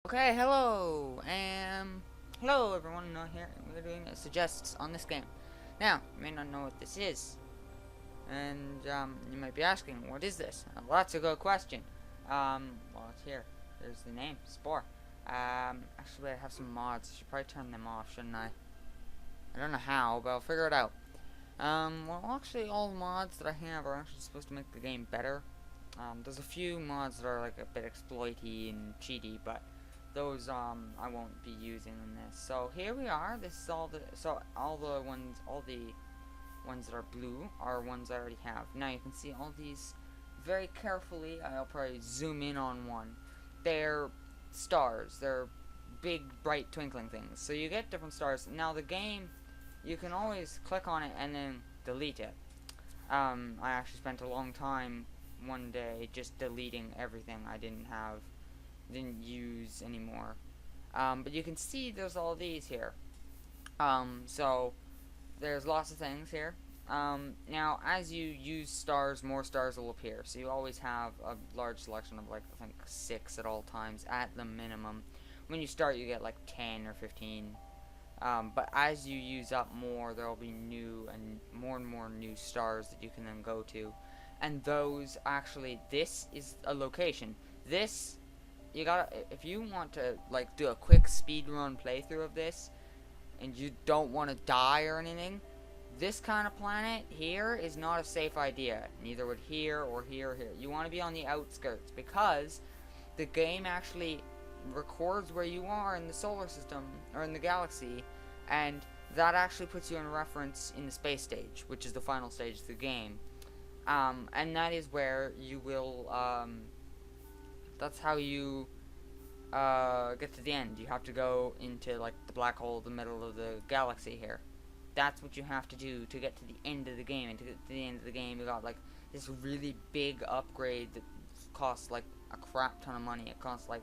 Okay, hello, hello everyone not here. We're doing a suggests on this game. Now, you may not know what this is, and you might be asking, what is this? Well, that's a good question. Well, it's here. There's the name, Spore. Actually, I have some mods. I should probably turn them off, shouldn't I? I don't know how, but I'll figure it out. Well, actually, all the mods that I have are actually supposed to make the game better. There's a few mods that are like a bit exploity and cheaty, but those I won't be using in this. So here we are. This is all the ones that are blue are ones I already have. Now you can see all these very carefully. I'll probably zoom in on one. They're stars. They're big bright twinkling things. So you get different stars. Now the game, you can always click on it and then delete it. I actually spent a long time one day just deleting everything I didn't use anymore. But you can see there's all these here. So there's lots of things here. Now, as you use stars, more stars will appear. So you always have a large selection of, like, I think 6 at all times at the minimum. When you start, you get like 10 or 15. But as you use up more, there will be new and more new stars that you can then go to. And those actually, this is a location. This, you gotta, if you want to like do a quick speed run playthrough of this, and you don't want to die or anything, this kind of planet here is not a safe idea. Neither would here or here or here. You want to be on the outskirts, because the game actually records where you are in the solar system or in the galaxy, and that actually puts you in reference in the space stage, which is the final stage of the game. And that is where you will, that's how you get to the end. You have to go into like the black hole, the middle of the galaxy here. That's what you have to do to get to the end of the game. And to get to the end of the game, you got like this really big upgrade that costs like a crap ton of money. It costs like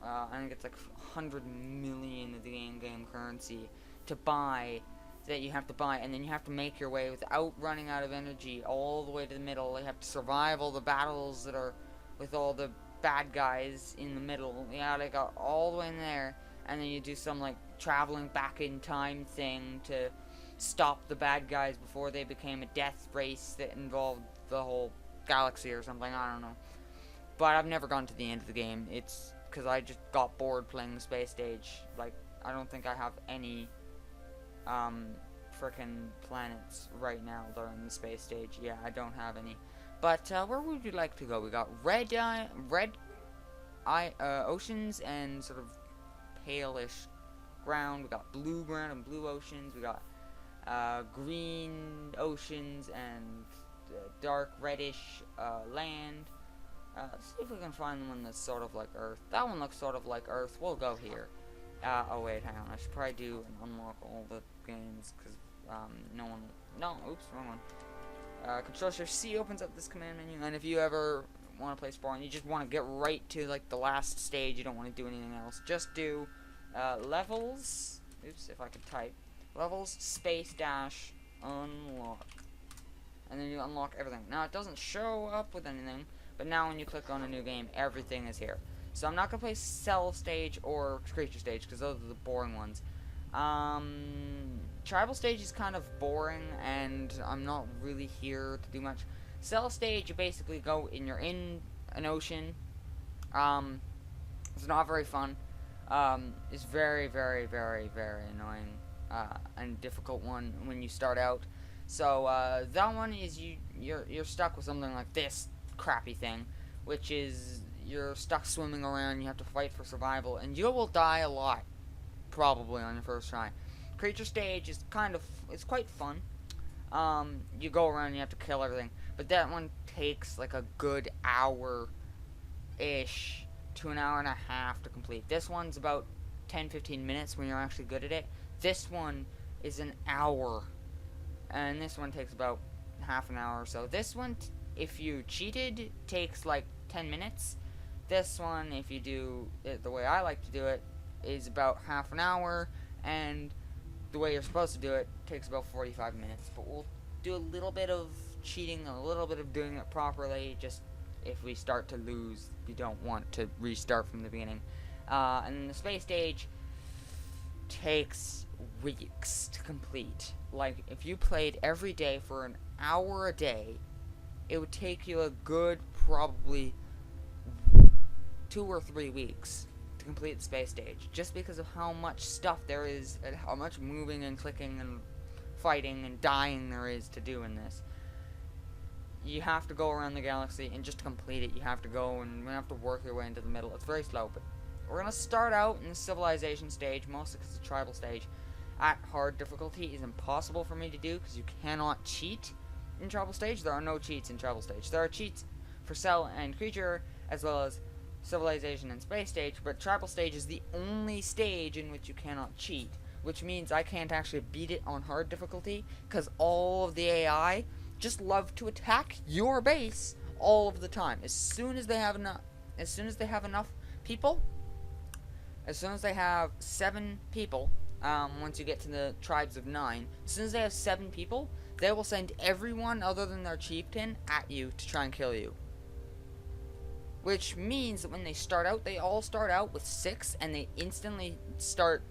I think it's like 100 million of the game currency to buy, that you have to buy, and then you have to make your way without running out of energy all the way to the middle. You have to survive all the battles that are with all the bad guys in the middle. Yeah, they got all the way in there, and then you do some like traveling back in time thing to stop the bad guys before they became a death race that involved the whole galaxy or something. I don't know. But I've never gone to the end of the game. It's because I just got bored playing the space stage. Like, I don't think I have any frickin' planets right now that are in the space stage. Yeah, I don't have any. But where would you like to go? We got red oceans and sort of palish ground. We got blue ground and blue oceans. We got green oceans and dark reddish land. Let's see if we can find one that's sort of like Earth. That one looks sort of like Earth. We'll go here. Oh wait, hang on. I should probably do and unlock all the games, because oops, wrong one. Control Shift C opens up this command menu, and if you ever want to play Spore and you just want to get right to like the last stage, you don't want to do anything else, just do levels. Oops, if I could type. Levels space dash unlock, and then you unlock everything. Now it doesn't show up with anything, but now when you click on a new game, everything is here. So I'm not going to play Cell Stage or Creature Stage, because those are the boring ones. Tribal Stage is kind of boring, and I'm not really here to do much. Cell Stage, you basically go and you're in an ocean. It's not very fun. It's very, very, very, very annoying and difficult one when you start out. So that one is you're stuck with something like this crappy thing, which is you're stuck swimming around. You have to fight for survival, and you will die a lot, probably on your first try. Creature Stage is it's quite fun. You go around and you have to kill everything, but that one takes like a good hour ish to an hour and a half to complete. This one's about 10-15 minutes when you're actually good at it. This one is an hour, and this one takes about half an hour or so. This one, if you cheated, takes like 10 minutes. This one, if you do it the way I like to do it, is about half an hour, and the way you're supposed to do it takes about 45 minutes. But we'll do a little bit of cheating, a little bit of doing it properly, just if we start to lose, we don't want to restart from the beginning. And then the space stage takes weeks to complete. Like, if you played every day for an hour a day, it would take you a good probably 2 or 3 weeks to complete the space stage, just because of how much stuff there is and how much moving and clicking and fighting and dying there is to do in this. You have to go around the galaxy, and just to complete it, you have to go and you have to work your way into the middle. It's very slow, but we're going to start out in the civilization stage, mostly because the tribal stage at hard difficulty is impossible for me to do, because you cannot cheat in tribal stage. There are no cheats in tribal stage. There are cheats for cell and creature, as well as civilization and space stage, but tribal stage is the only stage in which you cannot cheat, which means I can't actually beat it on hard difficulty, because all of the AI just love to attack your base all of the time. As soon as they have enough people, as soon as they have 7 people, once you get to the tribes of 9, as soon as they have 7 people, they will send everyone other than their chieftain at you to try and kill you. Which means that when they start out, they all start out with 6, and they instantly start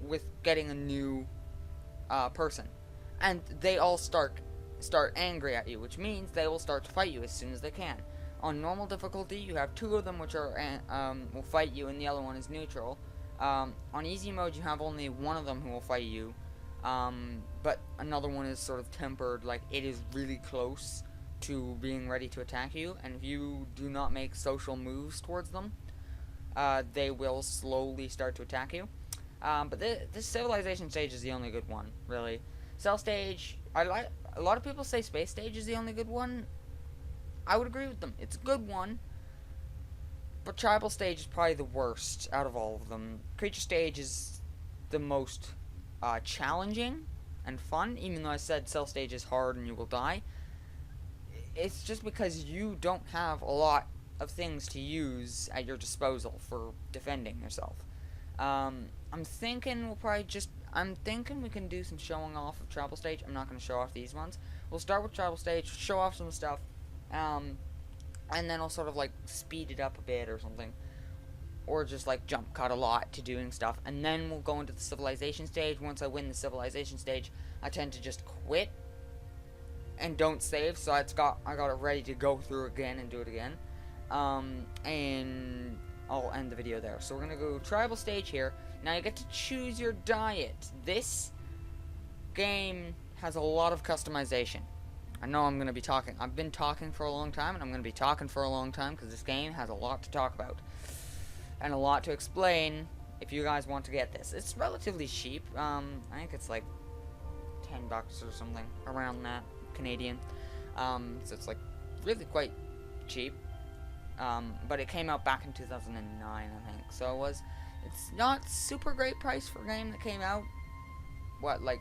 with getting a new person. And they all start angry at you, which means they will start to fight you as soon as they can. On normal difficulty, you have 2 of them which are will fight you, and the other one is neutral. On easy mode, you have only 1 of them who will fight you, but another one is sort of tempered, like it is really close to being ready to attack you, and if you do not make social moves towards them, they will slowly start to attack you. But this civilization stage is the only good one, really. Cell stage, a lot of people say space stage is the only good one. I would agree with them. It's a good one, but tribal stage is probably the worst out of all of them. Creature stage is the most challenging and fun, even though I said cell stage is hard and you will die. It's just because you don't have a lot of things to use at your disposal for defending yourself. I'm thinking we can do some showing off of tribal stage. I'm not going to show off these ones. We'll start with tribal stage, show off some stuff, and then I'll sort of like speed it up a bit or something, or just like jump cut a lot to doing stuff, and then we'll go into the civilization stage. Once I win the civilization stage, I tend to just quit and don't save, so I got it ready to go through again and do it again, and I'll end the video there. So we're gonna go tribal stage here. Now you get to choose your diet. This game has a lot of customization. I know I'm gonna be talking. I've been talking for a long time, and I'm gonna be talking for a long time because this game has a lot to talk about and a lot to explain. If you guys want to get this, it's relatively cheap. I think it's like $10 or something around that Canadian. So it's like really quite cheap. But it came out back in 2009, I think. So it's not super great price for a game that came out, what, like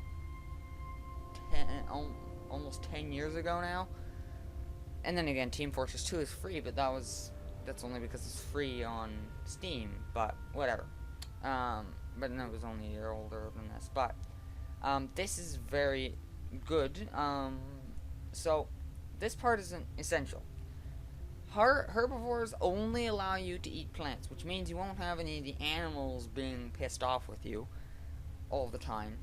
almost 10 years ago now. And then again, Team Fortress 2 is free, but that's only because it's free on Steam, but whatever. But no, it was only a year older than this, but this is very good. So this part isn't essential. Herbivores only allow you to eat plants, which means you won't have any of the animals being pissed off with you all the time.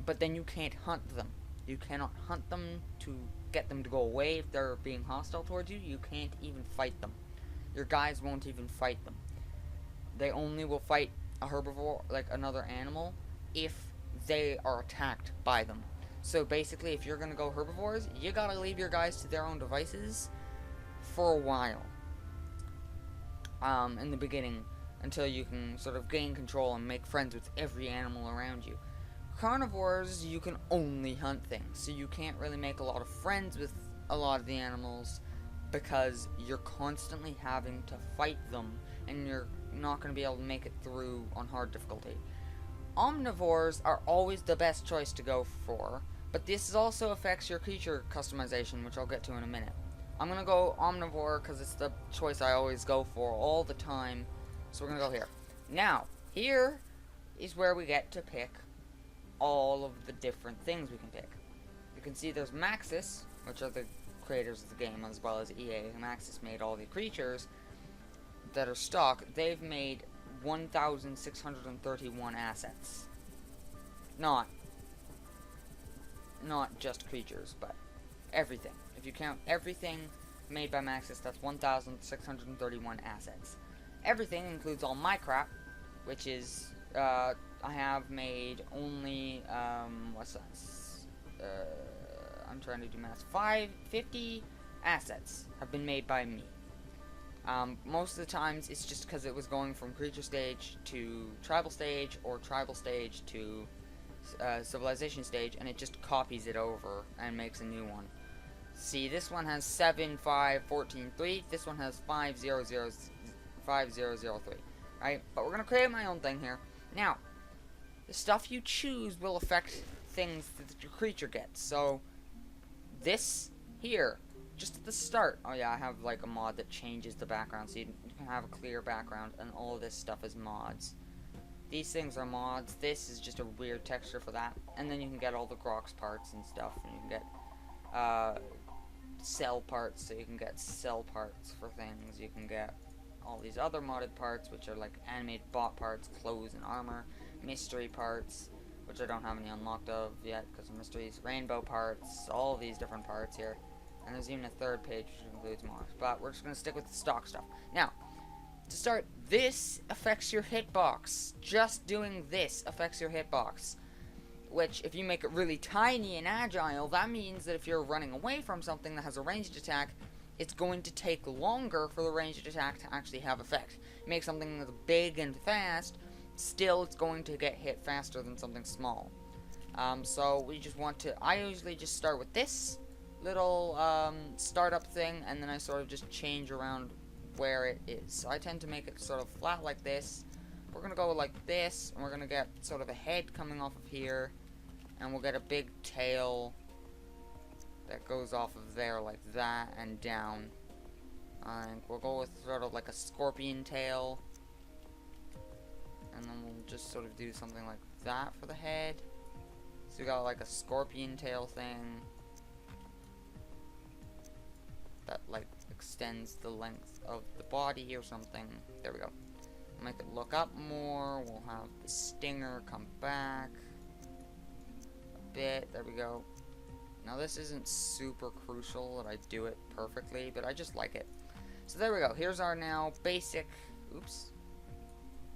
But then you can't hunt them. You cannot hunt them to get them to go away if they're being hostile towards you. You can't even fight them. Your guys won't even fight them. They only will fight a herbivore, like another animal, if they are attacked by them. So basically, if you're gonna go herbivores, you gotta leave your guys to their own devices for a while, in the beginning, until you can sort of gain control and make friends with every animal around you. Carnivores, you can only hunt things, so you can't really make a lot of friends with a lot of the animals because you're constantly having to fight them, and you're not going to be able to make it through on hard difficulty. Omnivores are always the best choice to go for, but this also affects your creature customization, which I'll get to in a minute. I'm going to go omnivore because it's the choice I always go for all the time. So we're going to go here. Now, here is where we get to pick all of the different things we can pick. You can see there's Maxis, which are the creators of the game, as well as EA and Maxis, made all the creatures that are stock. They've made 1,631 assets. Not just creatures, but everything. If you count everything made by Maxis, that's 1,631 assets. Everything includes all my crap, which is, I have made only, what's that? I'm trying to do math. 50 assets have been made by me. Most of the times, it's just because it was going from creature stage to tribal stage, or tribal stage to civilization stage, and it just copies it over and makes a new one. See, this one has 7, 5, 14, 3. This one has 5, 0, 0, 5, 0, 0, 3. Right? But we're going to create my own thing here. Now, the stuff you choose will affect things that your creature gets. So, this here, just at the start. Oh yeah, I have like a mod that changes the background so you can have a clear background, and all of this stuff is mods. These things are mods. This is just a weird texture for that. And then you can get all the Grox parts and stuff. And you can get cell parts, so you can get cell parts for things. You can get all these other modded parts, which are like animated bot parts, clothes and armor, mystery parts, which I don't have any unlocked of yet because of mysteries, rainbow parts, all these different parts here. And there's even a third page which includes more. But we're just going to stick with the stock stuff. Now, to start, this affects your hitbox. Just doing this affects your hitbox. Which, if you make it really tiny and agile, that means that if you're running away from something that has a ranged attack, it's going to take longer for the ranged attack to actually have effect. Make something that's big and fast, still it's going to get hit faster than something small. So we just want to, I usually just start with this little startup thing, and then I sort of just change around where it is. So I tend to make it sort of flat like this. We're going to go like this, and we're going to get sort of a head coming off of here, and we'll get a big tail that goes off of there like that and down. And we'll go with sort of like a scorpion tail, and then we'll just sort of do something like that for the head. So we got like a scorpion tail thing that like extends the length of the body or something. There we go. Make it look up more. We'll have the stinger come back a bit. There we go. Now this isn't super crucial that I do it perfectly, but I just like it. So there we go. Here's our now basic. Oops.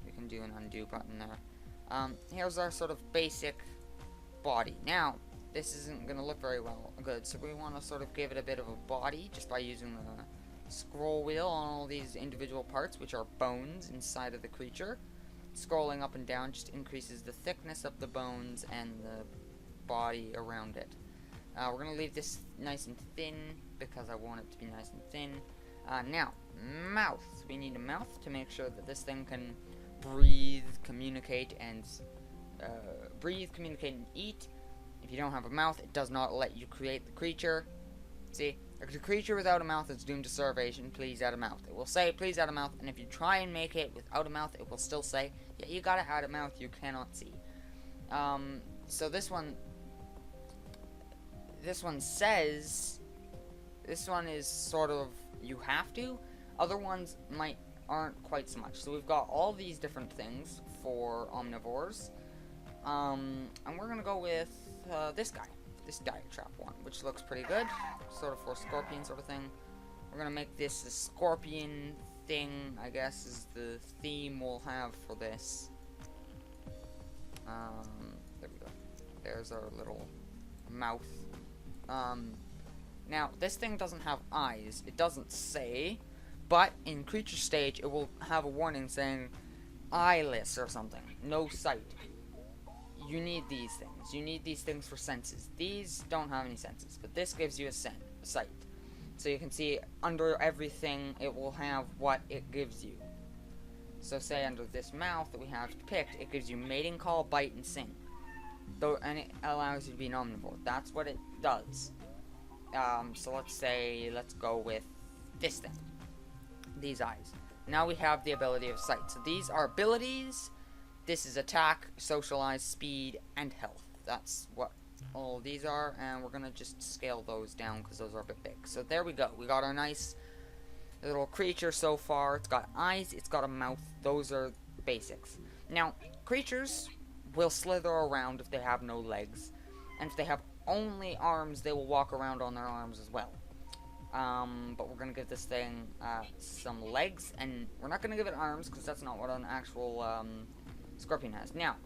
We can do an undo button there. Here's our sort of basic body. Now this isn't going to look very good, so we want to sort of give it a bit of a body just by using the scroll wheel on all these individual parts, which are bones inside of the creature. Scrolling up and down just increases the thickness of the bones and the body around it. We're going to leave this nice and thin because I want it to be nice and thin. Now, mouth. We need a mouth to make sure that this thing can breathe, communicate, and eat. If you don't have a mouth, it does not let you create the creature. See? A creature without a mouth is doomed to starvation. Please add a mouth. It will say, please add a mouth, and if you try and make it without a mouth, it will still say, yeah, you gotta add a mouth you cannot see. So this one says, this one is sort of, you have to. Other ones aren't quite so much. So we've got all these different things for omnivores. And we're gonna go with this guy. This diet trap one, which looks pretty good, sort of for scorpion sort of thing. We're gonna make this a scorpion thing, I guess, is the theme we'll have for this. There we go. There's our little mouth. Now this thing doesn't have eyes. It doesn't say, but in creature stage it will have a warning saying eyeless or something, no sight. You need these things. You need these things for senses. These don't have any senses, but this gives you a sight. So you can see under everything, it will have what it gives you. So say under this mouth that we have picked, it gives you mating call, bite, and sing. And it allows you to be an omnivore. That's what it does. So let's go with this thing. These eyes. Now we have the ability of sight. So these are abilities. This is attack, socialize, speed, and health. That's what all of these are, and we're gonna just scale those down because those are a bit big. So there we go. We got our nice little creature so far. It's got eyes, it's got a mouth. Those are basics. Now, creatures will slither around if they have no legs, and if they have only arms, they will walk around on their arms as well. But we're gonna give this thing some legs, and we're not gonna give it arms because that's not what an actual scorpion has. Now,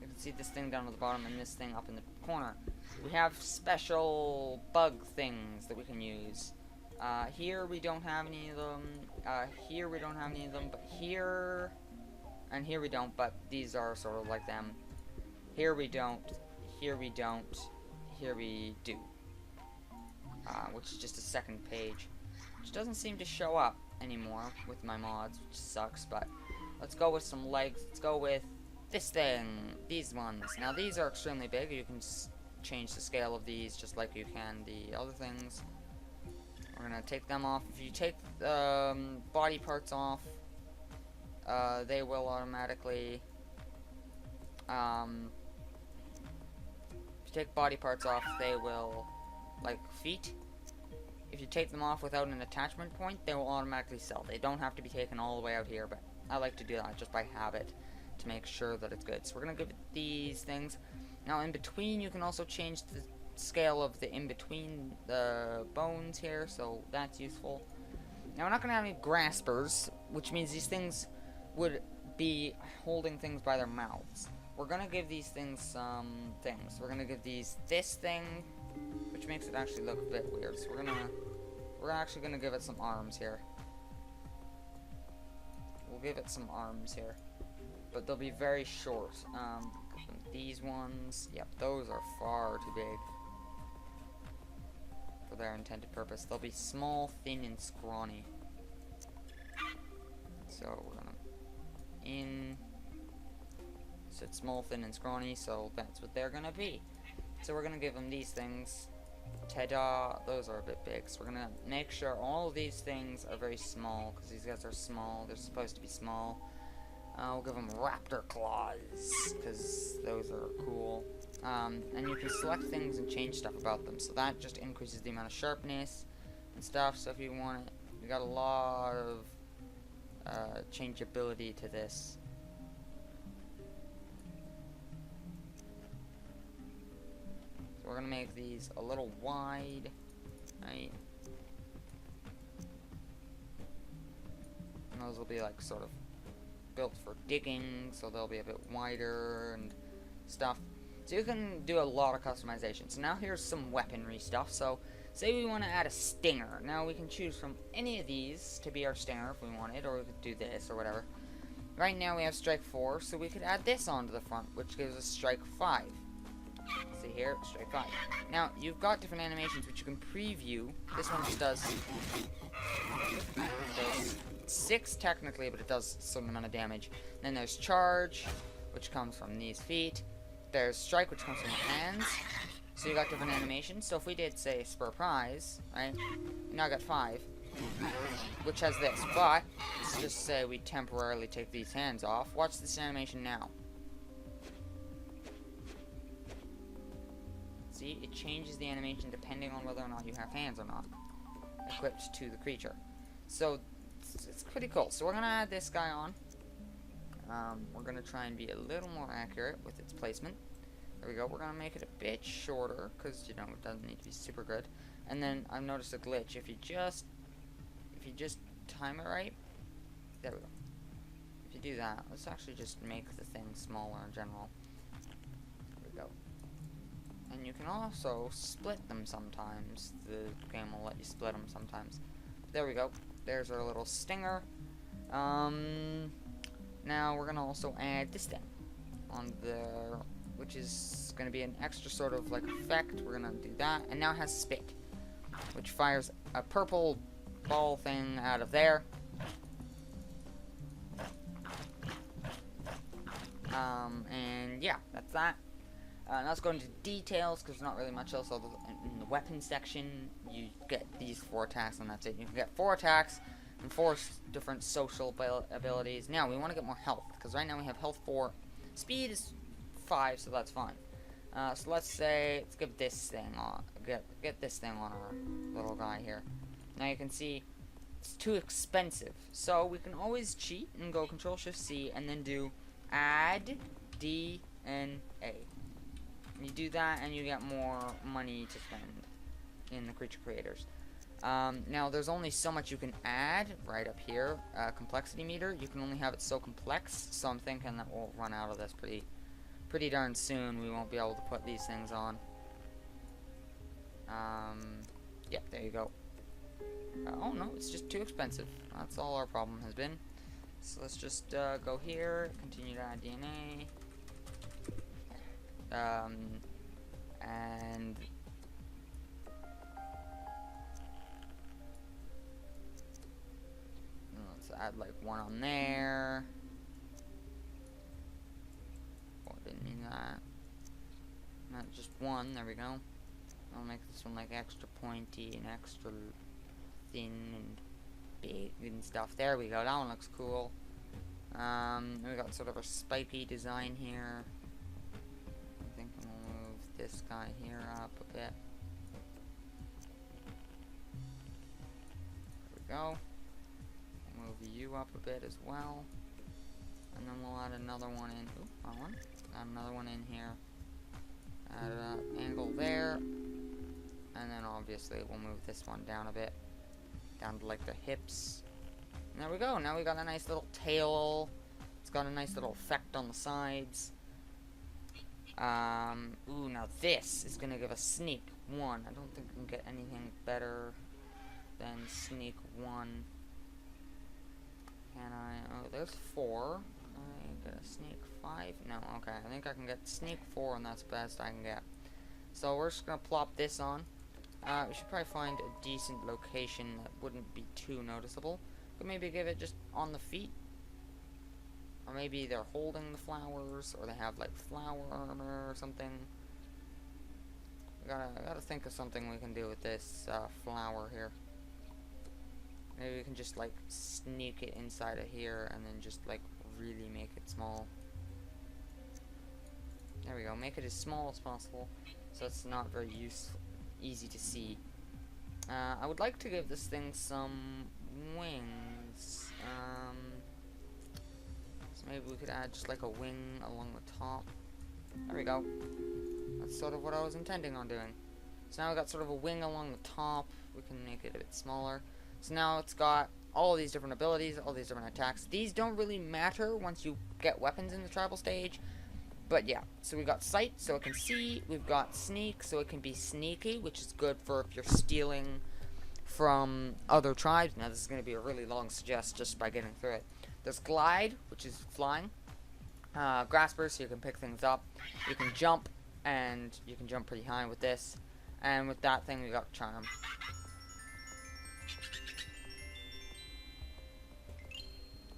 you can see this thing down at the bottom and this thing up in the corner. We have special bug things that we can use. Here we don't have any of them. Here we don't have any of them, but here and here we don't. But these are sort of like them. Here we don't. Here we don't. Here we do. Which is just a second page, which doesn't seem to show up anymore with my mods, which sucks. But let's go with some legs. Let's go with this thing. These ones. Now these are extremely big. You can change the scale of these just like you can the other things. We're gonna take them off. If you take body parts off, they will automatically. If you take body parts off, they will, like feet. If you take them off without an attachment point, they will automatically sell. They don't have to be taken all the way out here, but I like to do that just by habit to make sure that it's good. So we're gonna give it these things. Now in between, you can also change the scale of the in between the bones here, so that's useful. Now we're not gonna have any graspers, which means these things would be holding things by their mouths. We're gonna give these things some things. We're gonna give these this thing, which makes it actually look a bit weird. So we're actually gonna give it some arms here. We'll give it some arms here, but they'll be very short. These ones, yep, those are far too big for their intended purpose. They'll be small, thin, and scrawny. So we're gonna said small, thin, and scrawny, so that's what they're gonna be. So we're gonna give them these things. Ta-da! Those are a bit big. So we're gonna make sure all of these things are very small, because these guys are small. They're supposed to be small. We'll give them raptor claws, because those are cool. And you can select things and change stuff about them, so that just increases the amount of sharpness and stuff. So if you want it, we got a lot of changeability to this. So we're gonna make these a little wide, right? And those will be like sort of built for digging, so they'll be a bit wider and stuff. So you can do a lot of customization. So now here's some weaponry stuff. So say we want to add a stinger. Now we can choose from any of these to be our stinger if we wanted, or we could do this or whatever. Right now we have strike 4, so we could add this onto the front, which gives us strike 5. See here, strike 5. Now you've got different animations which you can preview. This one just does 6 technically, but it does a certain amount of damage. Then there's charge, which comes from these feet. There's strike, which comes from the hands. So you got different animations. So if we did, say, Spur Prize, right? Now I got 5, which has this. But let's just say we temporarily take these hands off. Watch this animation now. See, it changes the animation depending on whether or not you have hands or not equipped to the creature. So it's pretty cool. So we're gonna add this guy on. We're gonna try and be a little more accurate with its placement. There we go. We're gonna make it a bit shorter because, you know, it doesn't need to be super good. And then I've noticed a glitch. If you just time it right, there we go. If you do that, let's actually just make the thing smaller in general. There we go. And you can also split them sometimes. The game will let you split them sometimes. There we go. There's our little stinger. Now we're gonna also add this thing on there, which is gonna be an extra sort of like effect. We're gonna do that, and now it has spit, which fires a purple ball thing out of there. And yeah, that's that. Now let's go into details, because there's not really much else other than in the weapon section. You get these 4 attacks, and that's it. You can get 4 attacks and 4 different social abilities. Now we want to get more health, because right now we have health 4, speed is 5, so that's fine. So let's say, let's give this thing on, get this thing on our little guy here. Now you can see it's too expensive. So we can always cheat and go Control-Shift-C and then do add DNA. You do that and you get more money to spend in the creature creators. Now there's only so much you can add right up here. Complexity meter, you can only have it so complex, so I'm thinking that we'll run out of this pretty darn soon. We won't be able to put these things on. Yeah, there you go. Oh no, it's just too expensive. That's all our problem has been. So let's just go here, continue to add DNA. And let's add like one on there. Oh, I didn't mean that. Not just one, there we go. I'll make this one like extra pointy and extra thin and big and stuff. There we go, that one looks cool. We got sort of a spiky design here. I think we'll move this guy here up a bit. There we go. Move you up a bit as well. And then we'll add another one in. Ooh, that one. Add another one in here. Add an angle there. And then obviously we'll move this one down a bit. Down to like the hips. And there we go. Now we got a nice little tail. It's got a nice little effect on the sides. Ooh, now this is gonna give us sneak 1. I don't think we can get anything better than sneak 1. Can I? Oh, there's 4. I get a sneak 5? No, okay. I think I can get sneak 4, and that's the best I can get. So we're just gonna plop this on. We should probably find a decent location that wouldn't be too noticeable. Could maybe give it just on the feet. Or maybe they're holding the flowers, or they have like flower armor or something. I gotta think of something we can do with this flower here. Maybe we can just like sneak it inside of here and then just like really make it small. There we go, make it as small as possible so it's not very easy to see. I would like to give this thing some wings. So maybe we could add just like a wing along the top. There we go. That's sort of what I was intending on doing. So now we got sort of a wing along the top. We can make it a bit smaller. So now it's got all these different abilities, all these different attacks. These don't really matter once you get weapons in the tribal stage. But yeah, so we got sight, so it can see. We've got sneak, so it can be sneaky, which is good for if you're stealing from other tribes. Now this is going to be a really long suggest just by getting through it. There's glide, which is flying. Grasper, so you can pick things up. You can jump, and you can jump pretty high with this. And with that thing, we got charm.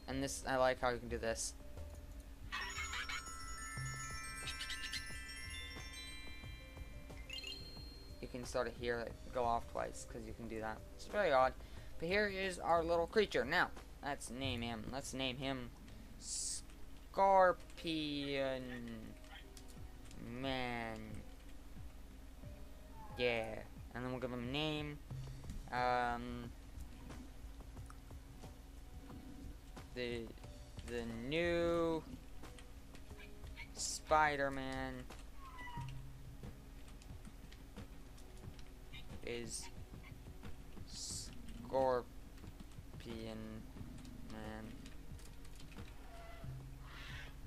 And this, I like how you can do this. You can sort of hear it go off twice because you can do that. It's very odd. But here is our little creature. Now, let's name him. Let's name him Scorpion Man. Yeah. And then we'll give him a name. The new Spider-Man is Scorpion Man.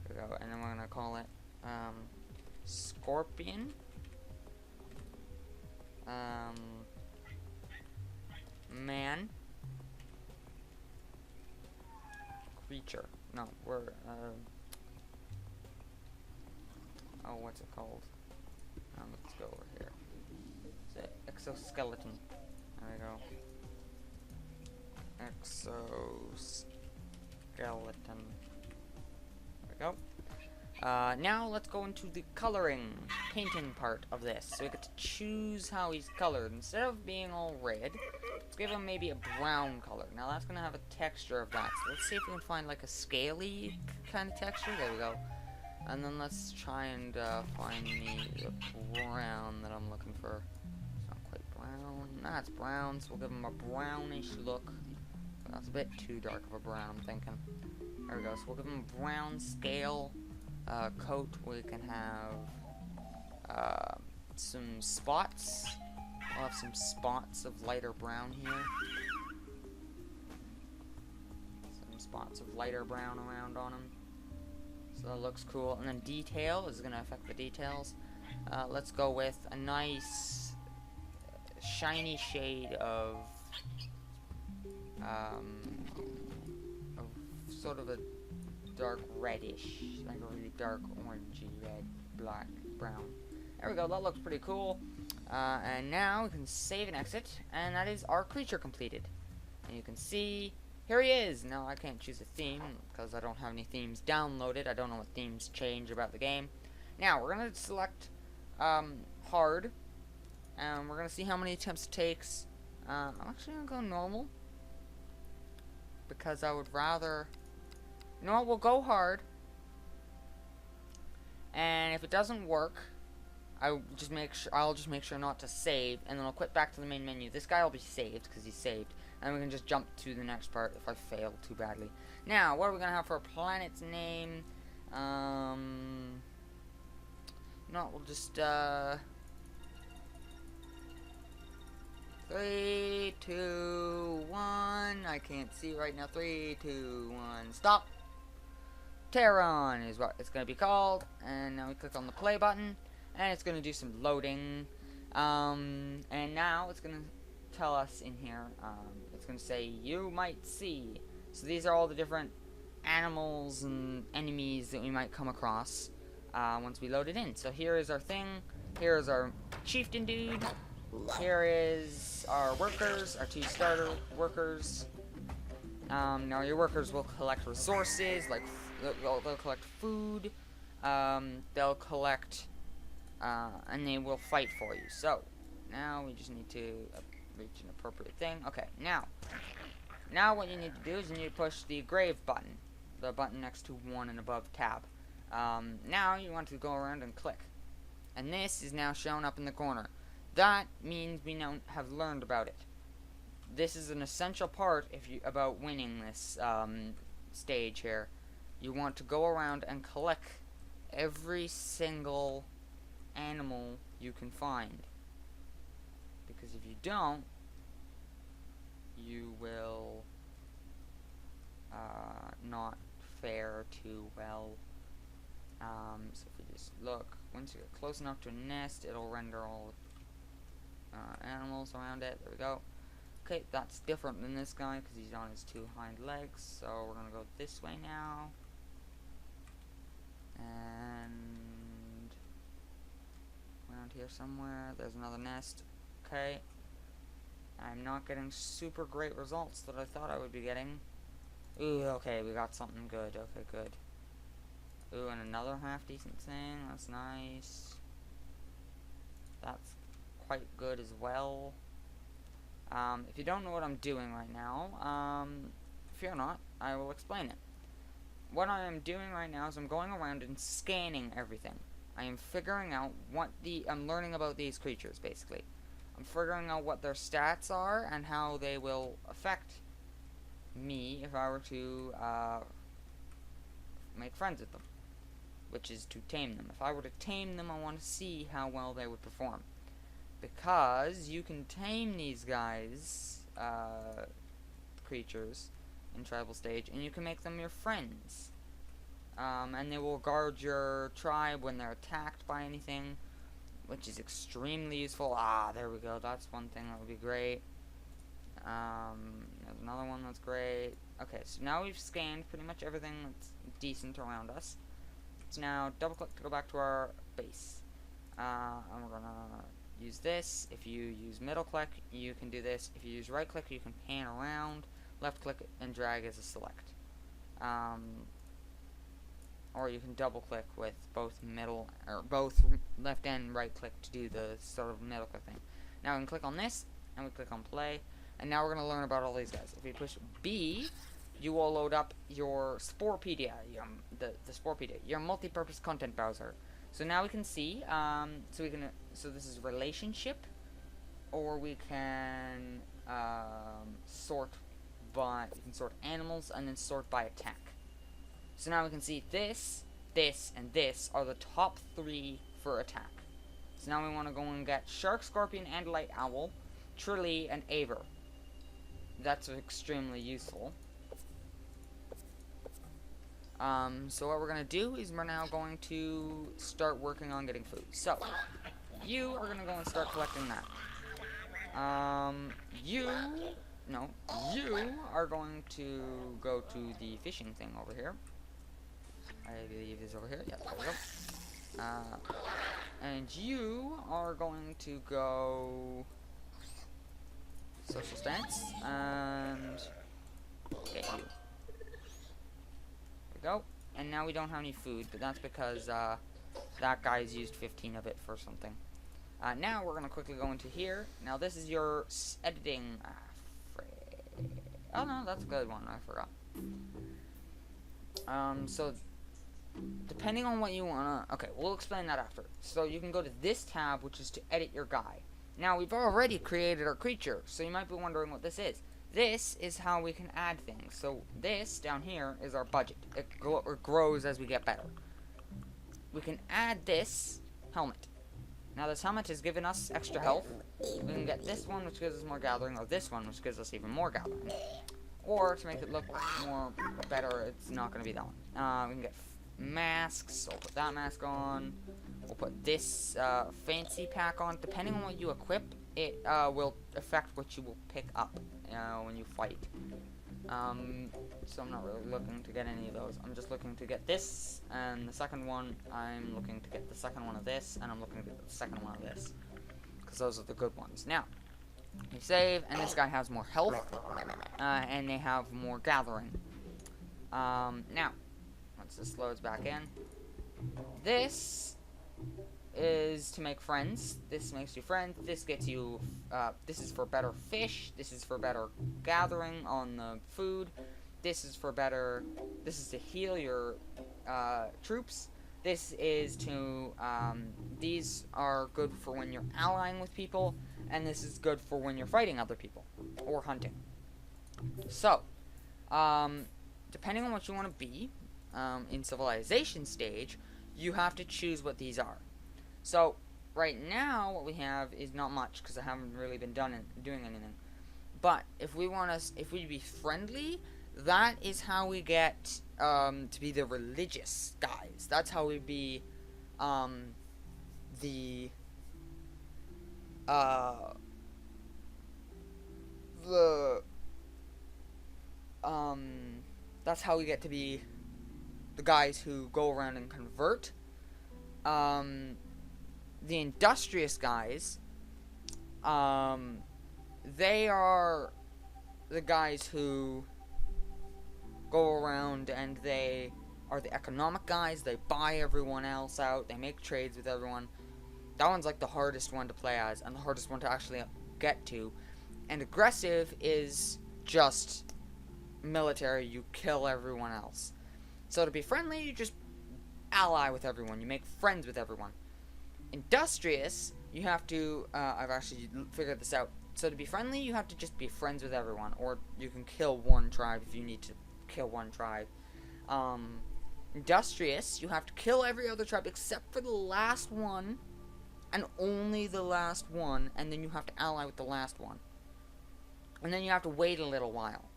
There we go, and then we're gonna call it Scorpion. Man. Creature. No, we're oh, what's it called? Let's go over here. It's exoskeleton. There we go. Exoskeleton. There we go. Now let's go into the coloring, painting part of this. So we get to choose how he's colored. Instead of being all red, let's give him maybe a brown color. Now that's gonna have a texture of that. So let's see if we can find like a scaly kind of texture. There we go. And then let's try and find the brown that I'm looking for. It's not quite brown. Nah, it's brown, so we'll give him a brownish look. That's a bit too dark of a brown, I'm thinking. There we go. So we'll give him a brown scale coat. We can have some spots. We'll have some spots of lighter brown here. Some spots of lighter brown around on him. So that looks cool. And then detail is going to affect the details. Let's go with a nice shiny shade of sort of a dark reddish, like a really dark orangey red, black, brown. There we go, that looks pretty cool. And now we can save and exit, and that is our creature completed. And you can see, here he is. Now I can't choose a theme, because I don't have any themes downloaded. I don't know what themes change about the game. Now, we're going to select hard, and we're going to see how many attempts it takes. I'm actually going to go normal, because I would rather... You know what, we'll go hard, and if it doesn't work, I'll just make sure not to save, and then I'll quit back to the main menu. This guy will be saved, because he's saved, and we can just jump to the next part if I fail too badly. Now, what are we going to have for a planet's name? No, we'll just, 3, 2, 1, I can't see right now, 3, 2, 1, stop! Terran is what it's going to be called, and now we click on the play button, and it's going to do some loading, and now it's going to tell us in here, it's going to say, you might see. So these are all the different animals and enemies that we might come across once we load it in. So here is our thing, here is our chieftain dude, here is our workers, our 2 starter workers. Now your workers will collect resources, like they'll collect food, they'll collect, and they will fight for you. So, now we just need to reach an appropriate thing. Okay, now what you need to do is you need to push the grave button, the button next to 1 and above tab. Now you want to go around and click. And this is now shown up in the corner. That means we now have learned about it. This is an essential part about winning this stage here. You want to go around and collect every single animal you can find. Because if you don't, you will not fare too well. So if we just look, once you get close enough to a nest, it'll render all animals around it. There we go. Okay, that's different than this guy because he's on his 2 hind legs. So we're gonna go this way now. And around here somewhere, there's another nest. Okay. I'm not getting super great results that I thought I would be getting. Ooh, okay, we got something good. Okay, good. Ooh, and another half decent thing. That's nice. That's quite good as well. If you don't know what I'm doing right now, fear not, I will explain it. What I am doing right now is I'm going around and scanning everything. I am figuring out I'm learning about these creatures, basically. I'm figuring out what their stats are and how they will affect me if I were to make friends with them, which is to tame them. If I were to tame them, I want to see how well they would perform, because you can tame these guys, creatures, in tribal stage, and you can make them your friends, and they will guard your tribe when they're attacked by anything, which is extremely useful. There we go. That's one thing that would be great. There's another one that's great. Okay, so now we've scanned pretty much everything that's decent around us. Let's now double click to go back to our base. And we're gonna use this. If you use middle click, you can do this. If you use right click, you can pan around. Left click and drag as a select. Or you can double click with both left and right click to do the sort of middle click thing. Now we can click on this, and we click on play, and now we're going to learn about all these guys. If we push B, you will load up your Sporepedia, the Sporepedia, your multi-purpose content browser. So now we can see, so this is relationship, or we can sort animals and then sort by attack. So now we can see this, and this are the top 3 for attack. So now we want to go and get Shark, Scorpion, and Light Owl, Trilly, and Aver. That's extremely useful. So what we're going to do is we're now going to start working on getting food. So, you are going to go and start collecting that. You are going to go to the fishing thing over here. I believe it's over here. Yeah, there we go. And you are going to go social stance and get you. There we go. And now we don't have any food, but that's because that guy's used 15 of it for something. Now we're gonna quickly go into here. Now this is your editing. Oh no, that's a good one. I forgot. So depending on what you wanna. Okay, we'll explain that after. So you can go to this tab, which is to edit your guy. Now we've already created our creature, so you might be wondering what this is. This is how we can add things. So this down here is our budget. It grows as we get better. We can add this helmet. Now this helmet has given us extra health. We can get this one, which gives us more gathering, or this one, which gives us even more gathering. Or to make it look more better, it's not going to be that one. We can get masks, so we'll put that mask on. We'll put this fancy pack on. Depending on what you equip, it will affect what you will pick up when you fight. So I'm not really looking to get any of those. I'm just looking to get this, and the second one, I'm looking to get the second one of this, and I'm looking to get the second one of this. Because those are the good ones. Now, you save, and this guy has more health, and they have more gathering. Now, once this loads back in, this is to make friends. This makes you friends. This gets you, this is for better fish. This is for better gathering on the food. This is to heal your troops. This is to, these are good for when you're allying with people, and this is good for when you're fighting other people, or hunting. So, depending on what you want to be, in civilization stage, you have to choose what these are. So, right now, what we have is not much, because I haven't really been doing anything. But, if we be friendly, that is how we get, to be the religious guys. That's how we be, that's how we get to be the guys who go around and convert. The industrious guys, they are the guys who go around and they are the economic guys. They buy everyone else out. They make trades with everyone. That one's like the hardest one to play as and the hardest one to actually get to. And aggressive is just military. You kill everyone else. So to be friendly, you just ally with everyone. You make friends with everyone. Industrious, you have to, I've actually figured this out. So to be friendly, you have to just be friends with everyone. Or you can kill one tribe if you need to kill one tribe. Industrious, you have to kill every other tribe except for the last one. And only the last one. And then you have to ally with the last one. And then you have to wait a little while.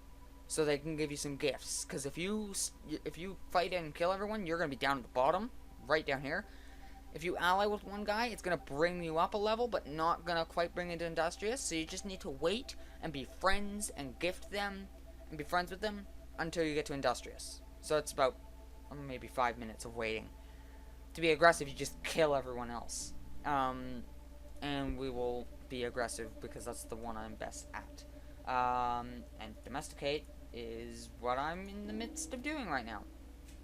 So they can give you some gifts. Because if you fight and kill everyone, you're going to be down at the bottom. Right down here. If you ally with one guy, it's going to bring you up a level, but not going to quite bring you to Industrious. So you just need to wait and be friends and gift them and be friends with them until you get to Industrious. So it's about maybe 5 minutes of waiting. To be aggressive, you just kill everyone else. And we will be aggressive because that's the one I'm best at. And Domesticate is what I'm in the midst of doing right now.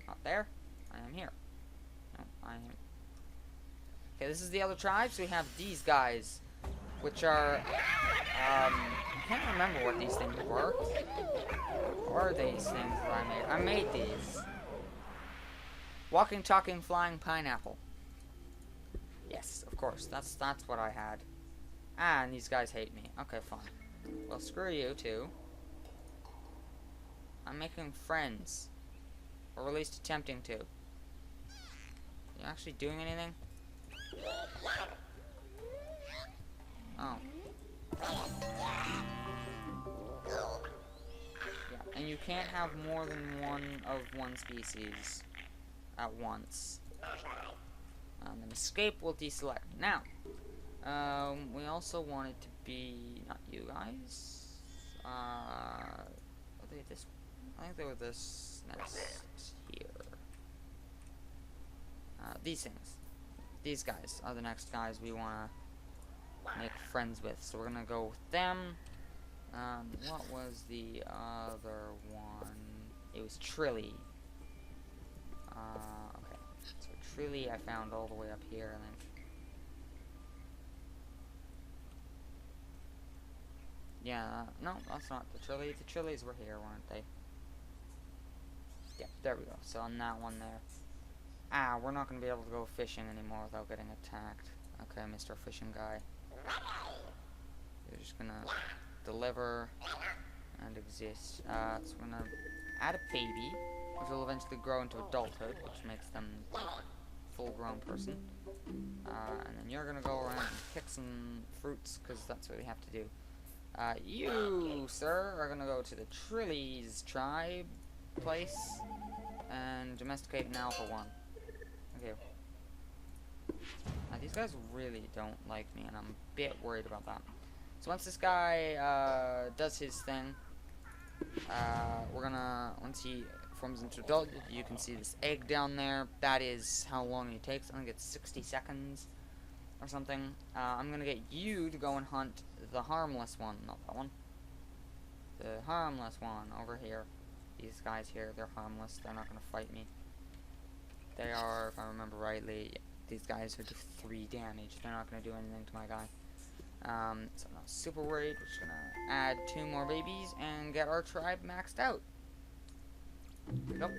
Not there. I am here. No, I am. Okay, this is the other tribes. We have these guys, which are, I can't remember what these things were. What are these things that I made? I made these. Walking, talking, flying pineapple. Yes, of course. That's what I had. Ah, and these guys hate me. Okay, fine. Well, screw you too. I'm making friends. Or at least attempting to. You actually doing anything? Oh. Yeah, and you can't have more than one species at once. And escape will deselect. Now, we also want it to be not you guys. Are they this? I think they were this next here. These things. These guys are the next guys we want to make friends with. So we're gonna go with them. What was the other one? It was Trilly. Okay. So Trilly I found all the way up here, I think. Yeah, no, that's not the Trilly. The Trillies were here, weren't they? Yeah, there we go. So on that one there. Ah, we're not going to be able to go fishing anymore without getting attacked. Okay, Mr. Fishing Guy. You're just going to deliver and exist. So we're going to add a baby, which will eventually grow into adulthood, which makes them a full-grown person. And then you're going to go around and pick some fruits, because that's what we have to do. You, sir, are going to go to the Trillies tribe place and domesticate an alpha one. Okay. Now, these guys really don't like me, and I'm a bit worried about that. So once this guy does his thing, we're gonna, once he forms into adult, you can see this egg down there. That is how long it takes. I think it's 60 seconds or something. I'm gonna get you to go and hunt the harmless one, not that one. The harmless one over here. These guys here, they're harmless. They're not gonna fight me. They are, if I remember rightly, these guys are just 3 damage. They're not going to do anything to my guy. So I'm not super worried. We're just going to add 2 more babies and get our tribe maxed out. Nope.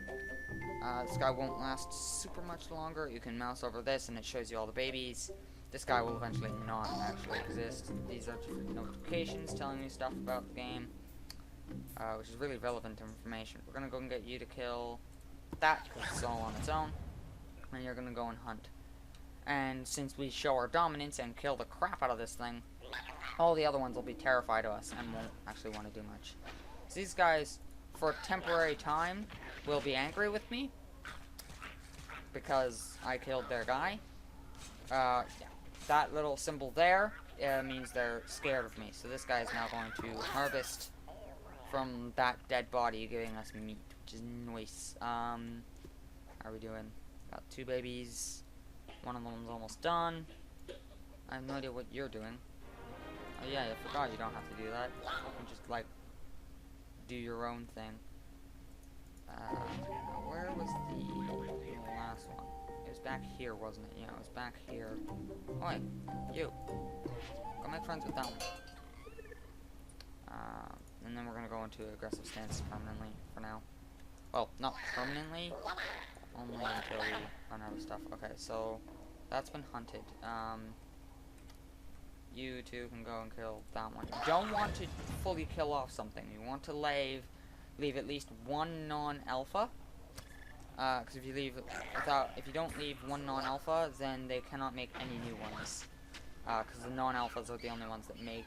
This guy won't last super much longer. You can mouse over this and it shows you all the babies. This guy will eventually not actually exist. These are different notifications telling you stuff about the game, which is really relevant information. We're going to go and get you to kill that, because it's all on its own, and you're gonna go and hunt. And since we show our dominance and kill the crap out of this thing, all the other ones will be terrified of us and won't actually want to do much. So these guys, for a temporary time, will be angry with me because I killed their guy. That little symbol there means they're scared of me. So this guy is now going to harvest from that dead body, giving us meat, which is nice. How are we doing? Got 2 babies. One of them's almost done. I have no idea what you're doing. Oh yeah, I forgot you don't have to do that. You can just, like, do your own thing. Where was the last one? It was back here, wasn't it? Yeah, it was back here. Oh, wait, you. Go make friends with that one. And then we're going to go into aggressive stance permanently for now. Well, not permanently, only until we run out of stuff. Okay, so that's been hunted. You two can go and kill that one. You don't want to fully kill off something. You want to leave at least 1 non-alpha. Because if you don't leave 1 non-alpha, then they cannot make any new ones. Because the non-alphas are the only ones that make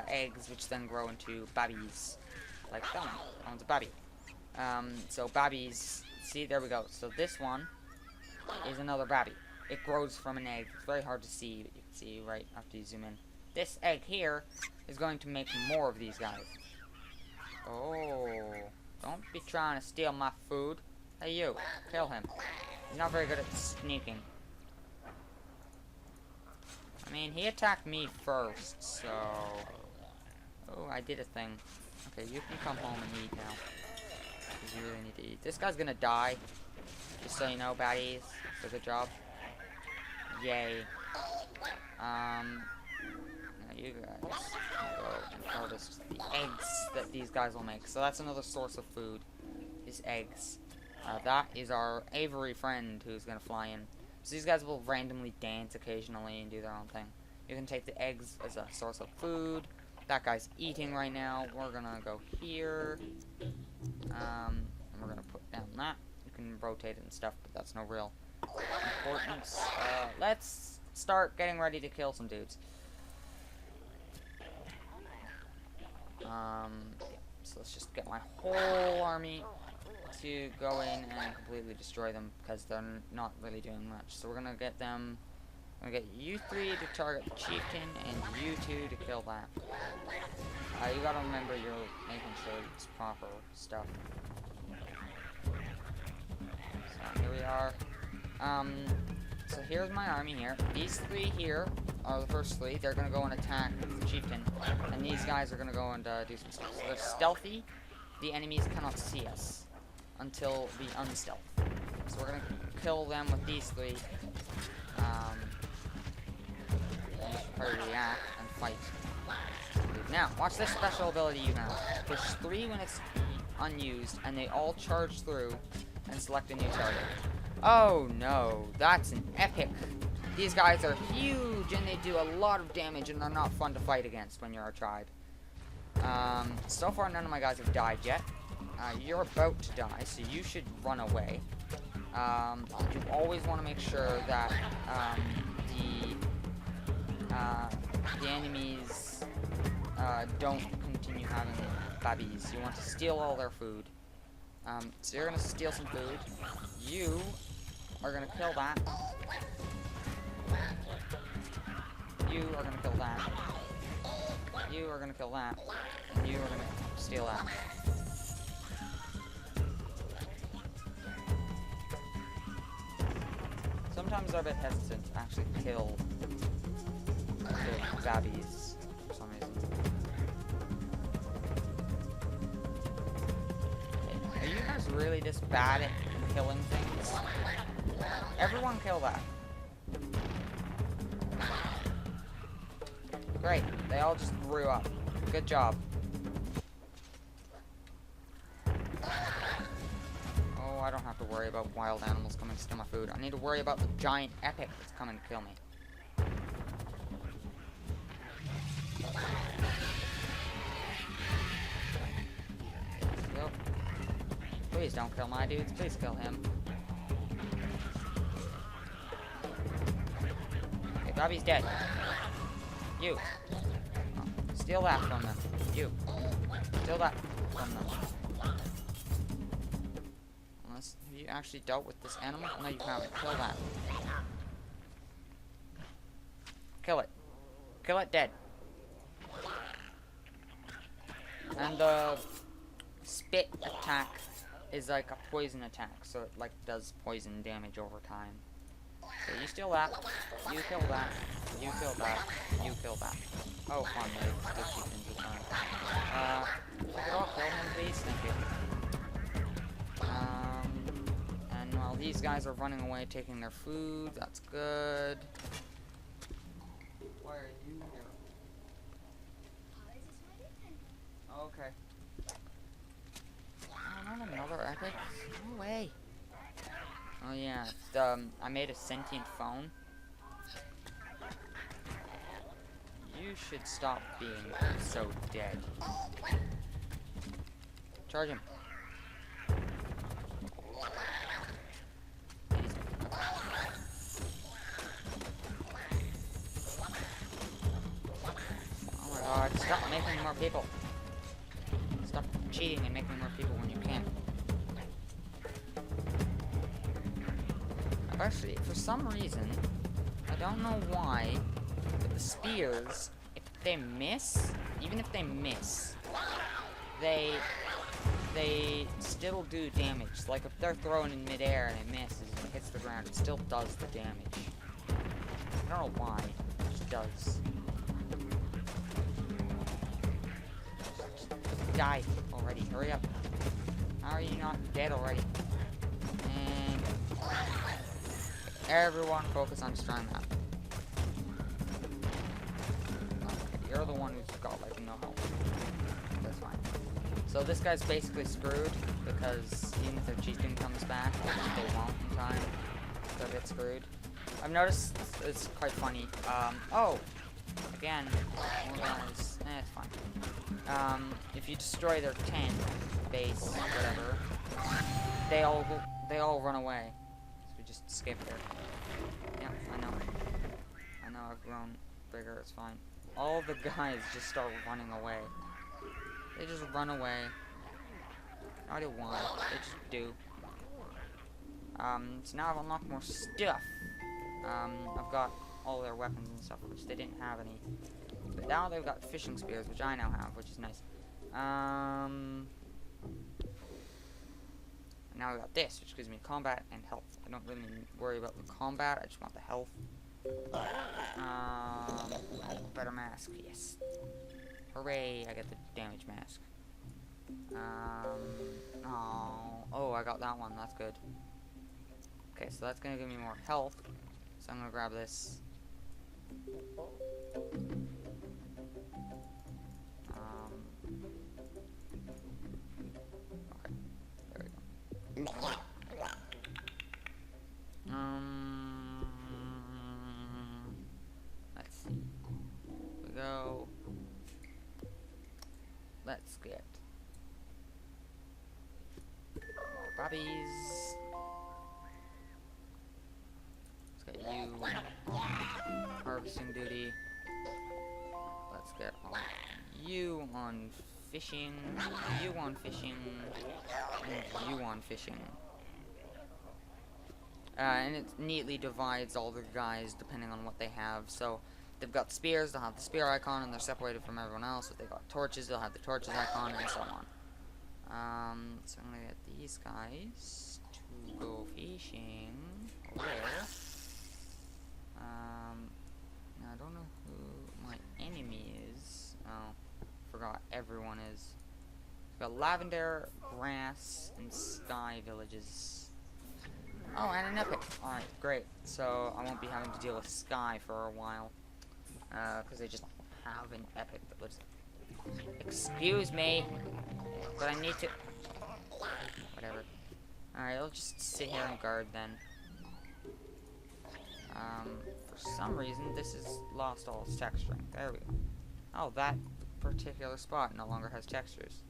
eggs, which then grow into babbies. Like that one. That one's a babby. So babbies, see, there we go. So this one is another babby. It grows from an egg. It's very hard to see, but you can see right after you zoom in. This egg here is going to make more of these guys. Oh, don't be trying to steal my food. Hey you, kill him. He's not very good at sneaking. I mean, he attacked me first, so... Oh, I did a thing. Okay, you can come home and eat now. Because you really need to eat. This guy's gonna die. Just so you know, baddies. So good job. Yay. Now you guys go harvest the eggs that these guys will make. So that's another source of food, is eggs. That is our Avery friend who's gonna fly in. So these guys will randomly dance occasionally and do their own thing. You can take the eggs as a source of food. That guy's eating right now. We're gonna go here. And we're gonna put down that. You can rotate it and stuff, but that's no real importance. Let's start getting ready to kill some dudes. So let's just get my whole army to go in and completely destroy them, because they're not really doing much. So we're gonna get them. I'm gonna get you 3 to target the chieftain, and you 2 to kill that. You gotta remember you're making sure it's proper stuff. So here we are. So here's my army here. These 3 here are the first 3. They're gonna go and attack the chieftain, and these guys are gonna go and do some stuff. So they're stealthy. The enemies cannot see us until we unstealth. So we're gonna kill them with these 3. Probably react and fight. Now, watch this special ability you have. Push 3 when it's unused, and they all charge through and select a new target. Oh no, that's an epic. These guys are huge and they do a lot of damage, and they're not fun to fight against when you're a tribe. So far none of my guys have died yet. You're about to die, so you should run away. You always want to make sure that the enemies don't continue having babies. You want to steal all their food. So you're gonna steal some food. You are gonna kill that. You are gonna kill that. You are gonna kill that. And you are gonna steal that. Sometimes they're a bit hesitant to actually kill the babbies for some reason. Are you guys really this bad at killing things? Everyone kill that. Great, they all just grew up. Good job. Oh, I don't have to worry about wild animals coming to steal my food. I need to worry about the giant epic that's coming to kill me. Yep. Please don't kill my dudes. Please kill him. Okay, Bobby's dead. You. Oh, steal that from them. You. Steal that from them. Unless, have you actually dealt with this animal? No, you haven't. Kill that. Kill it. Kill it dead. And the spit attack is like a poison attack, so it like does poison damage over time. So you steal that, you kill that, you kill that, you kill that. Oh, fun, the chieftain's return. If you could all kill him, please, thank you. And while these guys are running away taking their food, that's good. Why are you here? Okay. Oh, not another epic? No way. Oh yeah, I made a sentient phone. You should stop being so dead. Charge him. Oh my god, stop making more people. Stop cheating and making more people when you can. Actually, for some reason, I don't know why, but the spears, if they miss, even if they miss, they still do damage. Like, if they're thrown in midair and it misses and it hits the ground, it still does the damage. I don't know why, it just does. Just die already, hurry up. How are you not dead already? And everyone focus on destroying that. Okay, you're the one who's got, like, no health. That's fine. So this guy's basically screwed, because even if their chieftain comes back, they won't in time. They'll get screwed. I've noticed it's quite funny. Oh! Again, more guys. It's fine. If you destroy their tent, base, whatever, they all run away. So we just skip here. Yeah, I know. I've grown bigger, it's fine. All the guys just start running away. They just run away. No idea why. They just do. So now I've unlocked more stuff. I've got all their weapons and stuff, which they didn't have any. But now they've got fishing spears, which I now have, which is nice. Now we got this, which gives me combat and health. I don't really worry about the combat, I just want the health. Better mask, yes. Hooray, I get the damage mask. Oh, I got that one, that's good. Okay, so that's gonna give me more health. So I'm gonna grab this. Okay, there we go. Let's see. We go. Let's get more bobbies. Let's get you harvesting duty. Let's get you on fishing, you on fishing, and you on fishing. And it neatly divides all the guys depending on what they have. So they've got spears, they'll have the spear icon, and they're separated from everyone else. If they've got torches, they'll have the torches icon, and so on. So I'm gonna get these guys to go fishing over there. Now I don't know who my enemy is. Oh, forgot everyone is. We've got lavender, grass, and sky villages. Oh, and an epic. Alright, great. So I won't be having to deal with sky for a while. Because they just have an epic that lives. Excuse me, but I need to. Whatever. Alright, I'll just sit here and guard then. For some reason, this has lost all its texturing. There we go. Oh, that particular spot no longer has textures.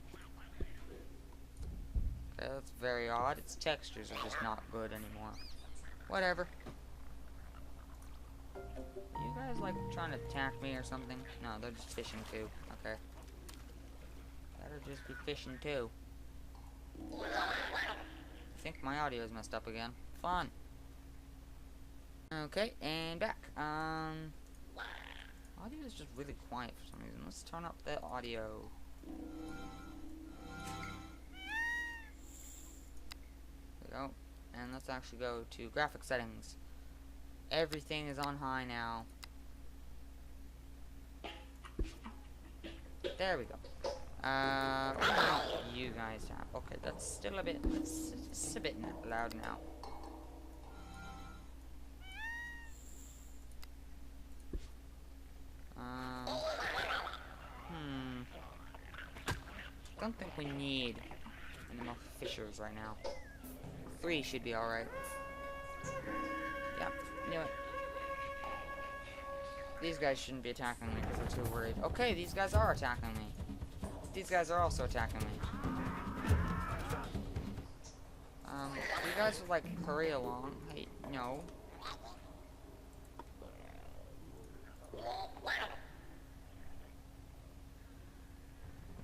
Okay, that's very odd. Its textures are just not good anymore. Whatever. You guys like trying to attack me or something? No, they're just fishing too. Okay. Better just be fishing too. I think my audio is messed up again. Fun. Okay, and back. Audio is just really quiet for some reason. Let's turn up the audio. There we go. And let's actually go to graphic settings. Everything is on high now. There we go. What do I want you guys to have? Okay, that's still a bit. It's a bit loud now. Don't think we need any more fishers right now. 3 should be alright. Yeah, knew it. These guys shouldn't be attacking me because they're too worried. Okay, these guys are attacking me. These guys are also attacking me. You guys would like hurry along. Hey, no.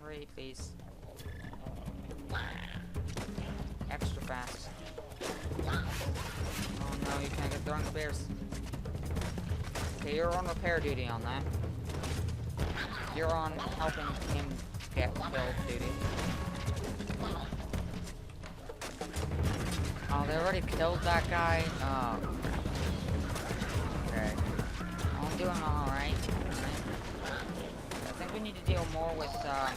Hurry, please. Extra fast. Oh no, you can't get throwing spears. Okay, you're on repair duty on that. You're on helping him get killed duty. Oh, they already killed that guy? Oh. Okay. I'm doing alright. I think we need to deal more with the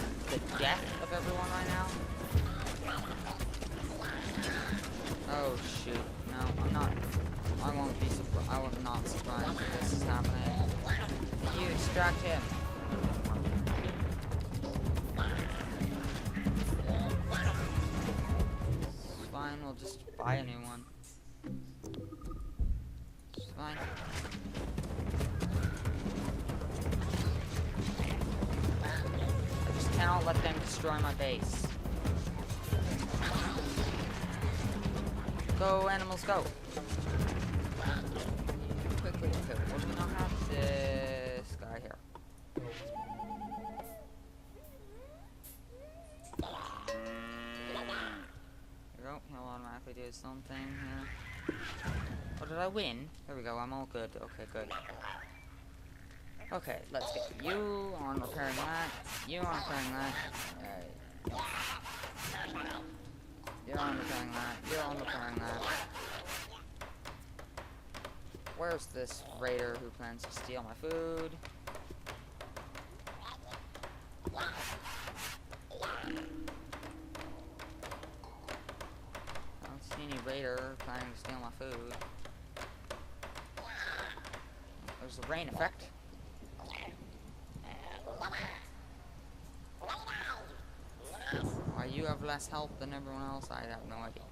death of everyone right now. Oh shoot. No, I'm not. I won't be surprised. I was not surprised that this is happening. You extract him. I'll just buy a new one. It's fine. I just cannot let them destroy my base. Go, animals, go! Quickly, okay, what do we not have? This guy here. There we go, he'll automatically do something here. Oh, did I win? There we go, I'm all good. Okay, good. Okay, let's get you on repairing that. You on repairing that. You're on repairing that. You're on repairing that. Where's this raider who plans to steal my food? I don't see any raider planning to steal my food. There's the rain effect. Why you have less health than everyone else, I have no idea.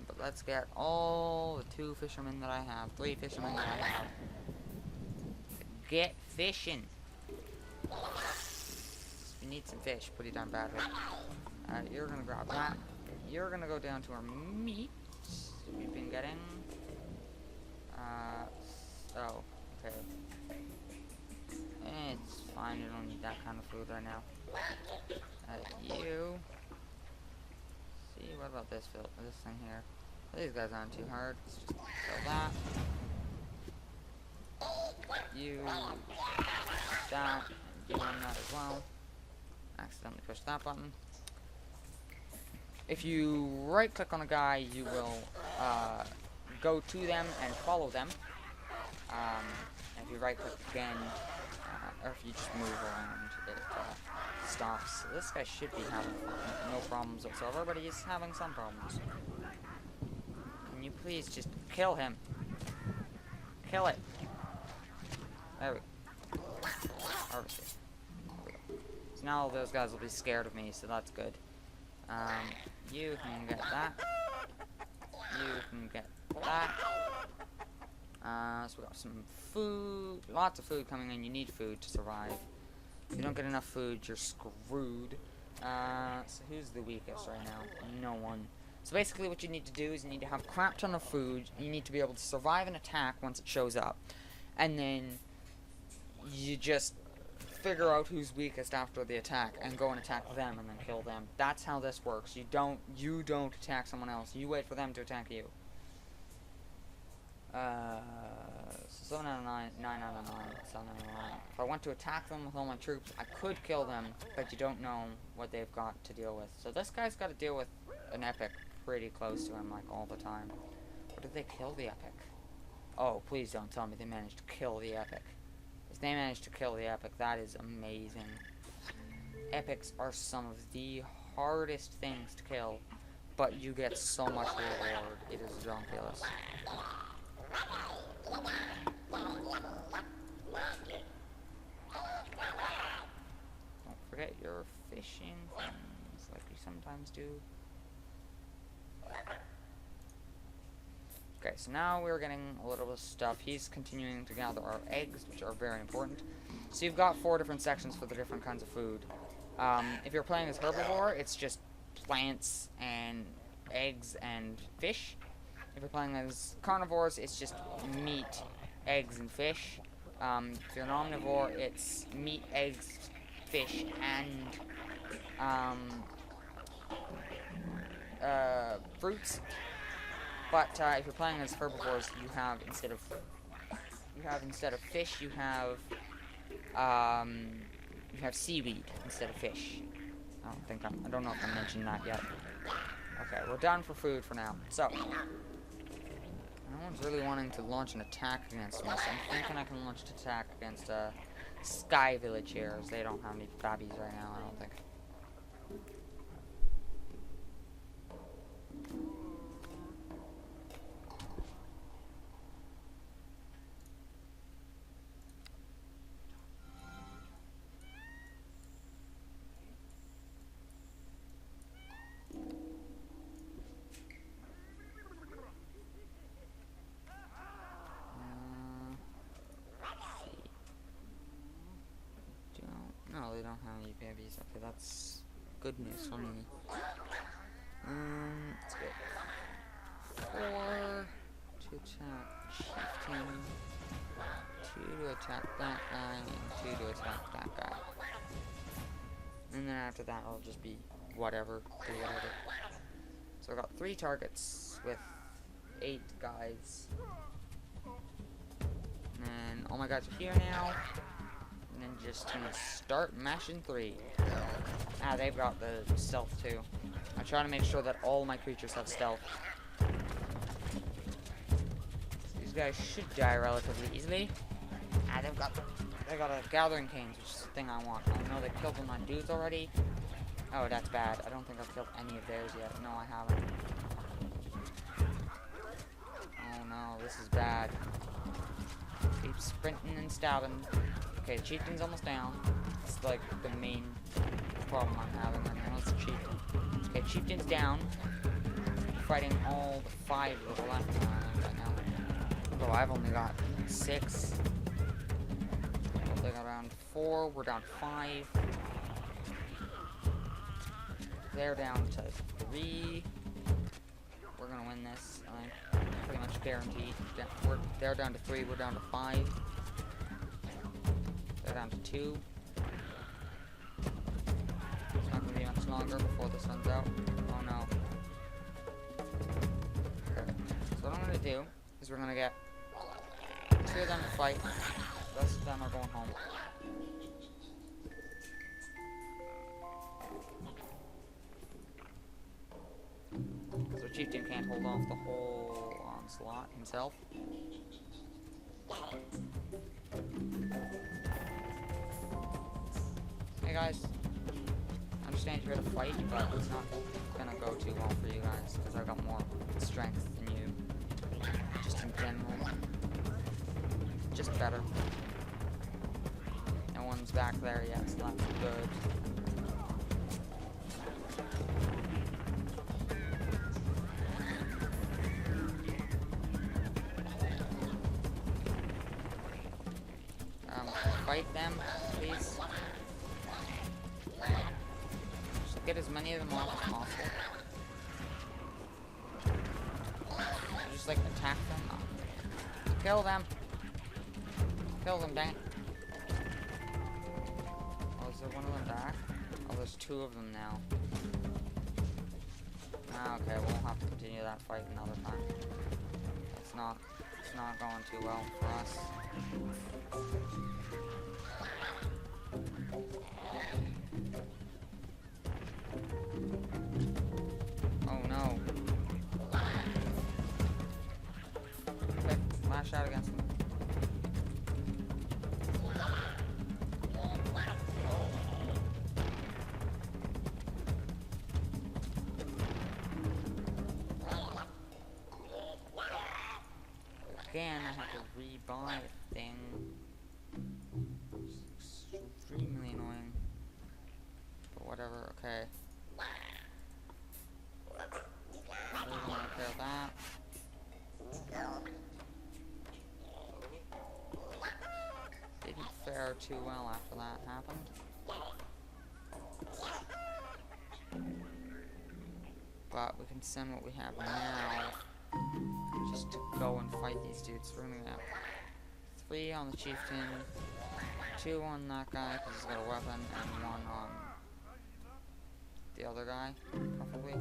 But let's get all the 2 fishermen that I have, 3 fishermen that I have. Get fishing. We need some fish pretty darn badly. You're gonna grab that. You're gonna go down to our meat we've been getting. Oh, okay. It's fine, you don't need that kind of food right now. You. See, what about this thing here? These guys aren't too hard. Let's just kill that. You. That. You on that as well. Accidentally pushed that button. If you right click on a guy, you will go to them and follow them. If you right click again, or if you just move around, it stops. So this guy should be having no problems whatsoever, but he's having some problems. Can you please just kill him? Kill it. There we go. Harvest it. There we go. So now all those guys will be scared of me, so that's good. You can get that. You can get that. So we got some food. Lots of food coming in. You need food to survive. If you don't get enough food, you're screwed. So who's the weakest right now? No one. So basically what you need to do is you need to have a crap ton of food. You need to be able to survive an attack once it shows up. And then you just figure out who's weakest after the attack and go and attack them and then kill them. That's how this works. You don't attack someone else. You wait for them to attack you. 7 out of 9, 9 out of 9, 7 out of 9. If I want to attack them with all my troops, I could kill them, but you don't know what they've got to deal with. So this guy's got to deal with an epic pretty close to him, like, all the time. Or did they kill the epic? Oh, please don't tell me they managed to kill the epic. If they managed to kill the epic, that is amazing. Epics are some of the hardest things to kill, but you get so much reward. It is ridiculous. Don't forget your fishing things, like you sometimes do. Okay, so now we're getting a little bit of stuff. He's continuing to gather our eggs, which are very important. So you've got 4 different sections for the different kinds of food. If you're playing as herbivore, it's just plants and eggs and fish. If you're playing as carnivores, it's just meat, eggs, and fish. If you're an omnivore, it's meat, eggs, fish, and fruits. But if you're playing as herbivores, you have instead of fish, you have seaweed instead of fish. I don't know if I mentioned that yet. Okay, we're done for food for now. So no one's really wanting to launch an attack against me, so I'm thinking I can launch an attack against Sky Village here, as they don't have any babbies right now, I don't think. you babies. Okay, that's good news for me. Let's get 4 to attack Chieftain, 2 to attack that guy, and 2 to attack that guy. And then after that, I'll just be whatever, do whatever. So I got 3 targets with 8 guys. And all my guys are here now. And then just gonna start mashing 3. Ah, they've got the stealth too. I try to make sure that all my creatures have stealth. These guys should die relatively easily. Ah, they got a gathering canes, which is the thing I want. I know they killed one of my dudes already. Oh, that's bad. I don't think I've killed any of theirs yet. No, I haven't. Oh no, this is bad. Keep sprinting and stabbing. Okay, the chieftain's almost down. It's like the main problem I'm having right now. It's the chieftain. Okay, chieftain's down. Fighting all the 5 that are left right now. Although I've only got 6. They got around 4. We're down 5. They're down to 3. We're gonna win this. I'm pretty much guaranteed. They're down to 3. We're down to 5. They're down to 2. It's not gonna be much longer before this runs out. Oh no. Okay. So what I'm gonna do is we're gonna get 2 of them to fight. The rest of them are going home. Because our chieftain can't hold off the whole onslaught himself. Hey guys, I understand you're here to fight, but it's not gonna go too well for you guys because I've got more strength than you. Just in general. Just better. No one's back there yet, so that's good. Fight them, please. Just get as many of them off as possible. Just like attack them. Oh. Kill them. Kill them, dang it. Oh, is there one of them back? Oh, there's 2 of them now. Ah, okay, we'll have to continue that fight another time. It's not going too well for us. Oh no. Okay, lash out against them. Again, I have to rebuy a thing. It's extremely annoying. But whatever, okay. I'm gonna repair that. Didn't fare too well after that happened. But we can send what we have now. Just to go and fight these dudes. We're gonna have 3 on the chieftain, 2 on that guy because he's got a weapon, and 1 on the other guy, probably.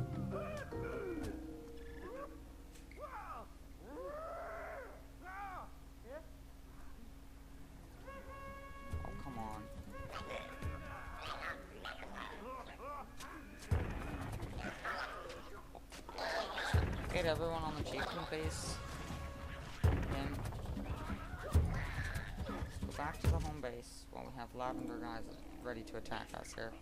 Oh, come on. Get everyone on the chieftain base. Then go back to the home base while we have lavender guys ready to attack us here.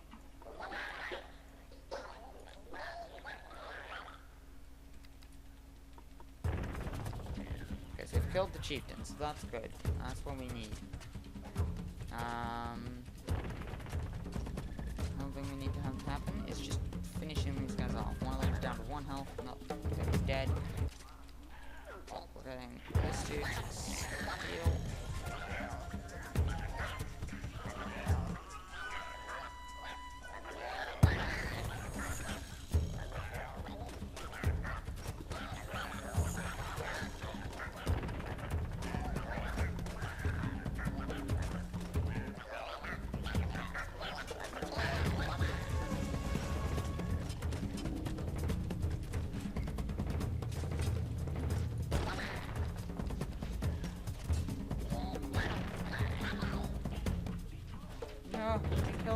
Okay, so we've killed the chieftain, so that's good. That's what we need. Another thing we need to have happen is just finishing these guys off. One of them's down to 1 health, no, he's dead. We're getting this dude heal.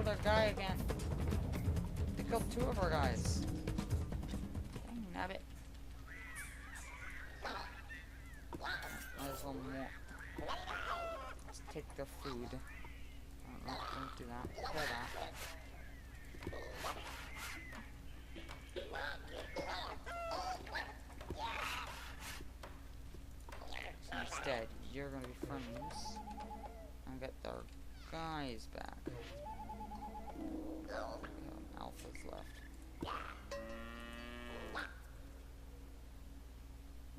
another guy again. They killed 2 of our guys. Dang, nabbit. There's one more. Let's take the food. Oh, don't do that. Kill that. So instead, you're gonna be friends and get their guys back. Alpha's left.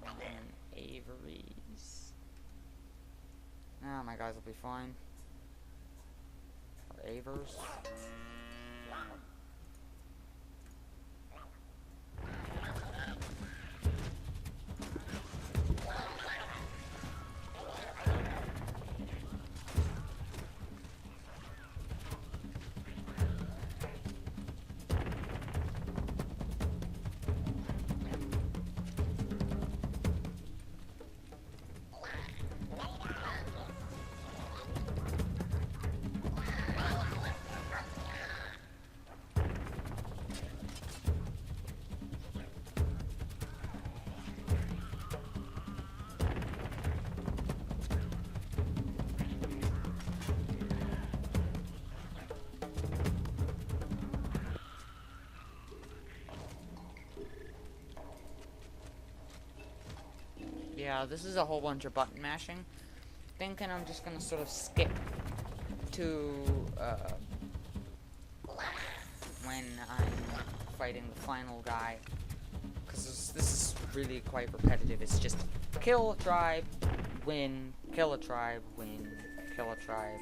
And Avery's. Ah, my guys will be fine. Or Avers. Yeah, this is a whole bunch of button mashing. Thinking I'm just gonna sort of skip to when I'm fighting the final guy, because this is really quite repetitive. It's just kill a tribe, win, kill a tribe, win, kill a tribe,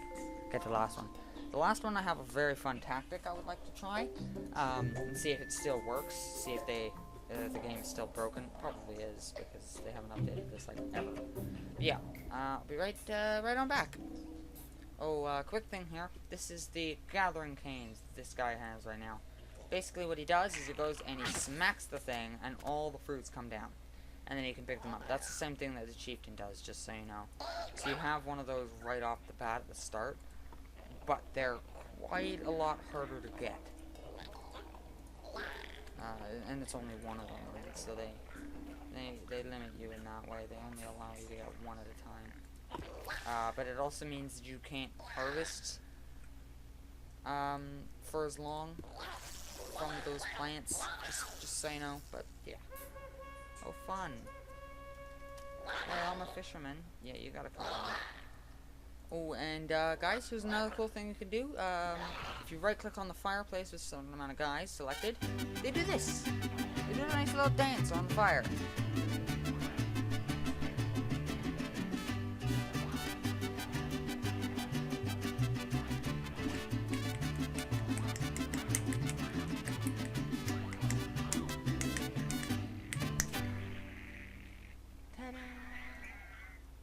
get to the last one. The last one I have a very fun tactic I would like to try, and see if it still works, see if the game is still broken. Probably is, because they haven't updated this like ever. But yeah, I'll be right on back. Oh, quick thing here. This is the gathering canes this guy has right now. Basically what he does is he goes and he smacks the thing and all the fruits come down. And then he can pick them up. That's the same thing that the chieftain does, just so you know. So you have one of those right off the bat at the start. But they're quite a lot harder to get. And it's only one of them, right? So they limit you in that way. They only allow you to get one at a time. But it also means that you can't harvest for as long from those plants. Just so you know. But yeah. Oh, fun. Hey, I'm a fisherman. Yeah, you gotta come on. Oh, and guys, here's another cool thing you can do. If you right-click on the fireplace with some amount of guys selected, they do this. They do a nice little dance on the fire.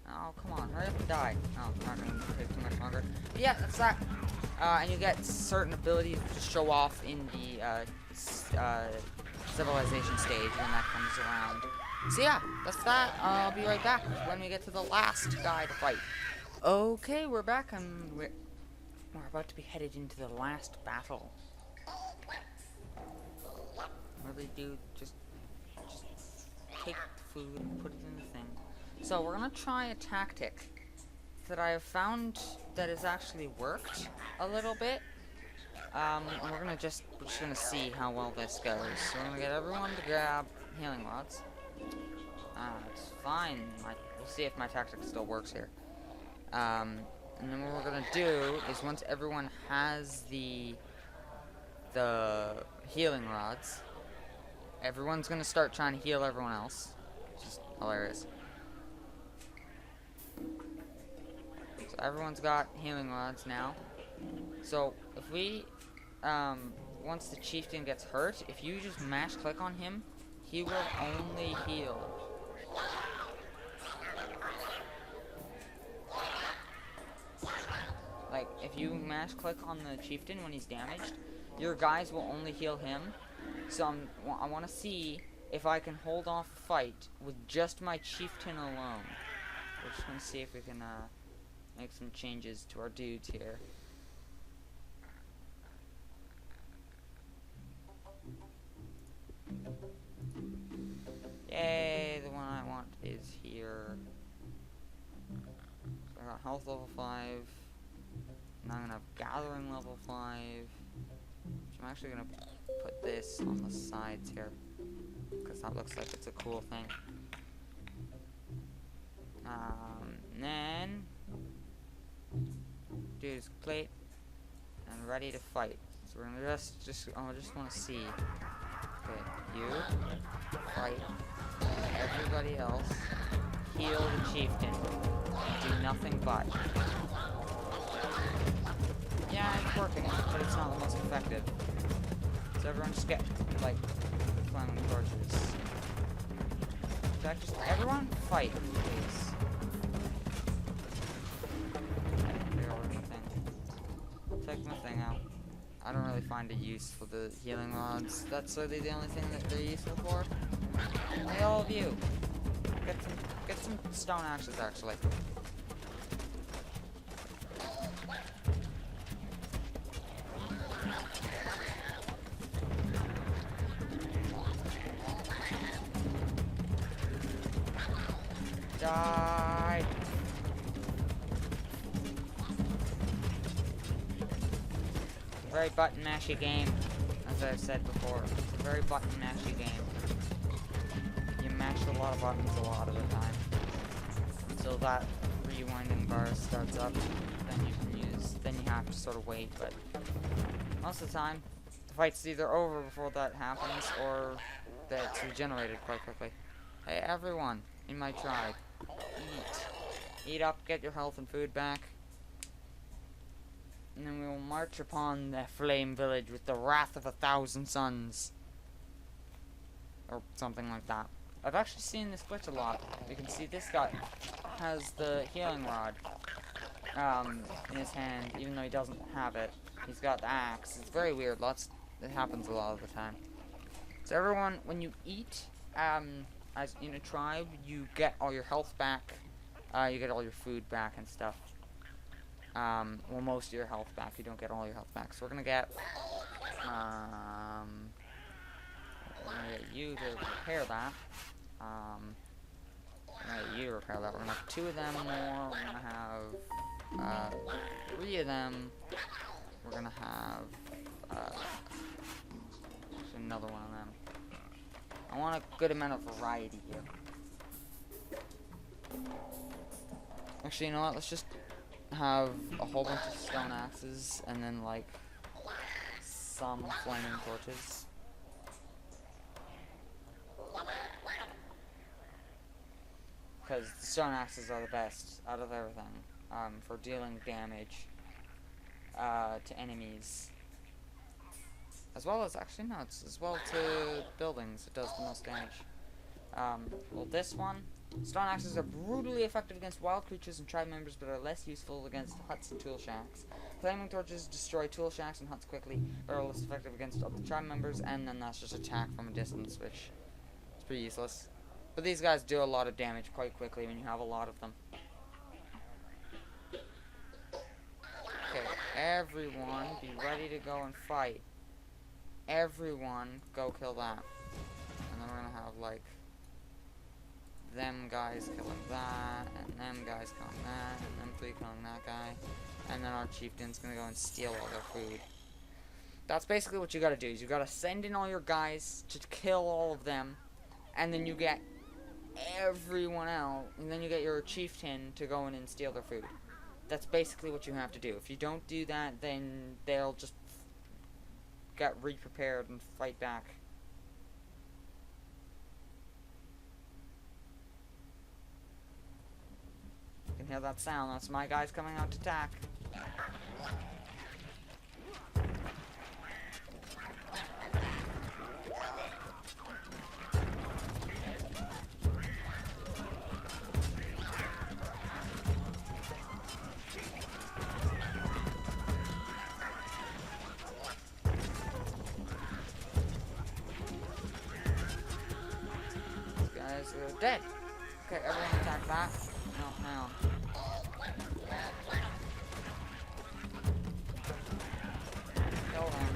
Oh, come on, hurry up and die. Oh, not gonna take too much longer. But yeah, that's that. And you get certain abilities to show off in the civilization stage when that comes around. So yeah, that's that. I'll be right back when we get to the last guy to fight. Okay, we're back, and we're about to be headed into the last battle. Really, dude, just take the food and put it in the thing. So we're gonna try a tactic that I have found that has actually worked a little bit. And we're just gonna see how well this goes. So we're gonna get everyone to grab healing rods. It's fine. We'll see if my tactic still works here. And then what we're gonna do is once everyone has the healing rods, everyone's gonna start trying to heal everyone else. Which is hilarious. So everyone's got healing rods now. So if we, once the chieftain gets hurt, if you just mash click on him, he will only heal. Like, if you mash click on the chieftain when he's damaged, your guys will only heal him. So I want to see if I can hold off a fight with just my chieftain alone. We're just going to see if we can, make some changes to our dudes here. health level 5. And I'm gonna have gathering level 5. Which I'm actually gonna put this on the sides here, because that looks like it's a cool thing. Then dude's plate and ready to fight. So we're gonna I just want to see. Okay, you fight everybody else. Heal the chieftain. Do nothing but. Yeah, it's working, but it's not the most effective. So everyone just get like flaming torches. In fact, just everyone fight, please. Take my thing out. I don't really find a use for the healing rods. That's really the only thing that they're useful for. Hey, all of you, get some stone axes actually. Die. Very button mashy game, as I've said before. It's a very button mashy game. You mash a lot of buttons a lot of the time until that rewinding bar starts up. Then you have to sort of wait. But most of the time, the fight's either over before that happens, or that it's regenerated quite quickly. Hey, everyone in my tribe, eat up, get your health and food back. And then we will march upon the flame village with the wrath of 1,000 suns. Or something like that. I've actually seen this glitch a lot. You can see this guy has the healing rod in his hand, even though he doesn't have it. He's got the axe. It's very weird. It happens a lot of the time. So everyone, when you eat, as in a tribe, you get all your health back. You get all your food back and stuff. Well, most of your health back. You don't get all your health back. So we're gonna get you to repair that. We're gonna get you to repair that. We're gonna have 2 of them more. We're gonna have 3 of them. We're gonna have actually another one of them. I want a good amount of variety here. Actually, you know what? Let's just have a whole bunch of stone axes and then like some flaming torches. Because the stone axes are the best out of everything for dealing damage to enemies, as well as as well to buildings. It does the most damage. Well, this one. Stone axes are brutally effective against wild creatures and tribe members, but are less useful against huts and tool shacks. Flaming torches destroy tool shacks and huts quickly, but are less effective against other tribe members, and then that's just attack from a distance, which is pretty useless. But these guys do a lot of damage quite quickly when you have a lot of them. Okay, everyone be ready to go and fight. Everyone go kill that. And then we're gonna have like them guys killing that, and them guys killing that, and them 3 killing that guy, and then our chieftain's gonna go and steal all their food. That's basically what you gotta do, is you gotta send in all your guys to kill all of them, and then you get everyone else, and then you get your chieftain to go in and steal their food. That's basically what you have to do. If you don't do that, then they'll just get re-prepared and fight back. You can hear that sound. That's my guys coming out to attack. These guys are dead. Okay, everyone attack that. No. Kill them.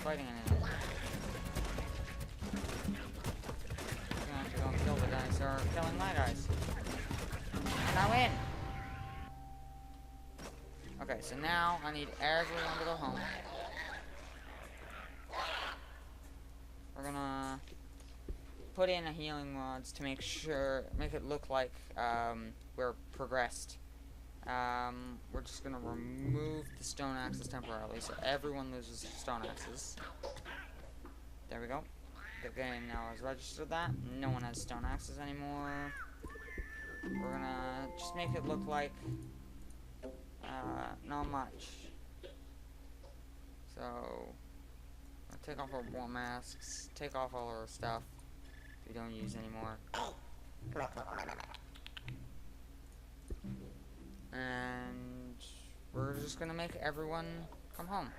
fighting anything. I'm gonna have to go and kill the guys that are killing my guys. And I win! Okay, so now I need everyone to go home. We're gonna put in a healing rods to make it look like we're progressed. We're just gonna remove the stone axes temporarily, so everyone loses stone axes. There we go. The game now has registered that. No one has stone axes anymore. We're gonna just make it look like not much. So I'll take off our war masks, take off all our stuff we don't use anymore. And we're just gonna make everyone come home.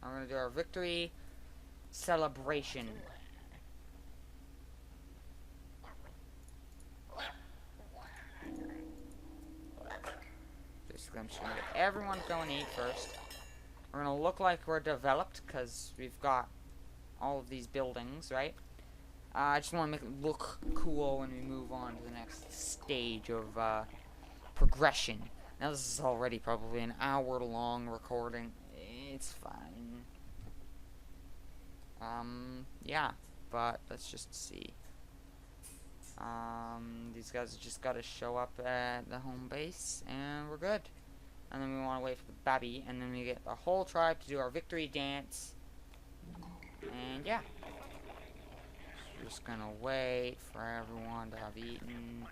I'm gonna do our victory celebration. Basically, I'm just gonna get everyone to go and eat first. We're gonna look like we're developed because we've got all of these buildings, right? I just want to make it look cool when we move on to the next stage of progression. Now this is already probably an hour-long recording. It's fine. Yeah, but let's just see. These guys just gotta show up at the home base, and we're good. And then we want to wait for the baby, and then we get the whole tribe to do our victory dance. And yeah. Just gonna wait for everyone to have eaten.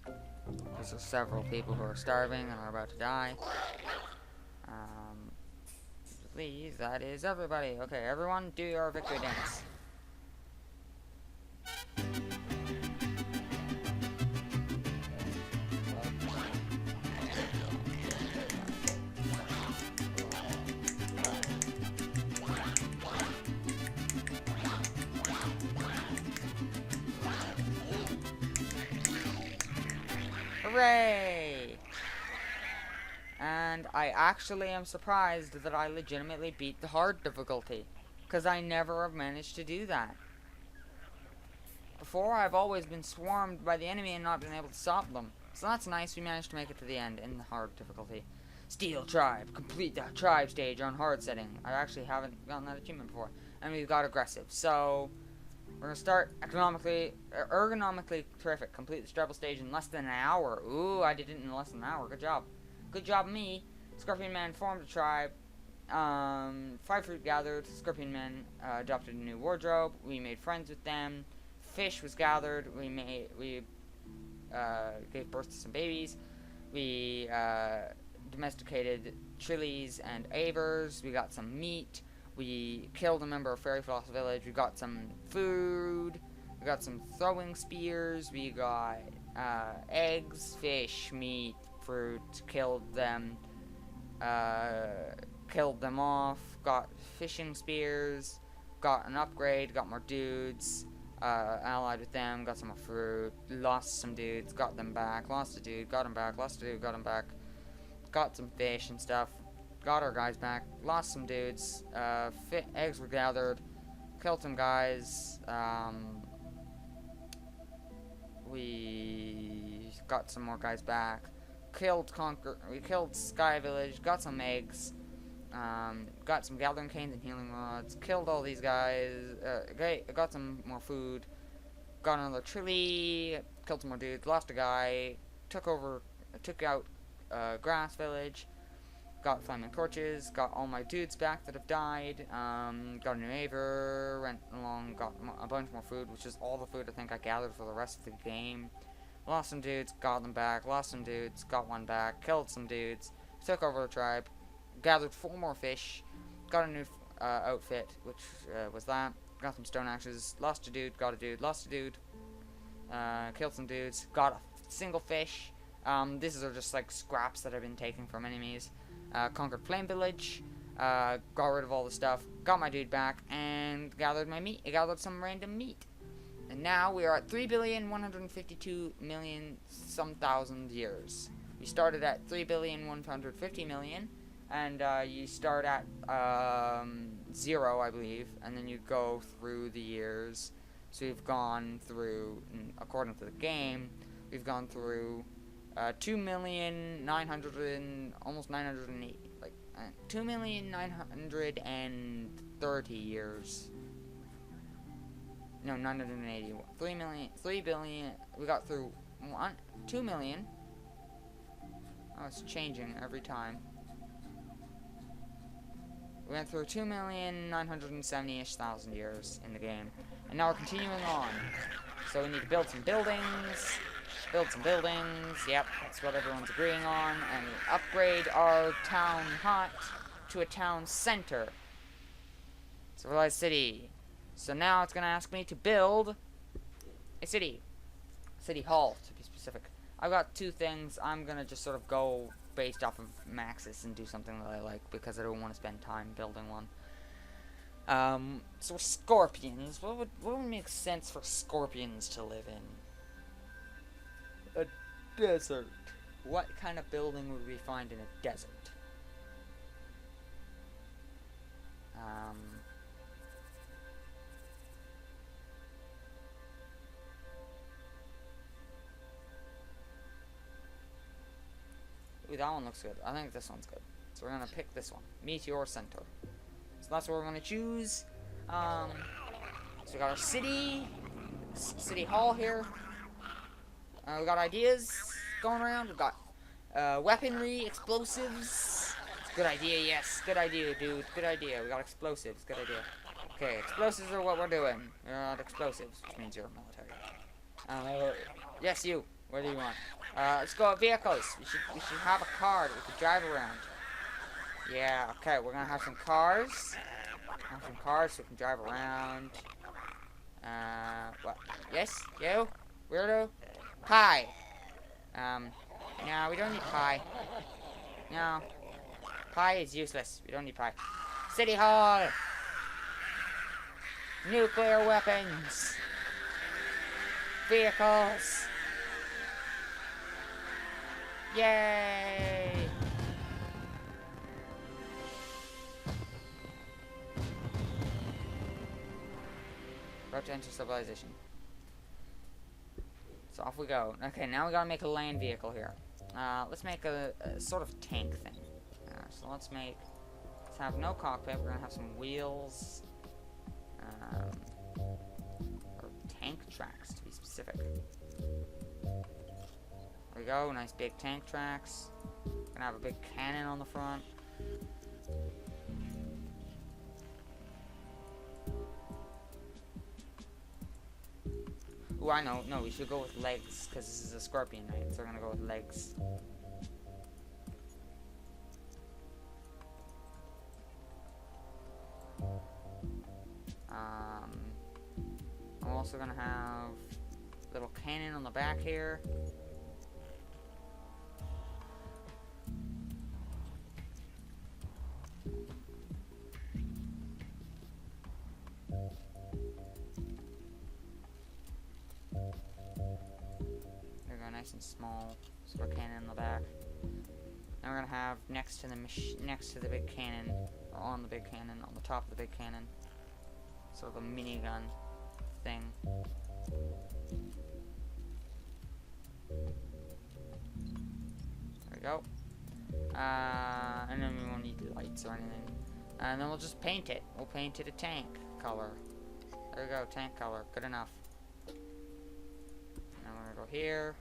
Because there's several people who are starving and are about to die. Please, that is everybody. Okay, everyone, do your victory dance. Hooray! And I actually am surprised that I legitimately beat the hard difficulty, because I never have managed to do that. Before, I've always been swarmed by the enemy and not been able to stop them. So that's nice, we managed to make it to the end in the hard difficulty. Steel Tribe, complete the tribe stage on hard setting. I actually haven't gotten that achievement before. And we've got aggressive, so we're gonna start ergonomically terrific. Complete the treble stage in less than an hour. Ooh, I did it in less than an hour. Good job. Good job, me. Scorpion Man formed a tribe. 5 fruit gathered. Scorpion Men adopted a new wardrobe. We made friends with them. Fish was gathered. We gave birth to some babies. We domesticated Trillies and Avers. We got some meat. We killed a member of Fairy Floss Village. We got some food. We got some throwing spears. We got eggs, fish, meat, fruit. Killed them off. Got fishing spears. Got an upgrade. Got more dudes. Allied with them. Got some more fruit. Lost some dudes. Got them back. Lost a dude. Got him back. Lost a dude. Got him back. Got some fish and stuff. Got our guys back, lost some dudes, eggs were gathered, killed some guys, we got some more guys back, we killed Sky Village, got some eggs, got some gathering canes and healing rods, killed all these guys, got some more food, got another Trilly, killed some more dudes, lost a guy, took out Grass Village, got flaming torches, got all my dudes back that have died, got a new Aver, went along, got a bunch more food, which is all the food I think I gathered for the rest of the game. Lost some dudes, got them back, lost some dudes, got one back, killed some dudes, took over the tribe, gathered 4 more fish, got a new outfit, which was that, got some stone axes, lost a dude, got a dude, lost a dude, killed some dudes, got a single fish. These are just like scraps that I've been taking from enemies. Conquered Flame Village, got rid of all the stuff, got my dude back, and gathered my meat. I gathered some random meat. And now we are at 3,152,000,000 some thousand years. You started at 3,150,000,000, and you start at 0, I believe, and then you go through the years. So we've gone through, according to the game, we've gone through 2,900,000 almost 980, like 2,930 years. No, 980. 3 billion. We got through 2 million. Oh, it's changing every time. We went through 2,970,000-ish years in the game. And now we're continuing on. So we need to build some buildings. Build some buildings. Yep, that's what everyone's agreeing on. And upgrade our town hut to a town center. Civilized city. So now it's going to ask me to build a city. City hall, to be specific. I've got 2 things. I'm going to just sort of go based off of maxes and do something that I like because I don't want to spend time building one. So scorpions. What would make sense for scorpions to live in? A desert. What kind of building would we find in a desert? Ooh, that one looks good. I think this one's good. So we're gonna pick this one. Meteor Center. So that's what we're gonna choose. So we got our city hall here. We got ideas going around. We've got weaponry, explosives. It's a good idea, yes. Good idea, dude. Good idea. We got explosives. Good idea. Okay, explosives are what we're doing. We're not explosives, which means you're military. Yes, you. What do you want? Let's go with vehicles. We should have a car that we could drive around. Yeah, okay, we're gonna have some cars. Have some cars so we can drive around. What? Yes? You? Weirdo? Pie. No, we don't need pie. No. Pie is useless. We don't need pie. City Hall! Nuclear weapons! Vehicles! Yay! About to enter civilization. So off we go. Okay, now we gotta make a land vehicle here. Let's make a sort of tank thing. So let's have no cockpit. We're gonna have some wheels. Or tank tracks, to be specific. There we go, nice big tank tracks. Gonna have a big cannon on the front. Ooh, I know. No, we should go with legs, because this is a scorpion knight, so we're gonna go with legs. I'm also gonna have a little cannon on the back here. There we go, nice and small sort of cannon in the back. Now we're gonna have next to the big cannon, or on the big cannon, on the top of the big cannon, sort of a minigun thing. There we go. And then we won't need lights or anything. And then we'll just paint it. We'll paint it a tank color. There we go, tank color. Good enough. Now we're gonna go here.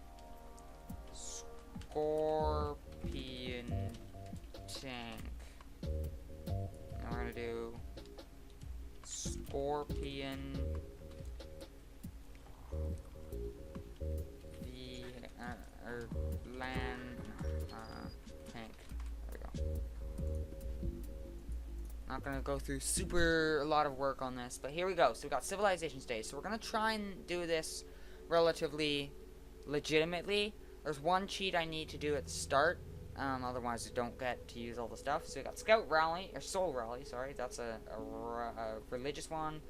Scorpion tank. Now we're gonna do Scorpion land tank. There we go. Not gonna go through a lot of work on this, but here we go. So we got civilization stage. So we're gonna try and do this relatively legitimately. There's one cheat I need to do at the start, otherwise I don't get to use all the stuff. So we got Scout Rally, or Soul Rally, sorry. That's a religious one,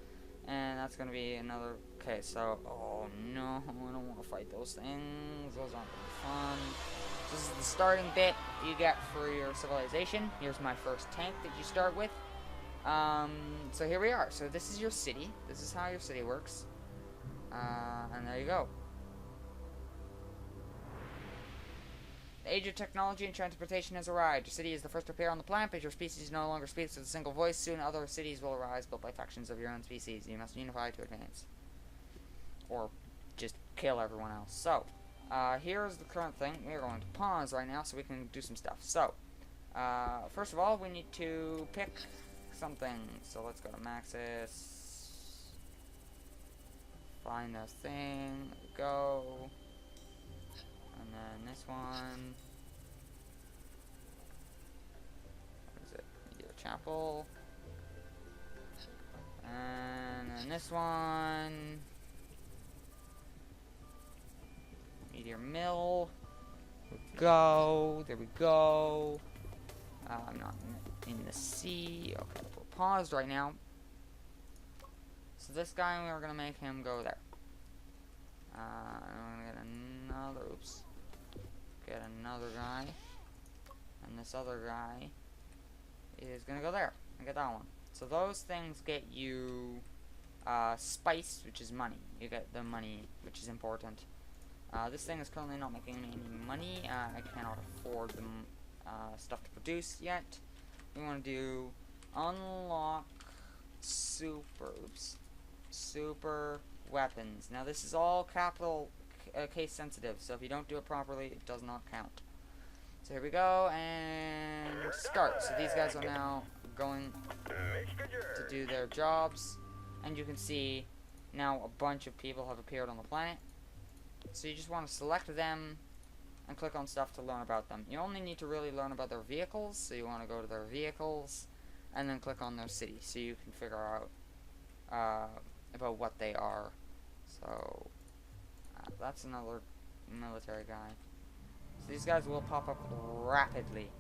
and that's gonna be another. Okay, so oh no, I don't want to fight those things. Those aren't gonna be fun. This is the starting bit you get for your civilization. Here's my first tank that you start with. So here we are. So this is your city. This is how your city works. And there you go. The age of technology and transportation has arrived. Your city is the first to appear on the planet, but your species no longer speaks with a single voice. Soon other cities will arise, built by factions of your own species. You must unify to advance. Or just kill everyone else. So, here's the current thing. We're going to pause right now so we can do some stuff. So, first of all, we need to pick something. So let's go to Maxis. Find our thing. There we go. And then this one. What is it? Meteor Chapel. And then this one. Meteor Mill. There we go. There we go. I'm not in the sea. Okay, we're paused right now. So this guy, we're gonna make him go there. I'm gonna get another. Oops. Get another guy, and this other guy is gonna go there and get that one. So those things get you spice, which is money. You get the money, which is important. This thing is currently not making me any money. I cannot afford the stuff to produce yet. We want to do unlock super weapons. Now this is all capital case sensitive, so if you don't do it properly, it does not count. So here we go, and start. So these guys are now going to do their jobs, and you can see now a bunch of people have appeared on the planet. So you just want to select them and click on stuff to learn about them. You only need to really learn about their vehicles, so you want to go to their vehicles and then click on their city so you can figure out about what they are. So that's another military guy. So these guys will pop up rapidly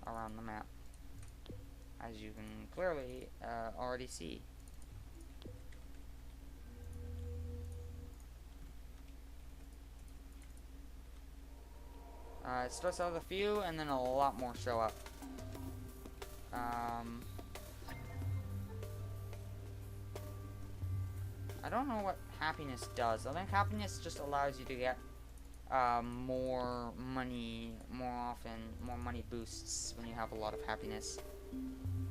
around the map, as you can clearly already see. It starts out with a few, and then a lot more show up. I don't know what happiness does. I think happiness just allows you to get more money more often, more money boosts when you have a lot of happiness.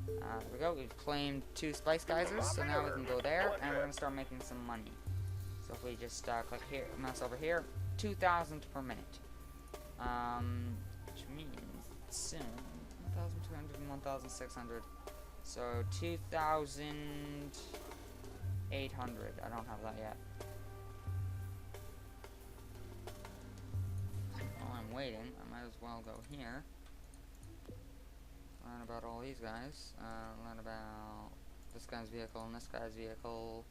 There we go. We've claimed 2 spice geysers, so now we can go there, and we're gonna start making some money. So if we just click here, mouse over here, 2,000 per minute. Which means soon 1,200 and 1,600. So 2,800. I don't have that yet. While I'm waiting, I might as well go here. Learn about all these guys. Learn about this guy's vehicle and this guy's vehicle.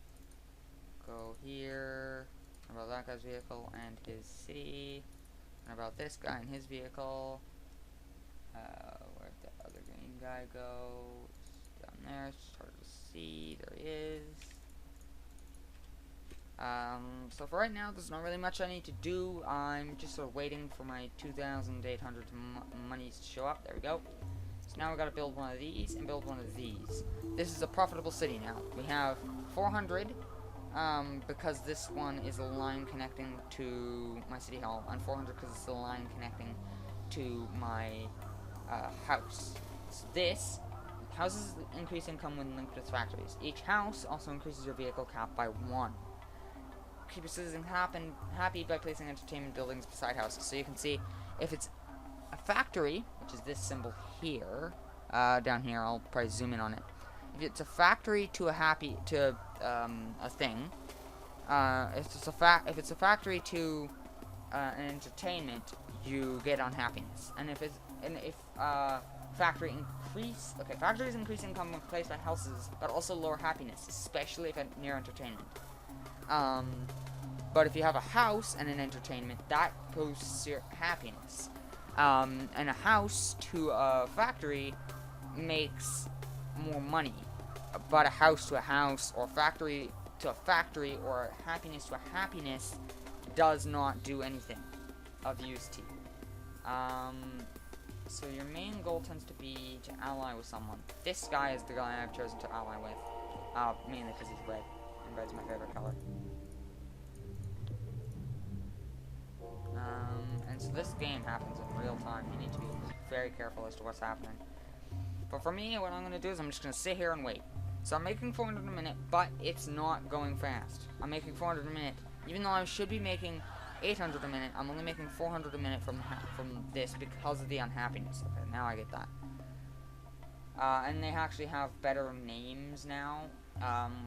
Go here. Learn about that guy's vehicle and his city. And about this guy and his vehicle. Where'd the other green guy go? It's down there. It's hard to see. There he is. So for right now, there's not really much I need to do. I'm just sort of waiting for my 2,800 monies to show up. There we go. So now we gotta build one of these and build one of these. This is a profitable city now. We have 400. Because this one is a line connecting to my city hall, and 400 because it's a line connecting to my house. So this, houses increase income when linked with factories. Each house also increases your vehicle cap by 1. Keep your citizens happy by placing entertainment buildings beside houses. So you can see, if it's a factory, which is this symbol here, down here, I'll probably zoom in on it. If it's a factory to a thing, if it's a factory to an entertainment, you get unhappiness. And if factories increase income when placed by houses, but also lower happiness, especially if near entertainment. But if you have a house and an entertainment, that boosts your happiness. And a house to a factory makes more money, but a house to a house, or factory to a factory, or happiness to a happiness does not do anything of use to you. So your main goal tends to be to ally with someone. This guy is the guy I've chosen to ally with. Mainly because he's red. And red's my favorite color. And so this game happens in real time. You need to be very careful as to what's happening. But for me, what I'm going to do is I'm just going to sit here and wait. So I'm making 400 a minute, but it's not going fast. I'm making 400 a minute. Even though I should be making 800 a minute, I'm only making 400 a minute from this because of the unhappiness. Okay, now I get that. And they actually have better names now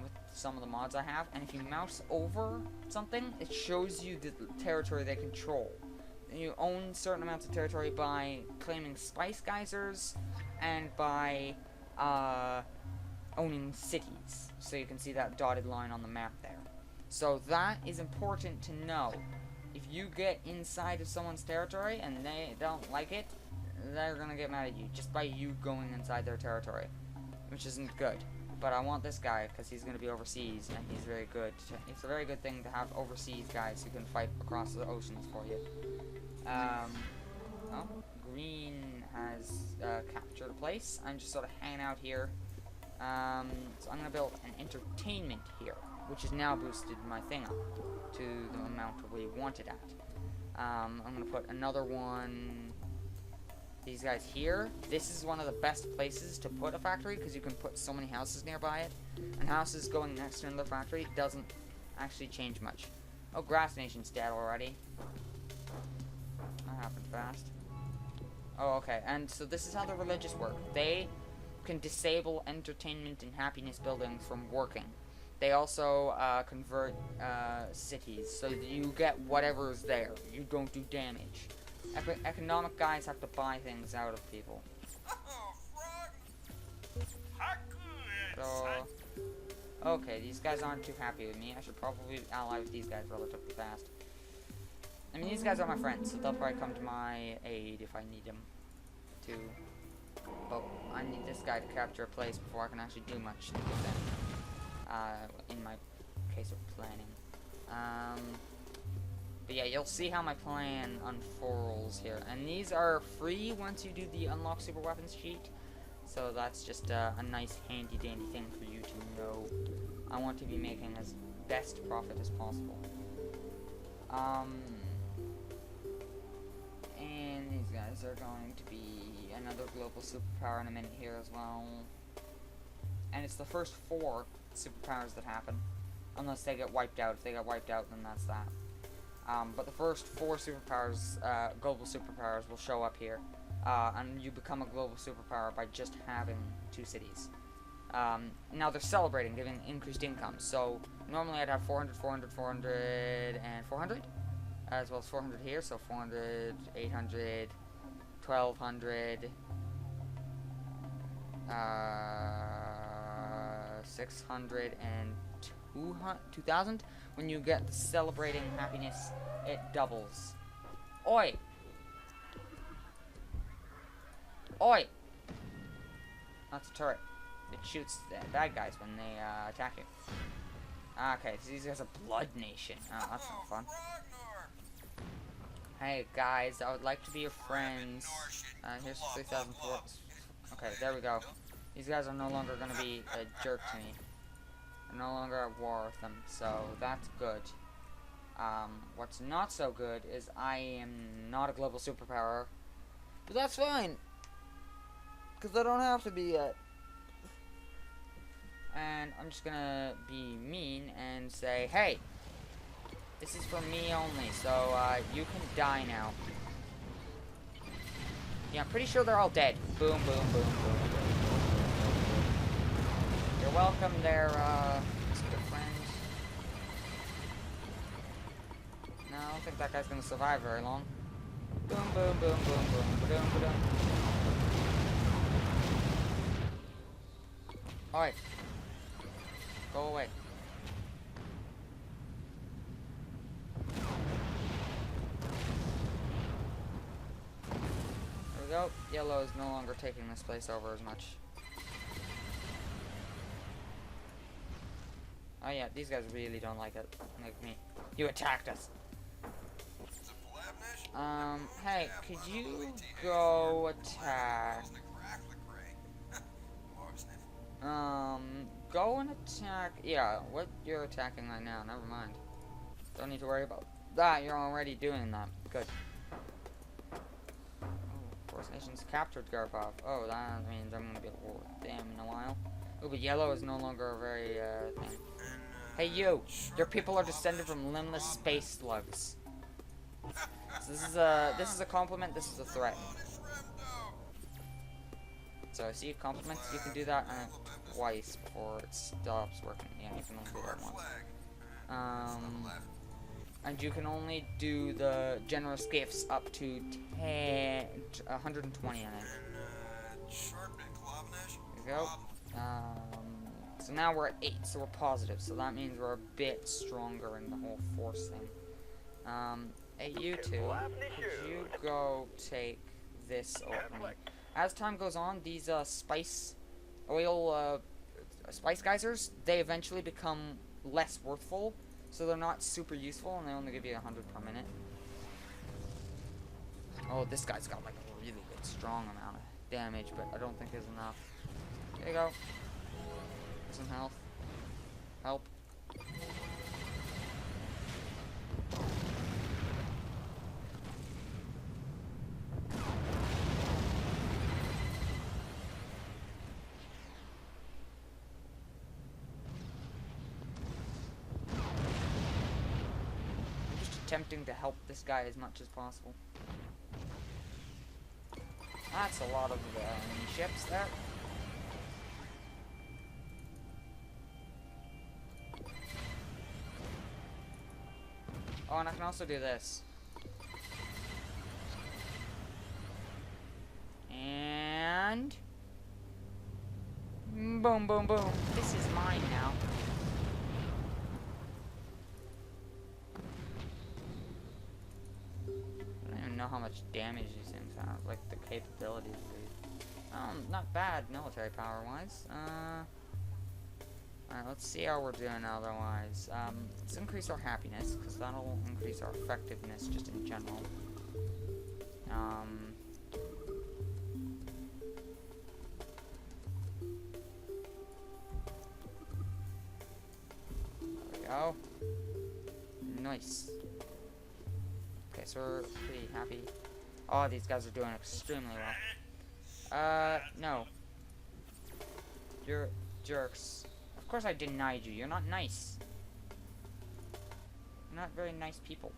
with some of the mods I have. And if you mouse over something, it shows you the territory they control. You own certain amounts of territory by claiming spice geysers and by owning cities. So you can see that dotted line on the map there. So that is important to know. If you get inside of someone's territory and they don't like it, they're gonna get mad at you just by you going inside their territory, which isn't good. But I want this guy because he's gonna be overseas and he's very good. It's a very good thing to have overseas guys who can fight across the oceans for you. Oh, green has captured a place. I'm just sort of hanging out here. So I'm gonna build an entertainment here, which has now boosted my thing up to the amount we want it at. I'm gonna put another one. These guys here. This is one of the best places to put a factory because you can put so many houses nearby it, and houses going next to another factory doesn't actually change much. Oh, Grass Nation's dead already. That happened fast. Oh, okay. And so this is how the religious work. They can disable entertainment and happiness buildings from working. They also convert cities, so you get whatever's there. You don't do damage. Economic guys have to buy things out of people. So, okay, these guys aren't too happy with me. I should probably ally with these guys relatively fast. I mean, these guys are my friends, so they'll probably come to my aid if I need them to. But I need this guy to capture a place before I can actually do much with them. In my case of planning. But yeah, you'll see how my plan unfurls here. And these are free once you do the unlock super weapons sheet. So that's just a nice handy dandy thing for you to know. I want to be making as best profit as possible. And these guys are going to be another global superpower in a minute here as well. And it's the first 4 superpowers that happen. Unless they get wiped out. If they get wiped out, then that's that. But the first 4 superpowers, global superpowers, will show up here. And you become a global superpower by just having 2 cities. Now they're celebrating, giving increased income. So normally I'd have 400, 400, 400, and 400. As well as 400 here. So 400, 800, 1200, 600, and 2000. When you get the celebrating happiness, it doubles. Oi! Oi! That's a turret. It shoots the bad guys when they attack you. Okay, so these guys are Blood Nation. Oh, that's not fun. Hey guys, I would like to be your friends. Here's 3,004. Okay, there we go. These guys are no longer going to be a jerk to me. I'm no longer at war with them, so that's good. What's not so good is I am not a global superpower. But that's fine. Because I don't have to be yet. And I'm just gonna be mean and say, hey, this is for me only, so you can die now. Yeah, I'm pretty sure they're all dead. Boom, boom, boom, boom. You're welcome there, good friends. No, I don't think that guy's gonna survive very long. Boom, boom, boom, boom, boom, boom, boom. Alright. Go away. There we go. Yellow is no longer taking this place over as much. Oh yeah, these guys really don't like it. Like me. You attacked us. Is it Lab Nation? Hey, could you go attack? Go and attack. Yeah, what you're attacking right now. Never mind. Don't need to worry about that. You're already doing that. Good. Oh, Force Nations captured Garpov. Oh, that means I'm gonna be able to war with them in a while. Oh, but yellow is no longer a very, thing. Hey, you! Your people are descended from limbless space slugs. So this is a compliment, this is a threat. So, see compliments, you can do that twice before it stops working. Yeah, you can only do that once. And you can only do the generous gifts up to 120, I think. There you go. So now we're at 8, so we're positive. So that means we're a bit stronger in the whole force thing. Hey, you two, could you go take this opening? As time goes on, these spice geysers, they eventually become less worthful, so they're not super useful, and they only give you 100 per minute. Oh, this guy's got like a really good, strong amount of damage, but I don't think is enough. There you go. Some health. Help. Attempting to help this guy as much as possible. That's a lot of enemy ships there. Oh, and I can also do this. And boom, boom, boom. This is mine now. Know how much damage these things have, like the capabilities of these. Not bad military power wise. Alright, let's see how we're doing otherwise. Let's increase our happiness, because that'll increase our effectiveness just in general. There we go. Nice. Okay, so we're pretty happy. Oh, these guys are doing extremely well. No. You're jerks. Of course I denied you. You're not nice. You're not very nice people.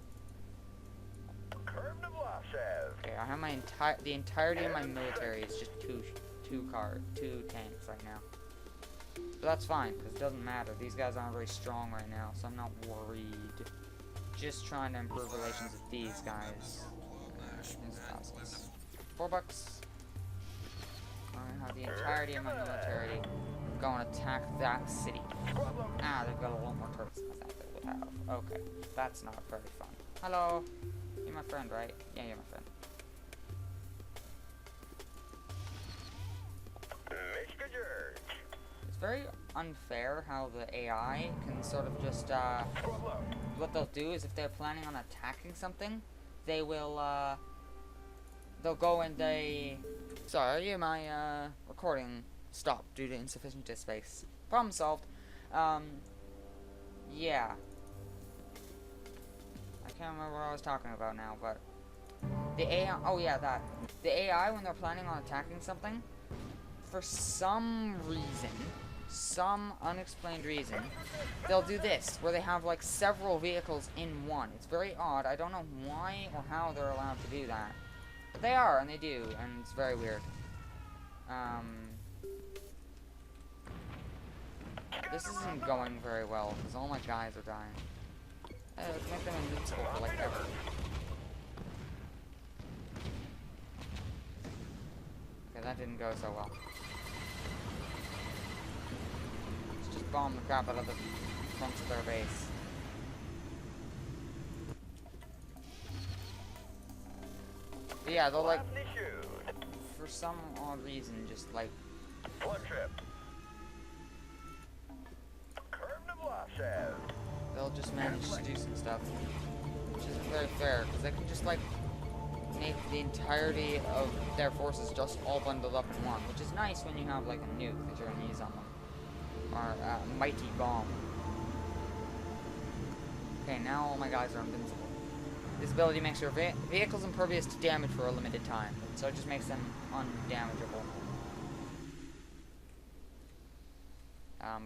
Okay, I have the entirety of my military is just two tanks right now. But that's fine, because it doesn't matter. These guys aren't very strong right now, so I'm not worried. Just trying to improve relations with these guys. $4. I have the entirety of my military go and attack that city. Ah, they've got a lot more turrets than I thought they would have. Okay, that's not very fun. Hello, you're my friend, right? Yeah, you're my friend. It's very unfair how the AI can sort of just what they'll do is if they're planning on attacking something, they will, they'll go and sorry, my, recording stopped due to insufficient disk space. Problem solved. Yeah. I can't remember what I was talking about now, but the AI, oh yeah, that. The AI, when they're planning on attacking something, for some reason, some unexplained reason, they'll do this, where they have like several vehicles in one. It's very odd. I don't know why or how they're allowed to do that. But they are, and they do, and it's very weird. This isn't going very well, because all my guys are dying. Let's make them invincible for like ever. Okay, that didn't go so well. Bomb the crap out of the front of their base. But yeah, they'll like, for some odd reason, just like. They'll just manage to do some stuff, which isn't very fair, because they can just like make the entirety of their forces just all bundled up in one, which is nice when you have like a nuke that you're going to use on them. Or a mighty bomb. Okay, now all my guys are invincible. This ability makes your vehicles impervious to damage for a limited time, so it just makes them undamageable.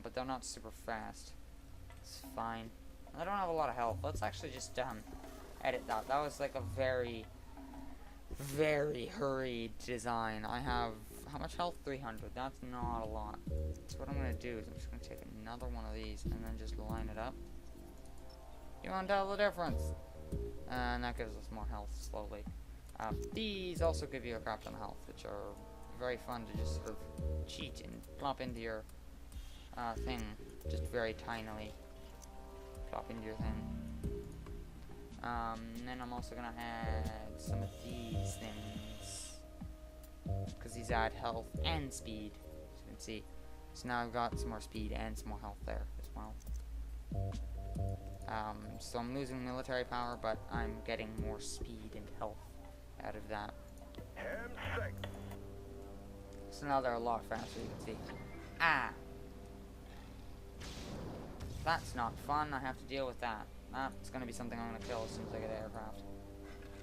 But they're not super fast. It's fine. I don't have a lot of health. Let's actually just edit that. That was like a very, very hurried design. I have, how much health? 300. That's not a lot. So what I'm going to do is I'm just going to take another one of these and then just line it up. You want to tell the difference? And that gives us more health slowly. These also give you a crap ton of health, which are very fun to just sort of cheat and plop into your thing. Just very tinily plop into your thing. And then I'm also going to add some of these things, because these add health and speed, as you can see. So now I've got some more speed and some more health there as well. So I'm losing military power, but I'm getting more speed and health out of that. So now they're a lot faster, you can see. Ah! That's not fun, I have to deal with that. That's gonna be something I'm gonna kill as soon as I get an aircraft.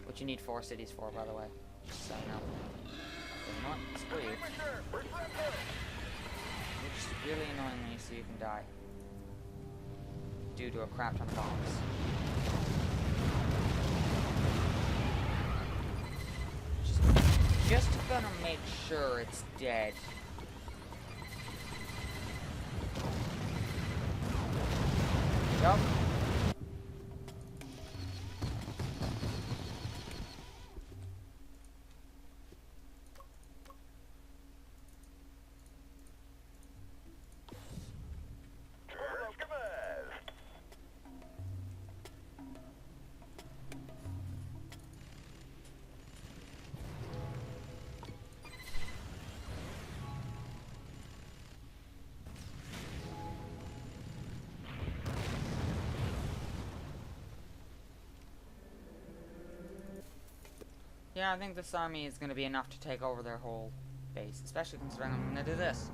Which you need 4 cities for, by the way. Just so you know. You know what? Screw you. You're just really annoying me, so you can die. Due to a crap ton of bombs. Just gonna make sure it's dead. Yup. Yeah, I think this army is going to be enough to take over their whole base, especially considering I'm going to do this.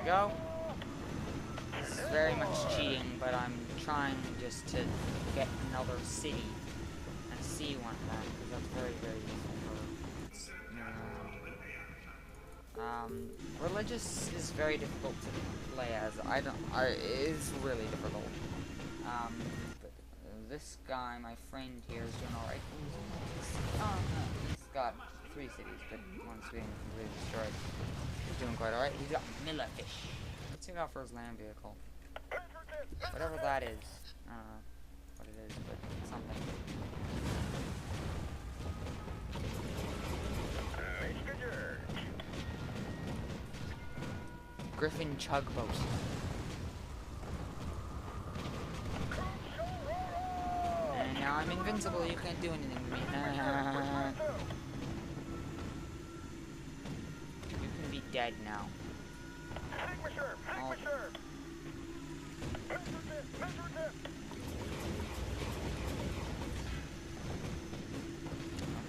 Go. This is very much cheating, but I'm trying just to get another city and see one of them, because that's very, very useful for religious is very difficult to play as. It is really difficult. But this guy, my friend here, is doing alright. He's got 3 cities, but one's being completely destroyed. He's doing quite alright. He's got Millerfish. What's he got for his land vehicle? Whatever that is. I don't know what it is, but something. Griffin Chugboat. And now I'm invincible. You can't do anything to me. Dead now. Oh.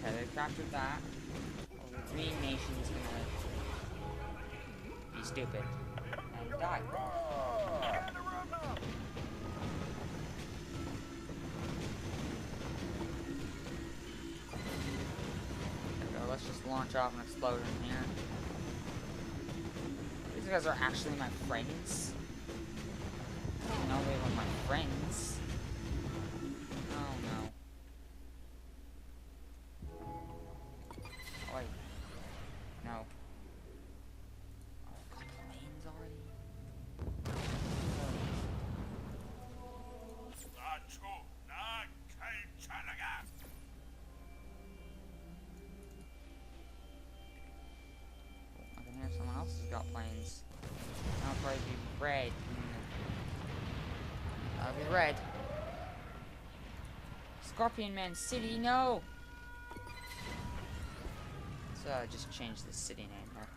Okay, they captured that. Well, the Green Nation's gonna be stupid and die. There we go, let's just launch off an explosion here. These guys are actually my friends. I didn't know they were my friends. Oh no. Red. That'll be red. Scorpion Man City, no! So I just changed the city name here.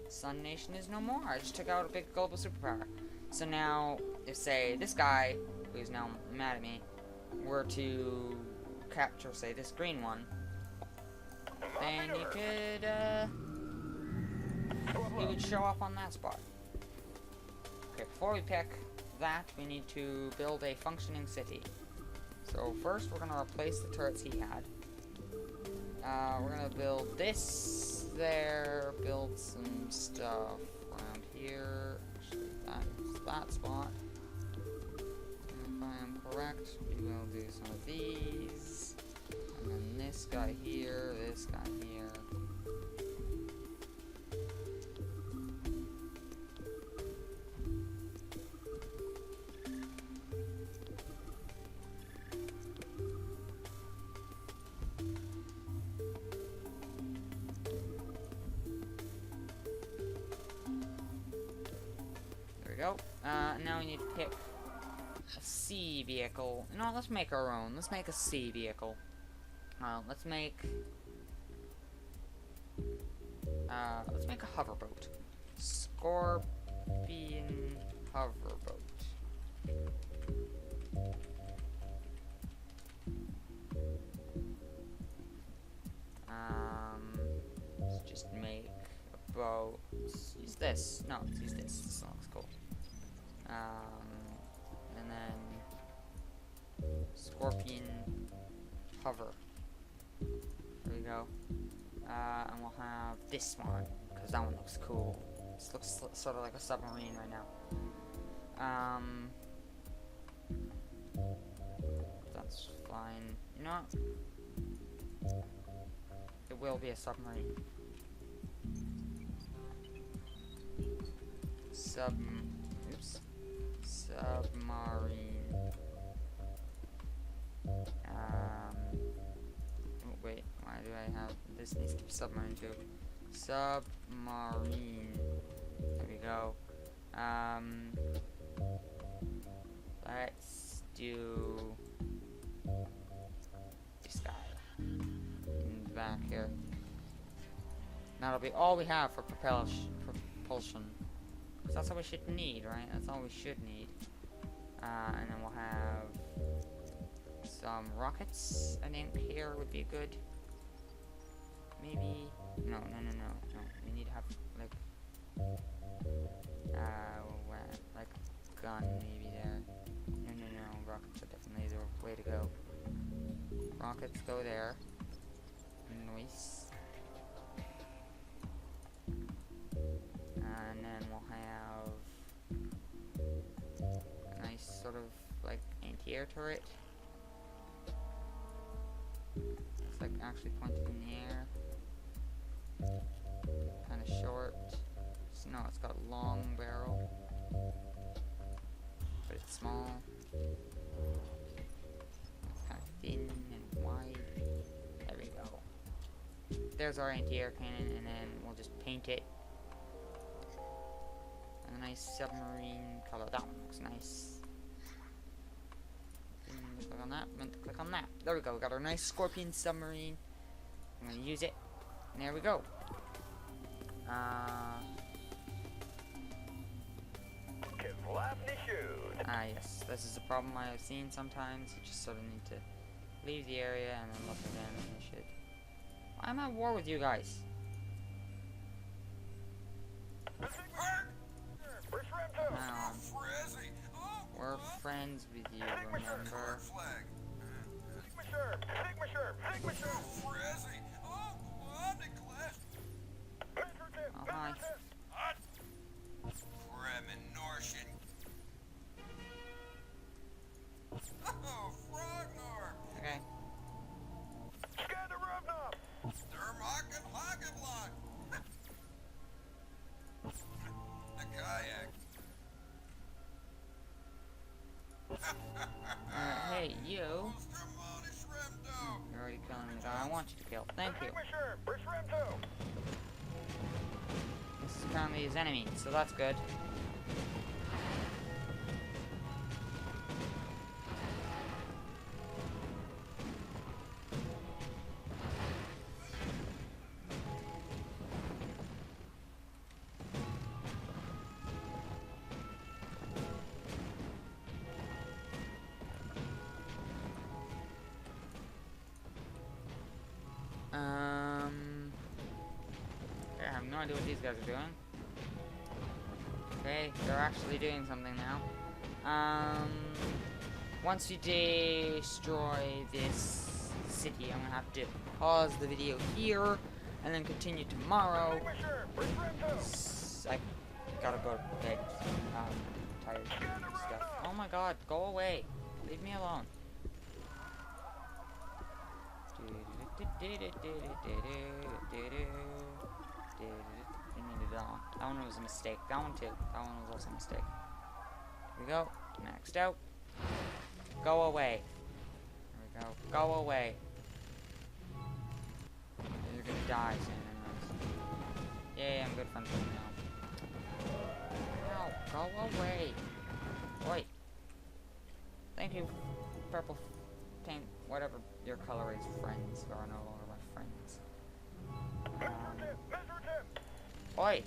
Sun Nation is no more. I just took out a big global superpower. So now, if say this guy, who's now mad at me, were to capture, say, this green one, then he could, he would show up on that spot. Okay, before we pick that, we need to build a functioning city. So first, we're gonna replace the turrets he had. We're gonna build this there, build some stuff around here. Actually, that's that spot. And if I am correct, we will do some of these. And then this guy here, this guy here. Go. Now we need to pick a sea vehicle. You know what, let's make our own. Let's make a sea vehicle. Let's make a hoverboat. Scorpion hoverboat. Let's just make a boat. Use this. No, let's use this. This looks cool. And then Scorpion hover. There we go. And we'll have this one, because that one looks cool. This looks sort of like a submarine right now. That's fine. You know what? It will be a submarine. Submarine. Oh wait, why do I have this? Needs to be submarine too. Submarine. There we go. Let's do this guy in the back here. That'll be all we have for propulsion. Because that's all we should need, right? That's all we should need. And then we'll have some rockets, I think, here would be good. Maybe... No. We need to have, like... like a gun, maybe there. No. Rockets are definitely the way to go. Rockets go there. Nice. And then we'll have a nice sort of like anti-air turret. It's like actually pointed in the air. Kind of short. So, no, it's got a long barrel, but it's small. It's kind of thin and wide. There we go. There's our anti-air cannon, and then we'll just paint it. A nice submarine color. That one looks nice. Click on that. Meant to click on that. There we go. We got our nice Scorpion submarine. I'm gonna use it. And there we go. Yes. This is a problem I have seen sometimes. You just sort of need to leave the area and then look again and you should. I'm at war with you guys. We're friends with you, remember? Oh, hi. Okay. I want you to kill. Thank you. This is apparently his enemy, so that's good. I have no idea what these guys are doing. Okay, they're actually doing something now. Once you destroy this city, I'm gonna have to pause the video here and then continue tomorrow. I gotta go to bed. Tired of stuff. Oh my god, go away. Leave me alone. That one was a mistake. That one too. That one was also a mistake. Here we go. Maxed out. Go away. There we go. Go away. You're gonna die soon. Yay, I'm good friends with you now. No, go away. Wait. Thank you, purple tank, whatever your color is, friends are no longer my friends. Oi!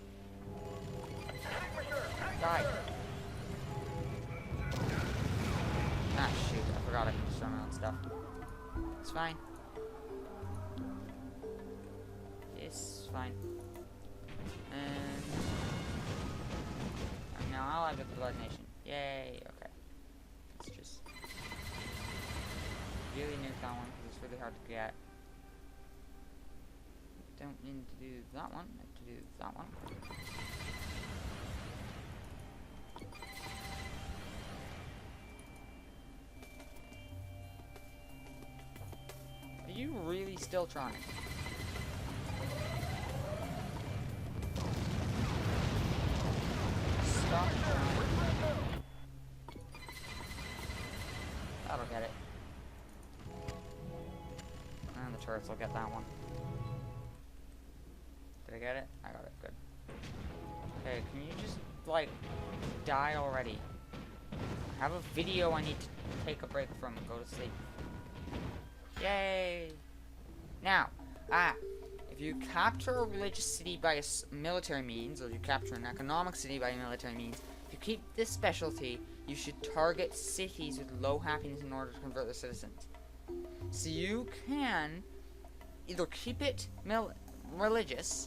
Die! Ah, shoot, I forgot I can destroy my own stuff. It's fine. It's fine. And now I'll have the Blood Nation. Yay, okay. Let's just really nuke that one because it's really hard to get. Don't need to do that one, I have to do that one. Are you really still trying? Stop trying. That'll get it. And the turrets will get that one. Did I get it? I got it, good. Okay, can you just, like, die already? I have a video I need to take a break from and go to sleep. Yay! Now, if you capture a religious city by military means, or you capture an economic city by military means, if you keep this specialty, you should target cities with low happiness in order to convert their citizens. So you can either keep it religious,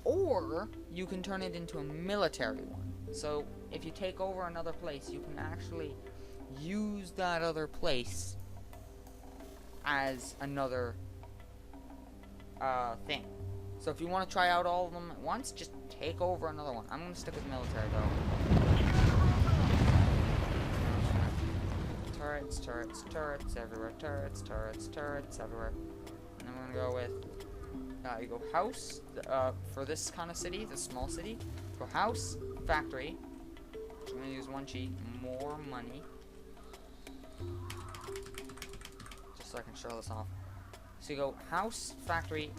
or you can turn it into a military one. So if you take over another place, you can actually use that other place as another thing. So if you want to try out all of them at once, just take over another one. I'm going to stick with military though. Turrets, turrets, turrets everywhere. Turrets, turrets, turrets everywhere. And then we're going to go with, you go house, for this kind of city, this small city. Go house, factory. I'm going to use one cheat, more money. Just so I can show this off. So you go house, factory,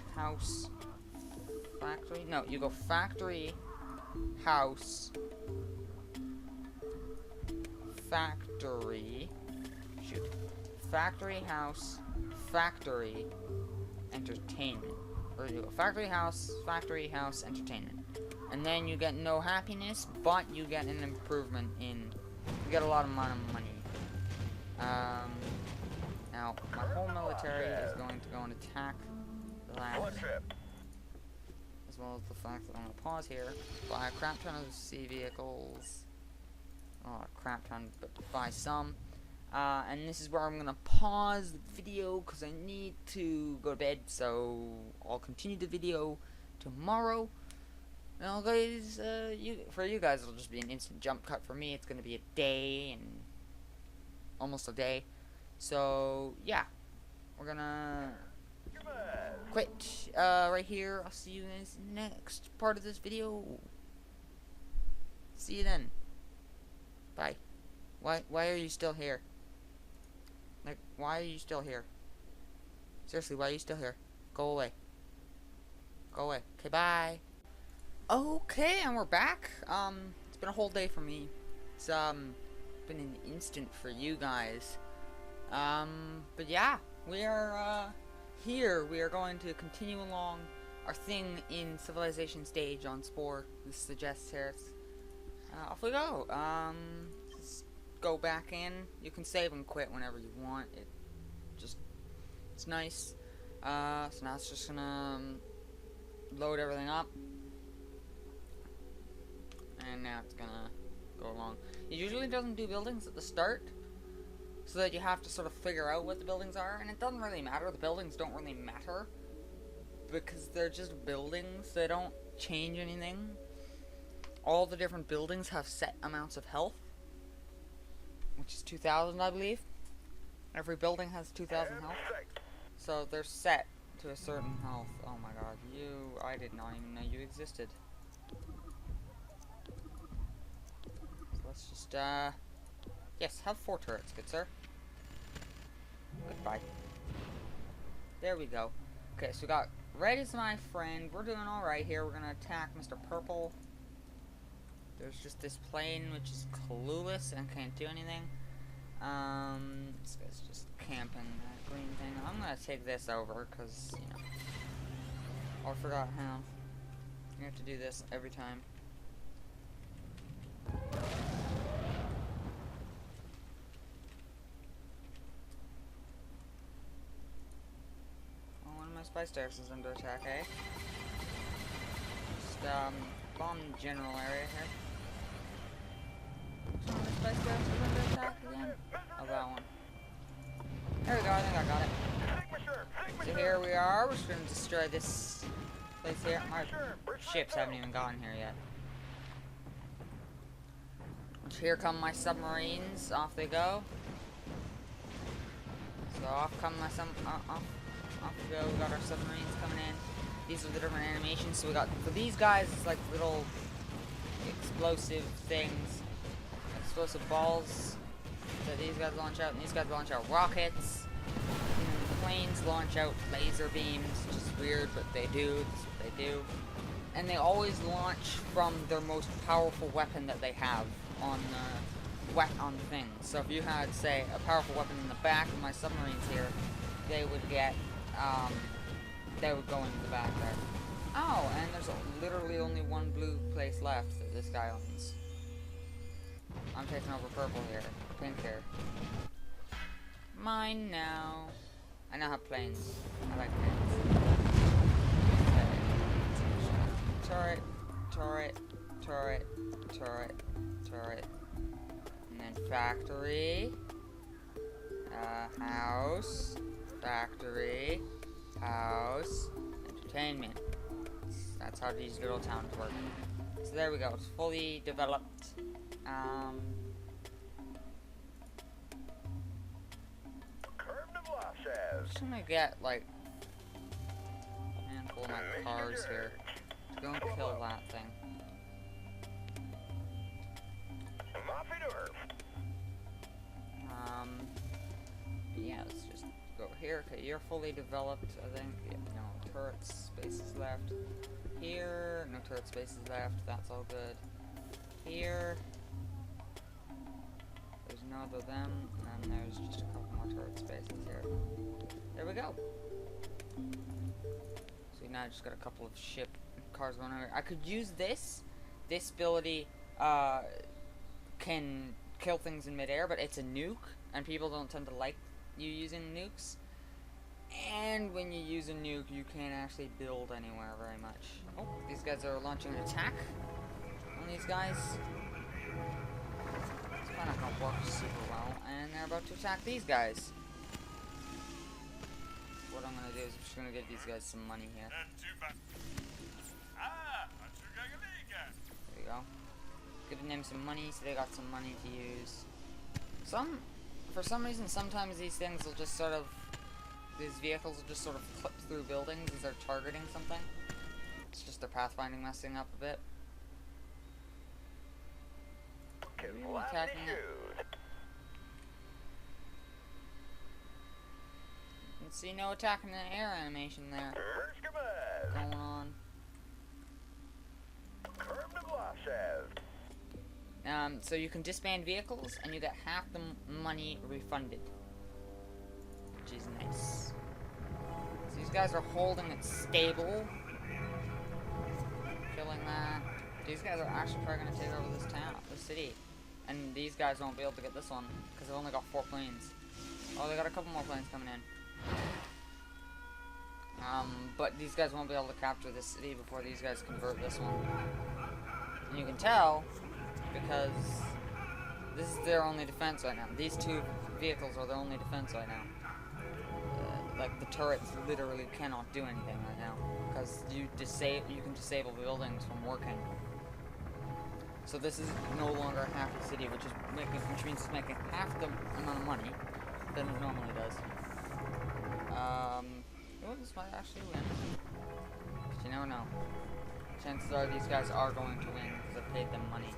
no, you go factory, house, factory, factory, house, factory, entertainment. Or you go factory, house, entertainment. And then you get no happiness, but you get an improvement in, you get a lot of money. Now, my whole military is going to go and attack the land. As well as the fact that I'm going to pause here, buy a crap ton of sea vehicles. Oh, a crap ton, but buy some. And this is where I'm going to pause the video because I need to go to bed. So, I'll continue the video tomorrow. Now, guys, for you guys, it'll just be an instant jump cut. For me, it's going to be a day and almost a day. So, yeah, we're gonna quit right here. I'll see you guys in the next part of this video. See you then. Bye. Why are you still here? Like, why are you still here? Seriously, why are you still here? Go away. Go away. Okay, bye. Okay, and we're back. It's been a whole day for me. It's been an instant for you guys. But yeah, we are here. We are going to continue along our thing in civilization stage on Spore. This suggests here. Off we go. Just go back in. You can save and quit whenever you want. It's nice. So now it's just gonna load everything up. And now it's gonna go along. It usually doesn't do buildings at the start, so that you have to sort of figure out what the buildings are, and it doesn't really matter. The buildings don't really matter, because they're just buildings. They don't change anything. All the different buildings have set amounts of health, which is 2,000, I believe. Every building has 2,000 health, so they're set to a certain health. Oh my god, I did not even know you existed. So let's just, yes, have 4 turrets, good sir. Goodbye. There we go. Okay, so we got Red is my friend. We're doing alright here. We're gonna attack Mr. Purple. There's just this plane which is clueless and can't do anything. This guy's just camping that green thing. I'm gonna take this over because, you know. Oh, I forgot how. You have to do this every time. Oh, one of my spy stairs is under attack, eh? Just, bomb the general area here. Which one of my spy stairs is under attack again? Oh, that one. There we go, I think I got it. So here we are, we're just gonna destroy this place here. My ships haven't even gotten here yet. Here come my submarines, off they go. So off come my off we go, we got our submarines coming in. These are the different animations, so we got, for these guys, it's like little explosive things. Explosive balls that these guys launch out, and these guys launch out rockets. And then the planes launch out laser beams, which is weird, but they do. That's what they do. And they always launch from their most powerful weapon that they have on the thing. So if you had, say, a powerful weapon in the back of my submarines here, they would get, they would go into the back there. Oh, and there's literally only one blue place left that this guy owns. I'm taking over purple here, pink here. Mine now. I now have planes. I like planes. Okay. Turret, turret, turret, turret, turret. And then factory. House. Factory. House. Entertainment. That's how these little towns work. So there we go. It's fully developed. I'm just gonna get like a handful of my cars here to go and kill that thing. Yeah, let's just go over here. Okay, you're fully developed, I think. Yeah, no turret spaces left. Here, no turret spaces left. That's all good. Here, there's no other them, and there's just a couple more turret spaces here. There we go. So now I just got a couple of ship cars going over. I could use this. This ability can kill things in midair, but it's a nuke, and people don't tend to like you using nukes. And when you use a nuke, you can't actually build anywhere very much. Oh, these guys are launching an attack on these guys. It's probably not gonna work super well, and they're about to attack these guys. What I'm gonna do is I'm just gonna give these guys some money here. There you go. Giving them some money, so they got some money to use. For some reason, sometimes these things will just sort of, these vehicles will just sort of clip through buildings as they're targeting something. It's just their pathfinding messing up a bit. Really attacking it. See, no attacking the air animation there going on. So you can disband vehicles and you get half the money refunded, which is nice. So these guys are holding it stable, killing that. These guys are actually probably gonna take over this town, this city, and these guys won't be able to get this one because they've only got 4 planes. Oh, they got a couple more planes coming in. But these guys won't be able to capture this city before these guys convert this one. And you can tell because this is their only defense right now. These 2 vehicles are their only defense right now. Like the turrets literally cannot do anything right now because you can disable buildings from working. So this is no longer half the city, which means it's making half the amount of money than it normally does. Oh, this might actually win. But you never know. Chances are these guys are going to win because I paid them money.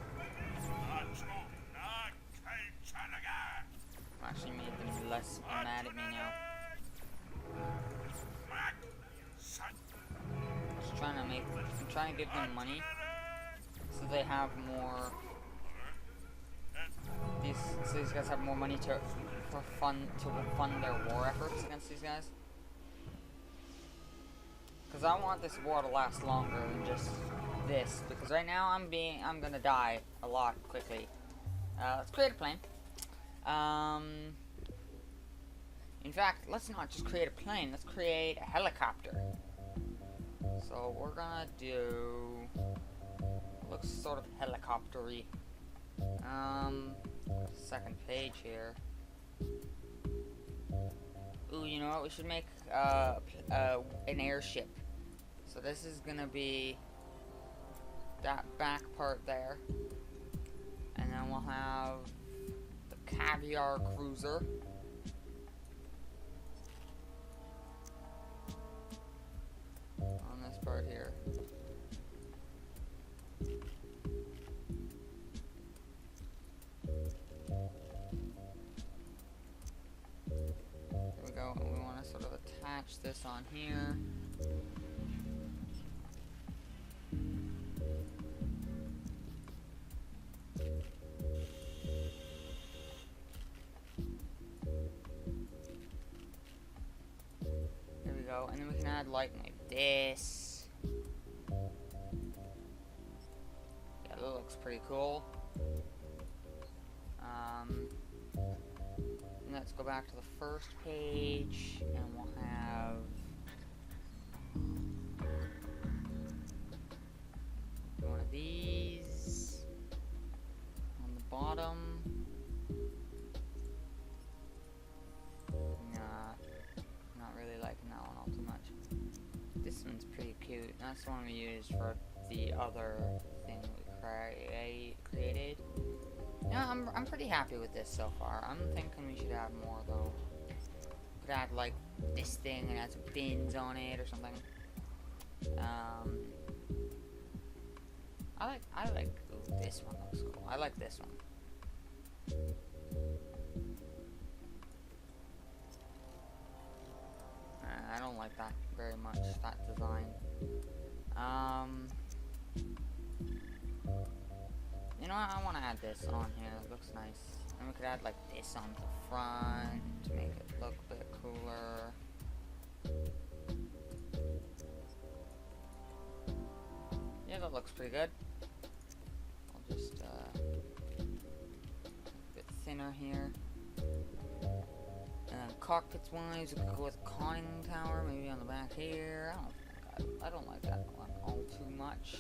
Actually made them less mad at me now. I'm trying to give them money so they have more. So these guys have more money to fund their war efforts against these guys. Because I want this war to last longer than just this. Because right now I'm gonna die a lot quickly. Let's create a plane. In fact, let's not just create a plane. Let's create a helicopter. So we're gonna do. Looks sort of helicopter-y. Second page here. Ooh, you know what? We should make an airship. So this is gonna be that back part there, and then we'll have the caviar cruiser. On this part here. There we go, and we want to sort of attach this on here. There we go, and then we can add like this. Yeah, that looks pretty cool. Let's go back to the first page, and we'll have one of these on the bottom. Nah, not really liking that one all too much. This one's pretty cute. That's the one we used for the other thing we created. Yeah, I'm pretty happy with this so far. I'm thinking we should add more though. Could add like this thing and add some fins on it or something. I like ooh, this one looks cool. I like this one. I don't like that very much, that design. You know what, I want to add this on here, it looks nice. And we could add like this on the front to make it look a bit cooler. Yeah, that looks pretty good. I'll just a bit thinner here. And then cockpits wise, we could go with conning tower, maybe on the back here. I don't like that one all too much.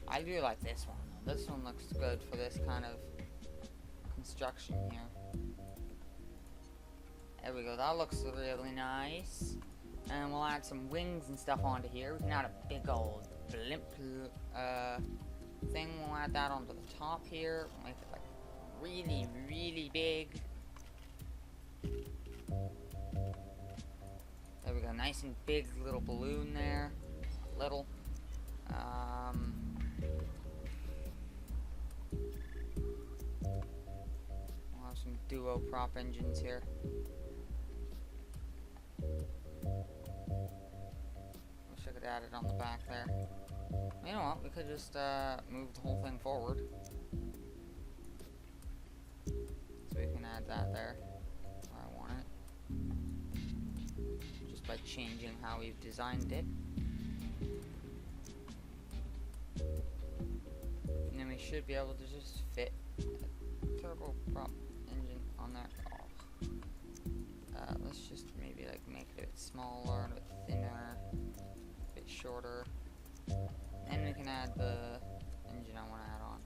I do like this one. This one looks good for this kind of construction here. There we go. That looks really nice. And we'll add some wings and stuff onto here. We can add a big old blimp thing. We'll add that onto the top here. We'll make it like really, really big. There we go. Nice and big little balloon there. Little. We'll have some duo prop engines here. Wish I could add it on the back there. You know what? We could just move the whole thing forward. So we can add that there where I want it. Just by changing how we've designed it. And then we should be able to just fit a turboprop engine on there. Oh. Let's just maybe like make it a bit smaller, a bit thinner, a bit shorter. Then we can add the engine I want to add on.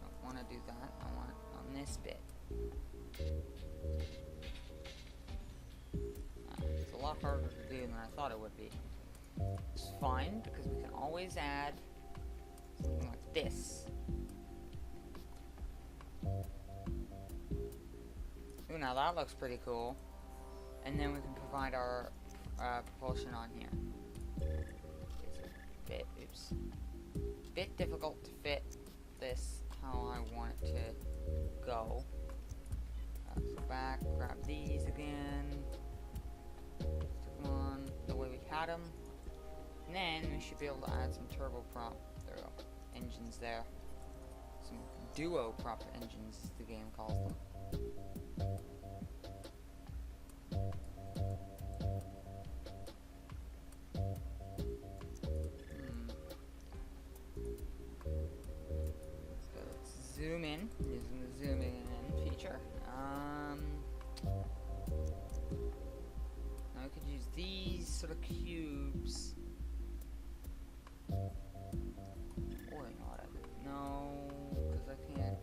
I don't want to do that. I want it on this bit. It's a lot harder to do than I thought it would be. It's fine because we can always add something like this. Ooh, now that looks pretty cool. And then we can provide our propulsion on here. It's a bit difficult to fit this how I want it to go. So back, grab these again. Stick them on the way we had them. And then we should be able to add some turboprop. There we go. Engines there. Some duo prop engines, as the game calls them. So let's zoom in using the zooming in feature. Now we could use these sort of cubes. Or not. No, because I can't.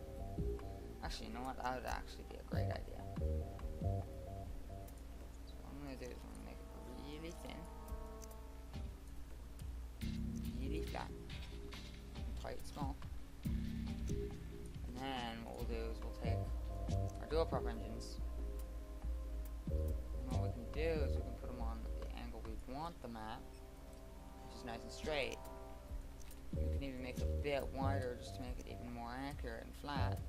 Actually, you know what? That would actually be a great idea. So what I'm going to do is I'm going to make it really thin. Really flat. Quite small. And then what we'll do is we'll take our dual prop engines. And what we can do is we can put them on the angle we want them at, which is nice and straight. We can even make it a bit wider just to make it even more accurate and flat.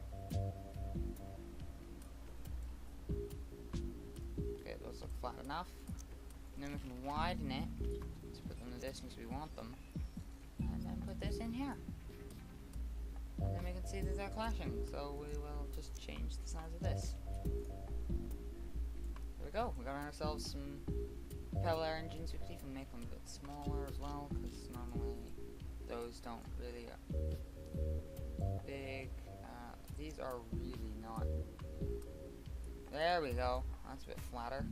Okay, those look flat enough. And then we can widen it to put them the distance we want them. And then put this in here. And then we can see that they're clashing. So we will just change the size of this. There we go. We got ourselves some propeller engines. We could even make them a bit smaller as well, because normally those don't really big. These are really not. There we go. That's a bit flatter.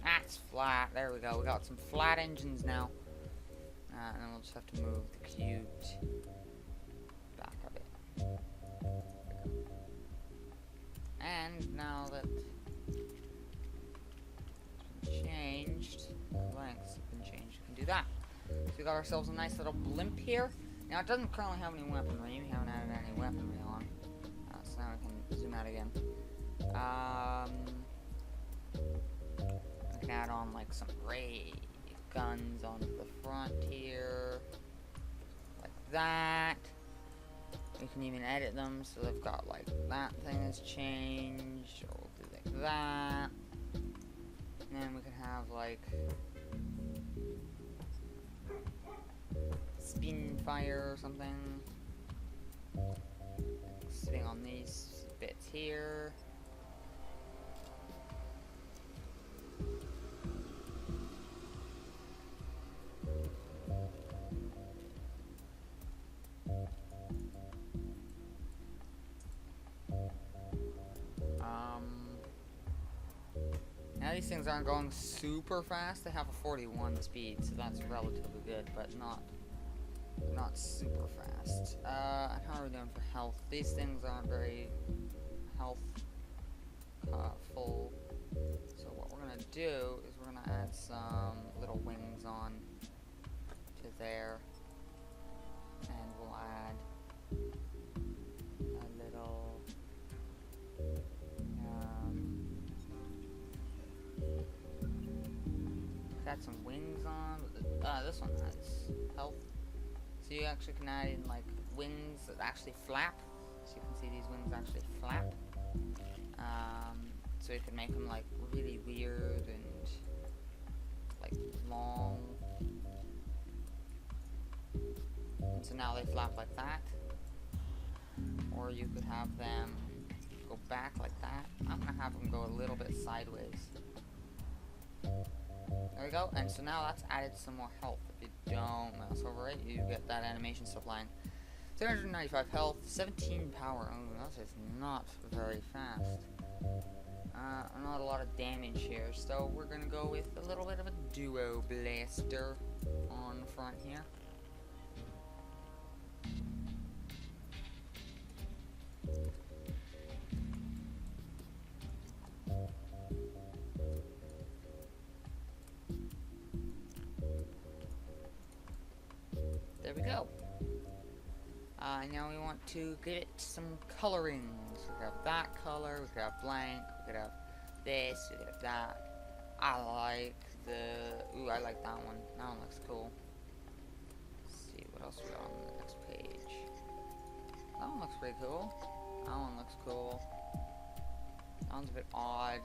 That's flat. There we go. We got some flat engines now. And then we'll just have to move the cubed back a bit. And now that changed, the lengths have been changed, we can do that. So we got ourselves a nice little blimp here. Now it doesn't currently have any weaponry. We haven't added any weaponry on. So now we can zoom out again. We can add on like some ray guns on the front here, like that. We can even edit them so they've got like that thing has changed, or we'll do like that. And then we can have like spin fire or something, like sitting on these bits here. Now these things aren't going super fast. They have a 41 speed, so that's relatively good, but not super fast. How are we doing for health? These things aren't very health full. So what we're gonna do is we're gonna add some little wings on to there, and we'll add a little add some wings on with the this one has health. So you actually can add in like wings that actually flap. So you can see these wings actually flap. So you can make them like really weird and like long. And so now they flap like that. Or you could have them go back like that. I'm gonna have them go a little bit sideways. There we go. And so now that's added some more health. If you don't mouse over it, you get that animation subline. 395 health, 17 power. Oh, that's just not very fast. Not a lot of damage here, so we're gonna go with a little bit of a duo blaster on the front here. There we go. Now we want to give it some colorings. We could have that color, we could have blank, we could have this, we could have that. I like the... Ooh, I like that one. That one looks cool. Let's see, what else we got on the next page? That one looks pretty cool. That one looks cool. That one's a bit odd.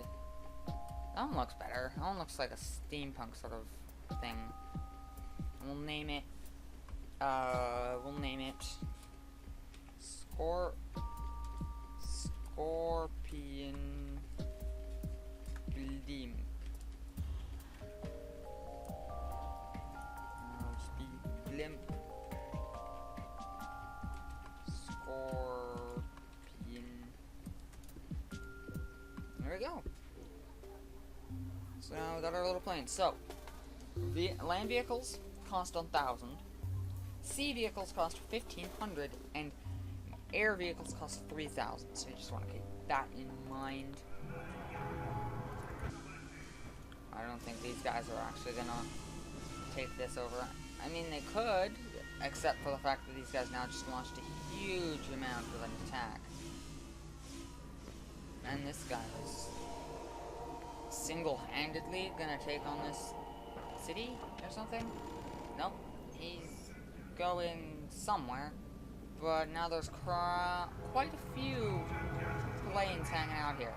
That one looks better. That one looks like a steampunk sort of thing. And we'll name it... Scorpion Glim. Glimp. Scorpion. There we go. So now we got our little plane. So, the land vehicles cost 1,000. Sea vehicles cost 1,500, and air vehicles cost 3,000. So you just want to keep that in mind. I don't think these guys are actually gonna take this over. I mean, they could, except for the fact that these guys now just launched a huge amount of an attack. And this guy is single-handedly gonna take on this city or something? Nope. He's going somewhere, but now there's quite a few planes hanging out here.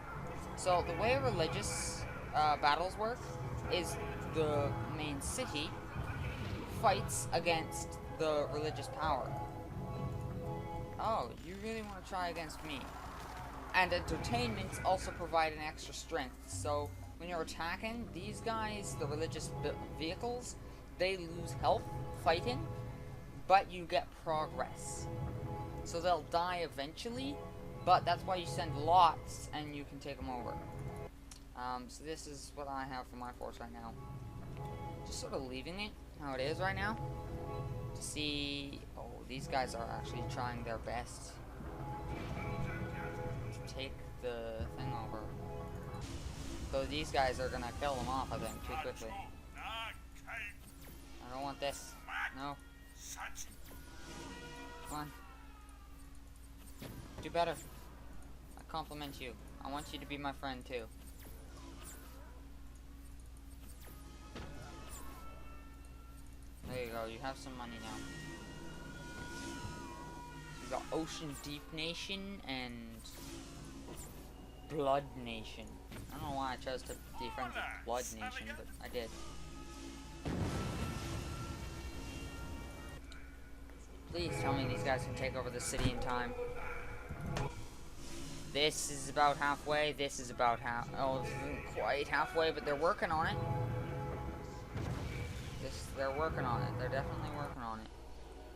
So the way religious battles work is the main city fights against the religious power. Oh, you really want to try against me? And entertainments also provide an extra strength. So when you're attacking these guys, the religious vehicles, they lose health fighting, but you get progress. So they'll die eventually, but that's why you send lots and you can take them over. So this is what I have for my force right now. Just sort of leaving it how it is right now. To see... Oh, these guys are actually trying their best to take the thing over. So these guys are gonna kill them off, I think, too quickly. I don't want this. No. Come on. Do better. I compliment you. I want you to be my friend too. There you go, you have some money now. You got Ocean Deep Nation and Blood Nation. I don't know why I chose to be friends with Blood Nation, but I did. Please tell me these guys can take over the city in time. This is about halfway, this is about oh, this isn't quite halfway, but they're working on it. They're working on it, they're definitely working on it.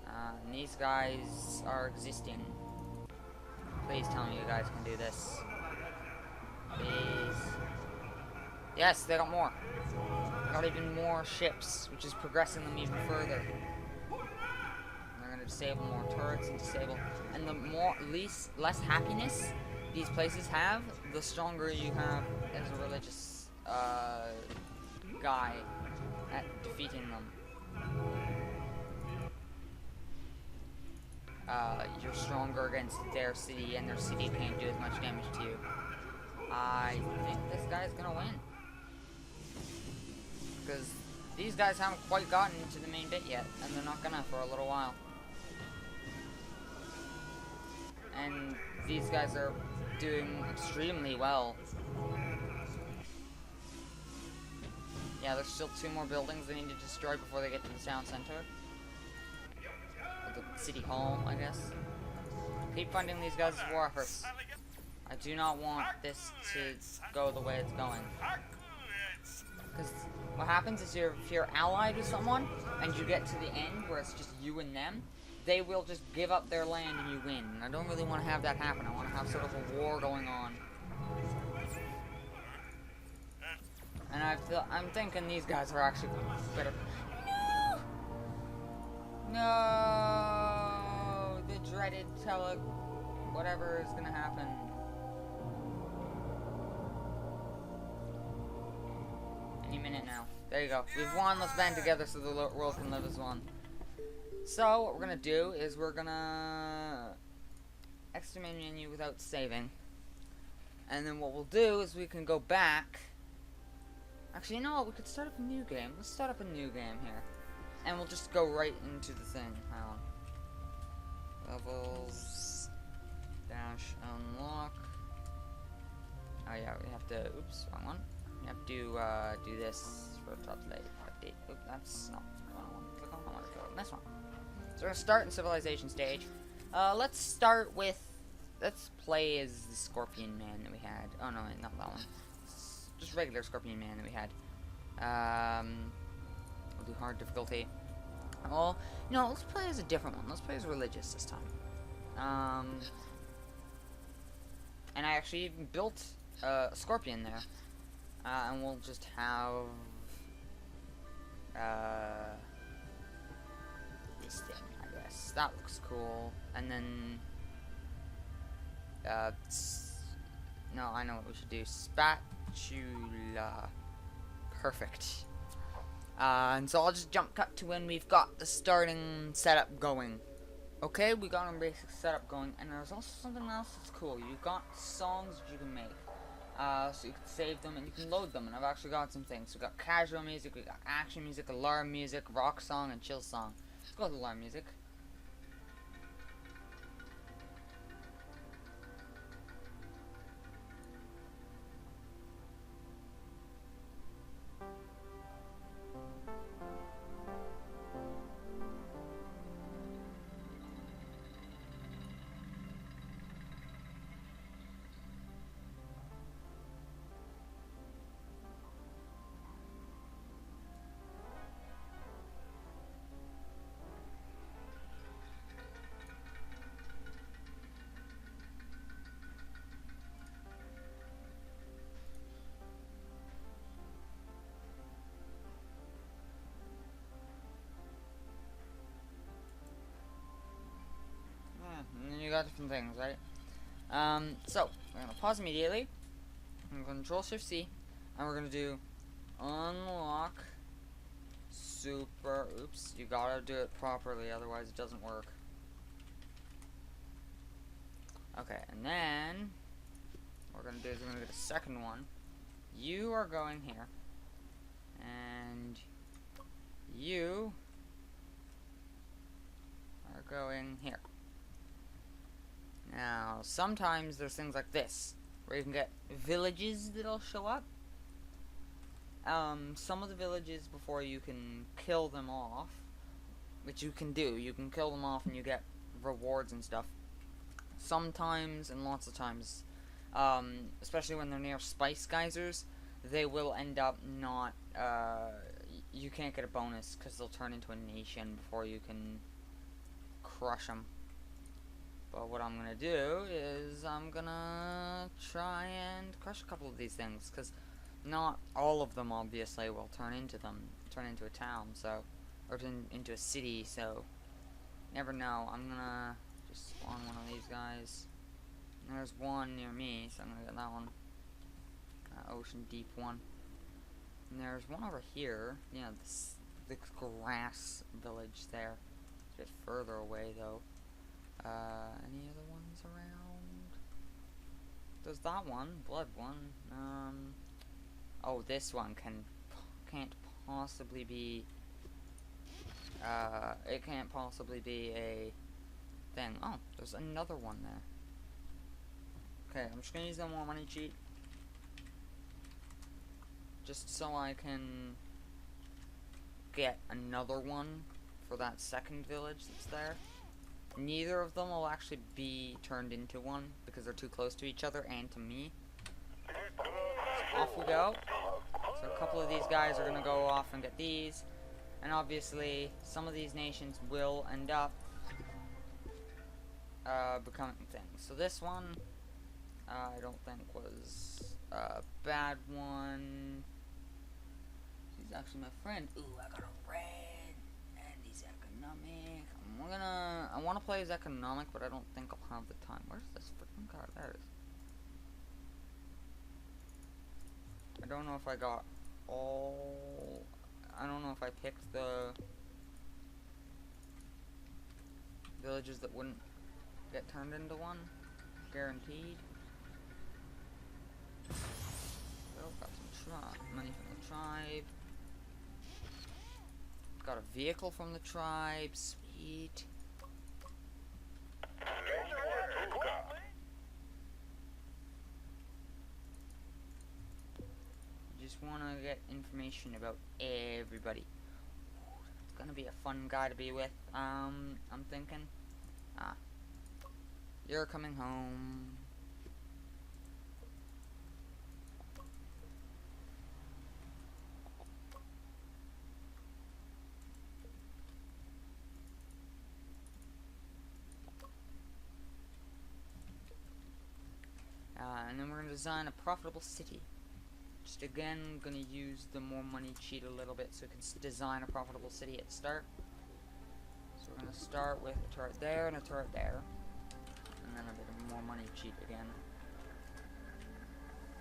And these guys are existing. Please tell me you guys can do this. Please. Yes, they got more. They got even more ships, which is progressing them even further. They're gonna disable more turrets and disable, and the less happiness these places have, the stronger you have as a religious guy at defeating them. You're stronger against their city, and their city can't do as much damage to you. I think this guy's gonna win. Because these guys haven't quite gotten into the main bit yet, and they're not gonna for a little while. And these guys are doing extremely well. Yeah, there's still 2 more buildings they need to destroy before they get to the town center. Or the city hall, I guess. Keep funding these guys' war efforts. I do not want this to go the way it's going. Because what happens is if you're allied with someone, and you get to the end where it's just you and them, they will just give up their land and you win. And I don't really want to have that happen. I want to have sort of a war going on. And I'm thinking these guys are actually better. No! No! The dreaded whatever is gonna happen. Any minute now. There you go. We've won. Let's band together so the world can live as one. So, what we're gonna do is we're gonna exit main menu without saving. And then what we'll do is we can go back. Actually, you know what? We could start up a new game. Let's start up a new game here. And we'll just go right into the thing. Hang on. Levels. Dash unlock. Oh yeah, we have to. Oops, wrong one. We have to do this for top late update. Oop, that's not what I want to click on. I want to go on this one. So we're gonna start in civilization stage. Let's start with. Let's play as the Scorpion Man that we had. Oh no, not that one. Just regular Scorpion Man that we had. We'll do hard difficulty. Oh, no, let's play as a different one. Let's play as religious this time. And I actually even built a Scorpion there. And we'll just have this thing, I guess. That looks cool. And then no, I know what we should do. Spatula. Perfect. And so I'll just jump cut to when we've got the starting setup going. Okay, we got our basic setup going, and there's also something else that's cool. You've got songs that you can make. So you can save them and you can load them, and I've actually got some things. So we've got casual music, we've got action music, alarm music, rock song, and chill song. Let's go with alarm music. And then you got different things, right? So we're gonna pause immediately. I'm gonna Control-Shift-C, and we're gonna do unlock super. Oops, you gotta do it properly, otherwise it doesn't work. Okay, and then what we're gonna do is we're gonna get a second one. You are going here, and you are going here. Now, sometimes there's things like this, where you can get villages that'll show up. Some of the villages, before you can kill them off, which you can do, you can kill them off and you get rewards and stuff. Sometimes, and lots of times, especially when they're near spice geysers, they will end up not, you can't get a bonus, because they'll turn into a nation before you can crush them. But what I'm gonna do is I'm gonna try and crush a couple of these things, because not all of them obviously will turn into a town, so, or into a city, so never know. I'm gonna just spawn one of these guys. And there's one near me, so I'm gonna get that one. Ocean deep one. And there's one over here. Yeah, the grass village there. It's a bit further away though. Any other ones around? There's that one, blood one. Oh, this one can't possibly be, it can't possibly be a thing. Oh, there's another one there. Okay, I'm just gonna use the more money cheat. Just so I can get another one for that second village that's there. Neither of them will actually be turned into one because they're too close to each other and to me. So off we go. So a couple of these guys are gonna go off and get these. And obviously, some of these nations will end up becoming things. So this one, I don't think was a bad one. He's actually my friend. Ooh, I got a red, and he's economic. I want to play as economic, but I don't think I'll have the time. Where's this freaking card? There it is. I don't know if I got all. I don't know if I picked the villages that wouldn't get turned into one. Guaranteed. Oh, got some money from the tribe. Got a vehicle from the tribe. Sweet. Just want to get information about everybody. It's gonna be a fun guy to be with. I'm thinking. You're coming home. And then we're going to design a profitable city. Just again, going to use the more money cheat a little bit so we can design a profitable city at the start. So we're going to start with a turret there and a turret there. And then a bit of more money cheat again.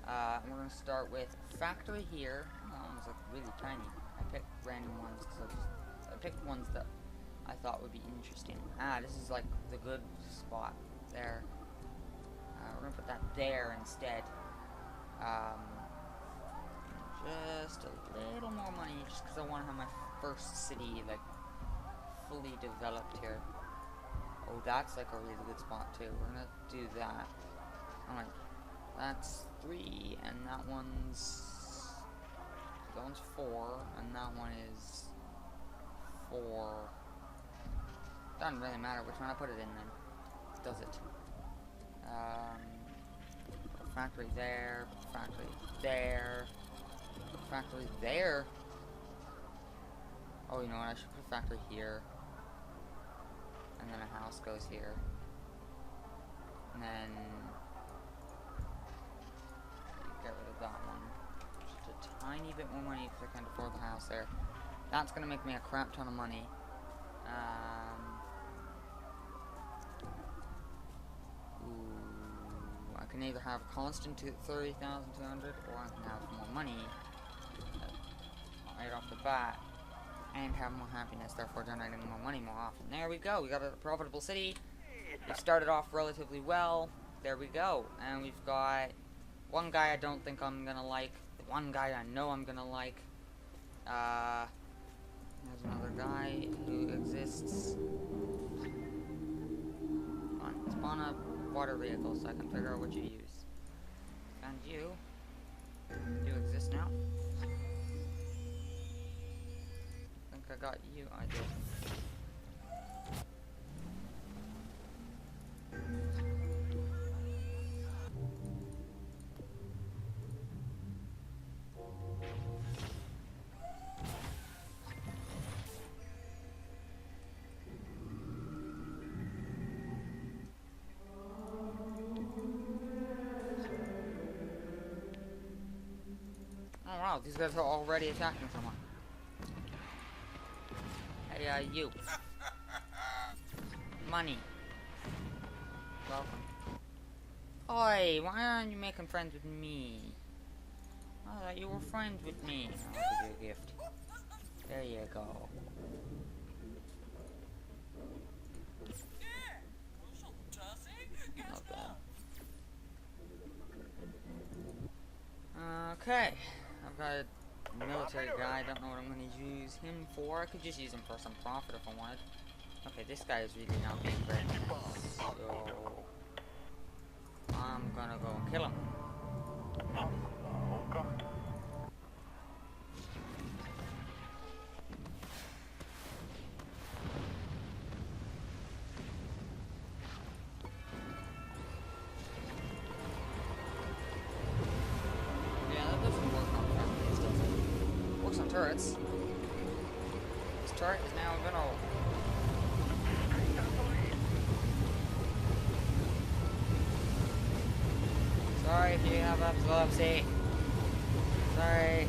And we're going to start with a factory here. Oh, that one's like really tiny. I picked random ones because I picked ones that I thought would be interesting. This is like the good spot there. We're gonna put that there instead. Just a little more money, just because I want to have my first city like fully developed here. Oh, that's like a really good spot too. We're gonna do that. Alright, that's 3, and that one's 4, and that one is 4. Doesn't really matter which one I put it in then. Does it? Factory there, factory there, factory there. Oh, you know what? I should put a factory here, and then a house goes here, and then get rid of that one. Just a tiny bit more money because I can't afford the house there. That's gonna make me a crap ton of money. I can either have a constant 30,200, or I can have more money right off the bat and have more happiness, therefore generating more money more often. There we go. We got a profitable city. We started off relatively well. There we go. And we've got one guy I don't think I'm gonna like. One guy I know I'm gonna like. There's another guy who exists. Come on, spawn up water vehicle so I can figure out what you use. And you exist now. I think I got you. I did. Wow, these guys are already attacking someone. Hey, you. Money. Welcome. Oi, why aren't you making friends with me? I thought you were friends with me. I'll give you a gift. There you go. Not bad. Okay. I've got military guy. I don't know what I'm going to use him for. I could just use him for some profit if I wanted. Okay, this guy is really not being great. So I'm gonna go and kill him. Yeah, that doesn't work on factories, does it? Works on turrets. This turret is now invulnerable. Sorry if you have epilepsy. Sorry.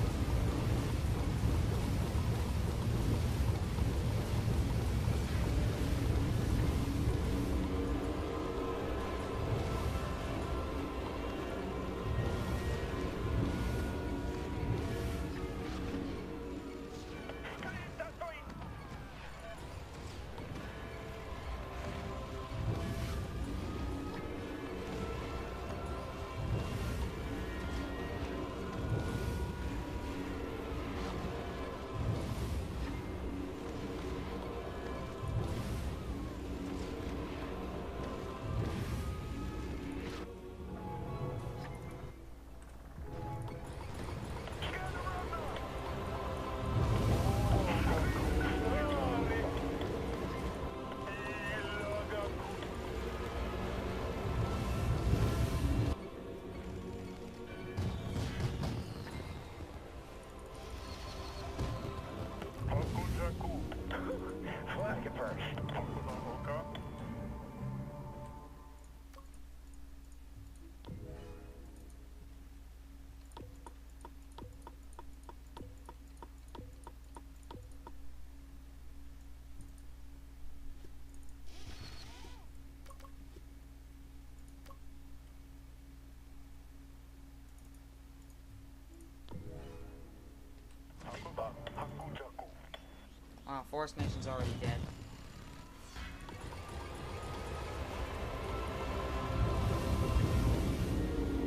Forest Nation's already dead.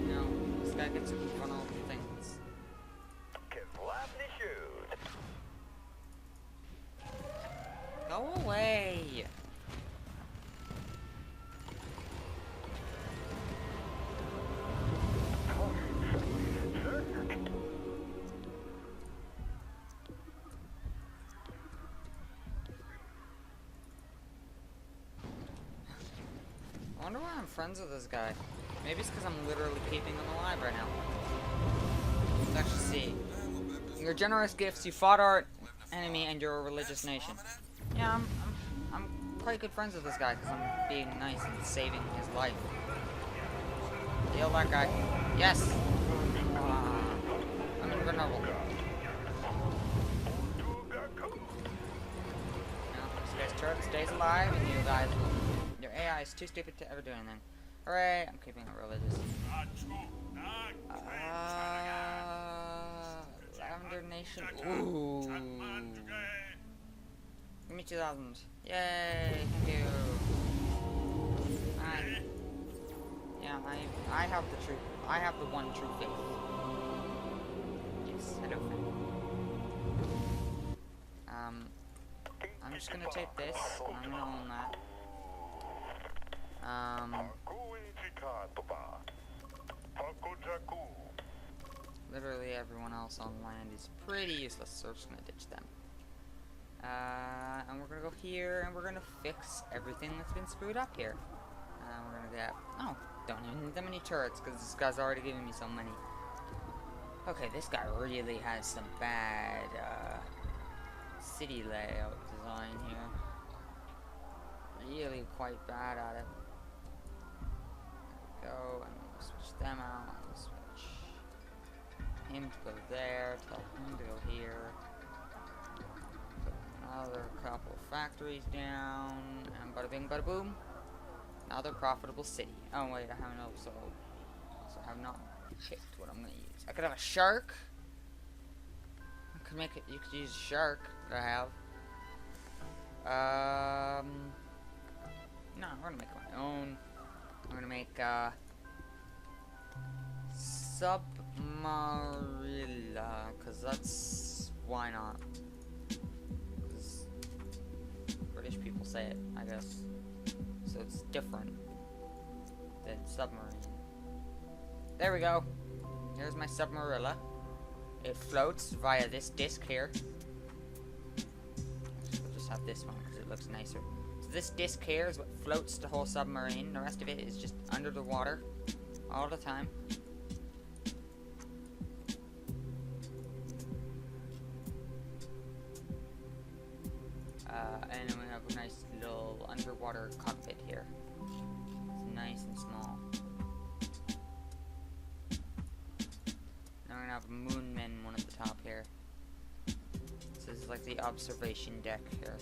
No, this guy gets to keep on all the things. Go away! I wonder why I'm friends with this guy. Maybe it's because I'm literally keeping him alive right now. Let's actually see. Your generous gifts, you fought our enemy, and you're a religious nation. Yeah, I'm quite good friends with this guy because I'm being nice and saving his life. Kill that guy. Yes! I'm invulnerable. Now, this guy's turret stays alive, and you guys will... Your AI is too stupid to ever do anything. Hooray, I'm keeping it religious. Lavender Nation. Ooh. Give me 2,000. Yay, thank you. Yeah, I have the truth. I have the one true faith. Yes, I do. I'm just gonna take this, and I'm gonna own that. Literally everyone else on land is pretty useless, so we're just gonna ditch them. And we're gonna go here, and we're gonna fix everything that's been screwed up here. We're gonna get... Oh, don't even need that many turrets, because this guy's already giving me so many. Okay, this guy really has some bad, city layout design here. Really quite bad at it. There we go, and we'll switch them out. We'll switch him to go there, tell him to go here. Put another couple of factories down, and bada bing, bada boom. Another profitable city. Oh wait, I haven't also have not picked what I'm gonna use. I could have a shark. I could make it. You could use a shark that I have. No, we're gonna make my own. I'm gonna make Submarilla. Because that's... why not? Because British people say it, I guess. So it's different than submarine. There we go. Here's my submarilla. It floats via this disc here. We'll just have this one because it looks nicer. So this disc here is what floats the whole submarine. The rest of it is just under the water all the time. And then we have a nice little underwater cockpit here. It's nice and small. Now we're gonna have a moonman one at the top here. This is like the observation deck here.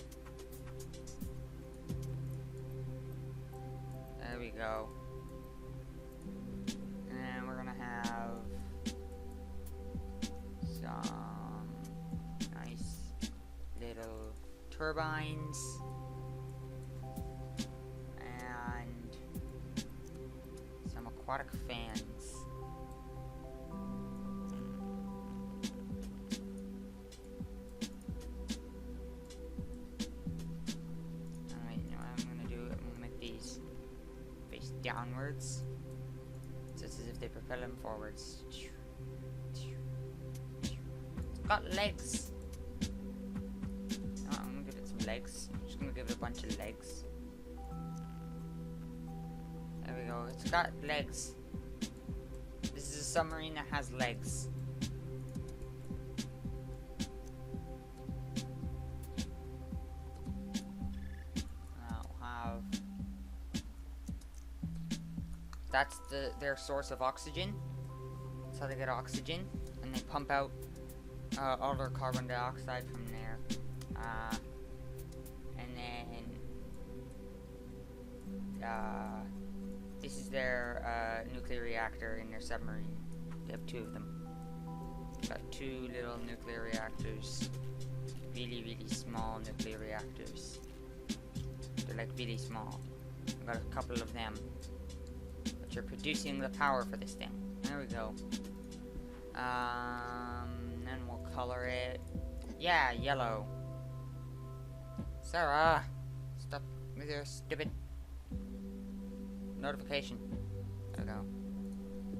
There we go. And we're gonna have some nice little turbines and some aquatic fans. Alright, now what I'm gonna do, I'm gonna make these face downwards. So it's as if they propel them forwards. It's got legs. Oh, I'm gonna give it some legs. I'm just gonna give it a bunch of legs. There we go. It's got legs. This is a submarine that has legs. I'll have... That's their source of oxygen. That's how they get oxygen. And they pump out all their carbon dioxide from there. And then this is their nuclear reactor in their submarine. They have two of them. Got two little nuclear reactors. Really, really small nuclear reactors. They're like really small. I've got a couple of them. Which are producing the power for this thing. There we go. Then we'll color it. Yeah, yellow. Sarah, stop with your stupid notification. There we go.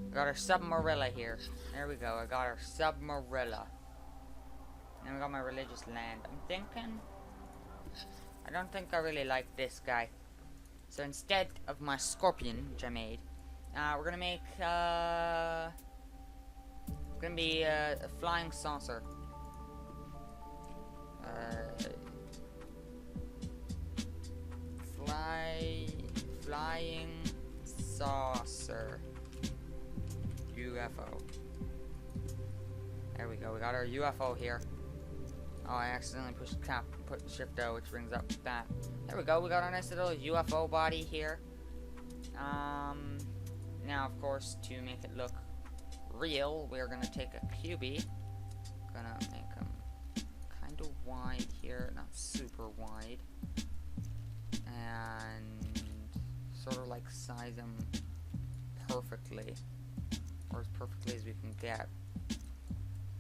We got our submarilla here. There we go. I got our submarilla. And we got my religious land. I'm thinking... I don't think I really like this guy. So instead of my scorpion, which I made, we're gonna make, gonna be a flying saucer. Flying saucer. UFO. There we go. We got our UFO here. Oh, I accidentally pushed put shift O, which brings up that. There we go. We got our nice little UFO body here. Now, of course, to make it look real, we're gonna take a QB. Gonna make them kind of wide here, not super wide, and sort of like size them perfectly, or as perfectly as we can get.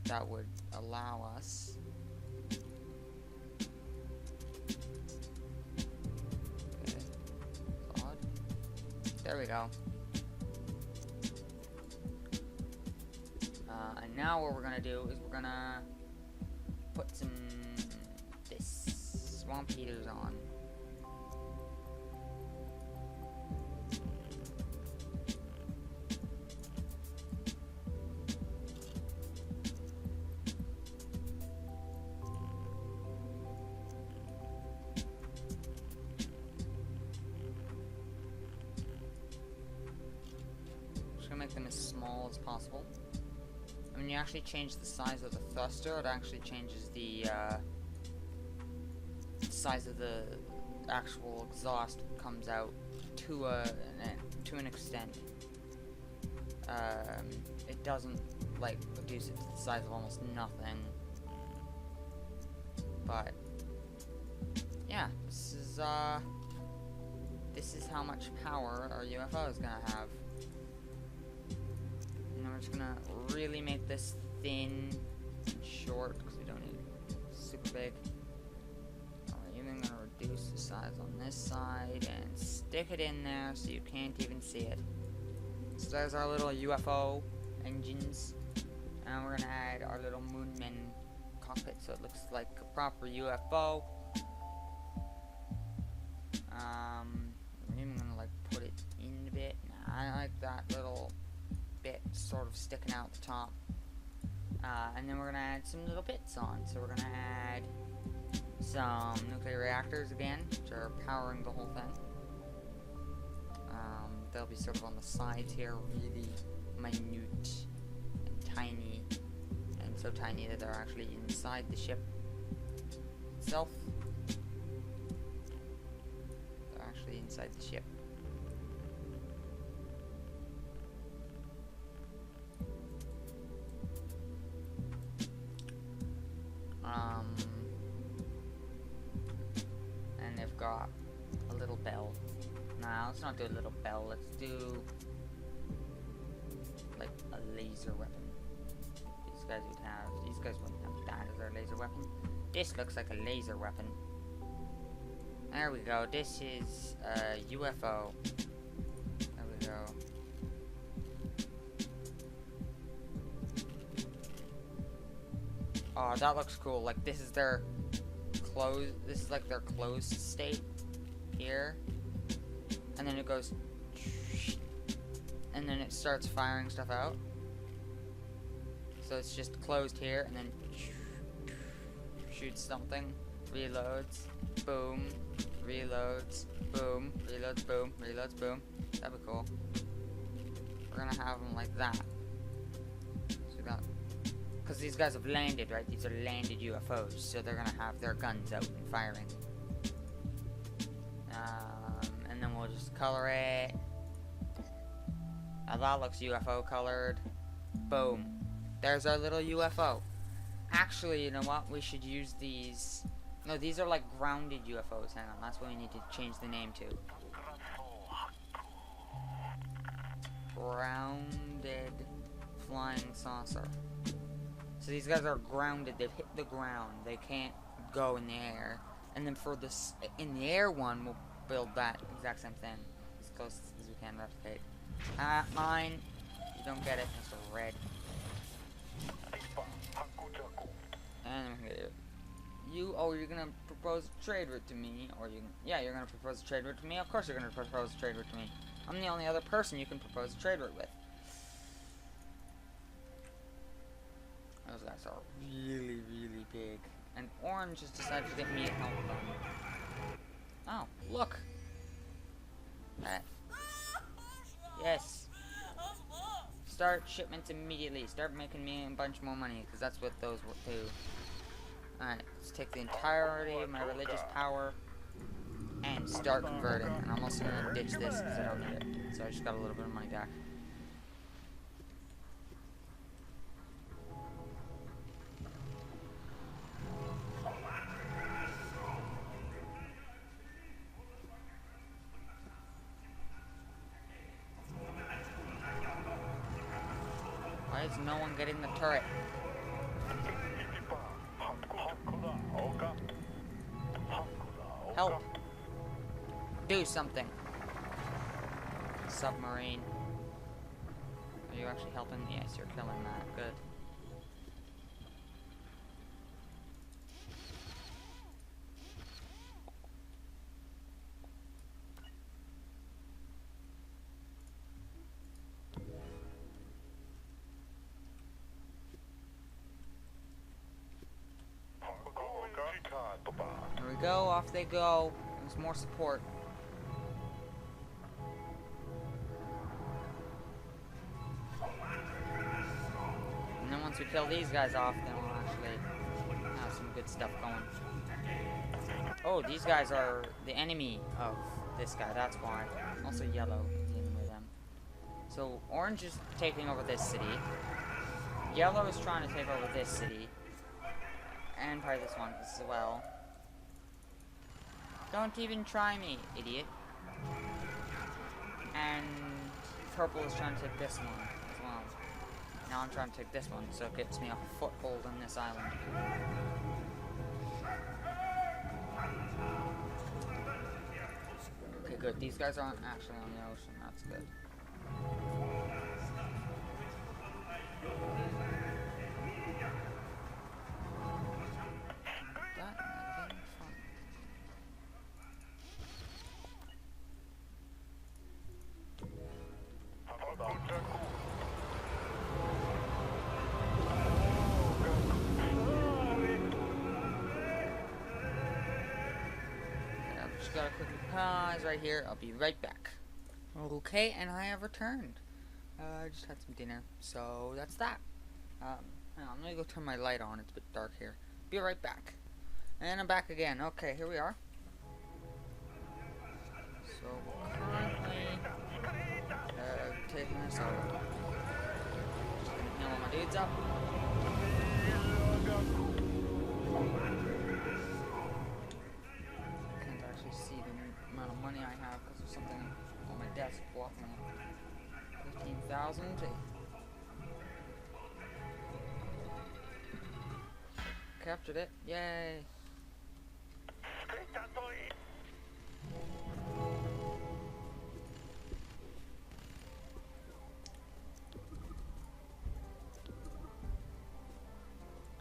That would allow us there we go. And now what we're gonna do is we're gonna put some this swamp heaters on. Just gonna make them as small as possible. When you actually change the size of the thruster, it actually changes the size of the actual exhaust that comes out to an extent. It doesn't like reduce it to the size of almost nothing. But yeah, this is how much power our UFO is gonna have. And then we're just gonna really make this thin short because we don't need super big. We're even gonna reduce the size on this side and stick it in there so you can't even see it. So there's our little UFO engines, and we're gonna add our little Moonman cockpit so it looks like a proper UFO. I'm even gonna like put it in a bit. Nah, I like that little bit sort of sticking out the top. And then we're gonna add some little bits on. So we're gonna add some nuclear reactors again, which are powering the whole thing. They'll be sort of on the sides here, really minute and tiny, and so tiny that they're actually inside the ship itself. They're actually inside the ship. And they've got a little bell. Nah, let's not do a little bell. Let's do like a laser weapon. These guys would have. These guys wouldn't have that as their laser weapon. This looks like a laser weapon. There we go. This is a UFO. There we go. Oh, that looks cool. Like this is their closed. This is like their closed state here, and then it goes, and then it starts firing stuff out. So it's just closed here, and then shoots something, reloads, boom, reloads, boom, reloads, boom, reloads, boom. That'd be cool. We're gonna have them like that. So we got. Because these guys have landed, right? These are landed UFOs, so they're gonna have their guns out and firing. And then we'll just color it. Now that looks UFO colored. Boom. There's our little UFO. Actually, you know what? We should use these. No, these are like grounded UFOs. Hang on, that's what we need to change the name to. Grounded flying saucer. So these guys are grounded, they've hit the ground, they can't go in the air. And then for this, in the air one, we'll build that exact same thing, as close as we can replicate. Mine, you don't get it, it's a red. And you're gonna propose a trade route to me, or yeah, you're gonna propose a trade route to me, of course you're gonna propose a trade route to me. I'm the only other person you can propose a trade route with. Those guys are really, really big. And Orange has decided to get me a help them. Oh, look! Yes. Start shipments immediately. Start making me a bunch more money, because that's what those will do. Alright, let's take the entirety of my religious power and start converting. And I'm also going to ditch this, because I don't need it. So I just got a little bit of money back. Why is no one getting the turret? Help! Do something! Submarine. Are you actually helping? Yes, you're killing that. Good. There we go, off they go. There's more support. And then once we kill these guys off, then we'll actually have some good stuff going. Oh, these guys are the enemy of this guy, that's why. Also yellow is the enemy of them. So orange is taking over this city. Yellow is trying to take over this city. And probably this one as well. Don't even try me, idiot. And purple is trying to take this one as well. Now I'm trying to take this one, so it gets me a foothold on this island. Okay, good. These guys aren't actually on the ocean. That's good. That might have been fun. Okay, I've just gotta quickly pause right here. I'll be right back. Okay, and I have returned. I just had some dinner, so that's that. Hang on, let me go turn my light on. It's a bit dark here. Be right back. And I'm back again. Okay, here we are. So we're currently taking this over. Just gonna heal all my dudes up. I can't actually see the amount of money I have because there's something on my desk blocking it. 15,000. Captured it. Yay.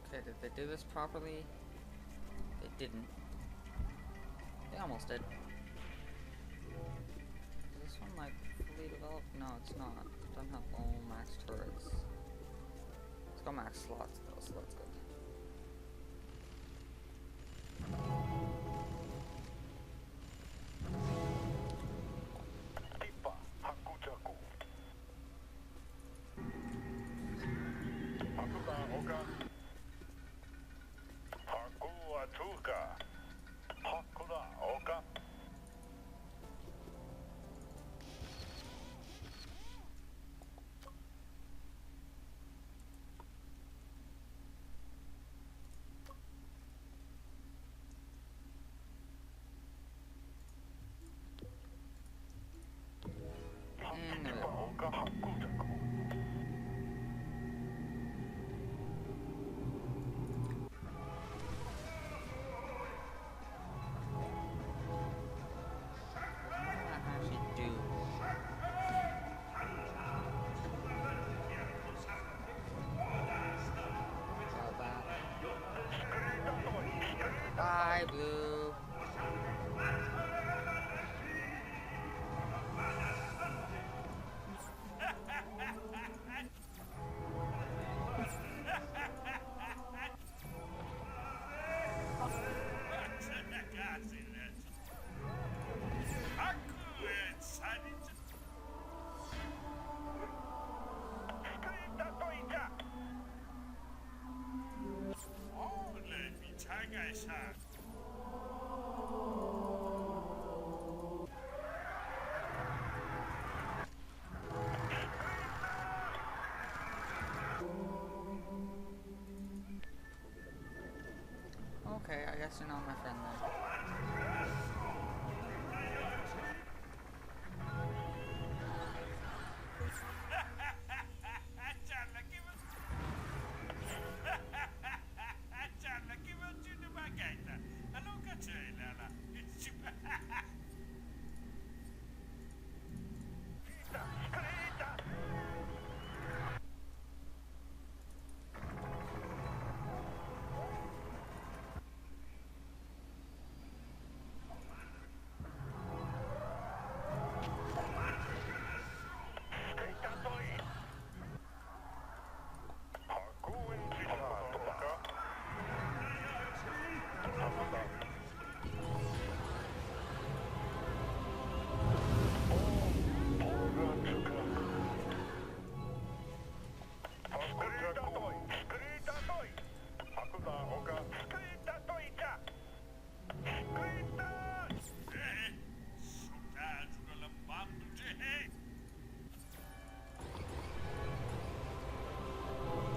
Okay, did they do this properly? They didn't. They almost did. Is this one like fully developed? No, it's not. It doesn't have all max turrets. It's got max slots though, so that's good. And there we go. Bye, Blue. Okay, I guess you're not my friend then.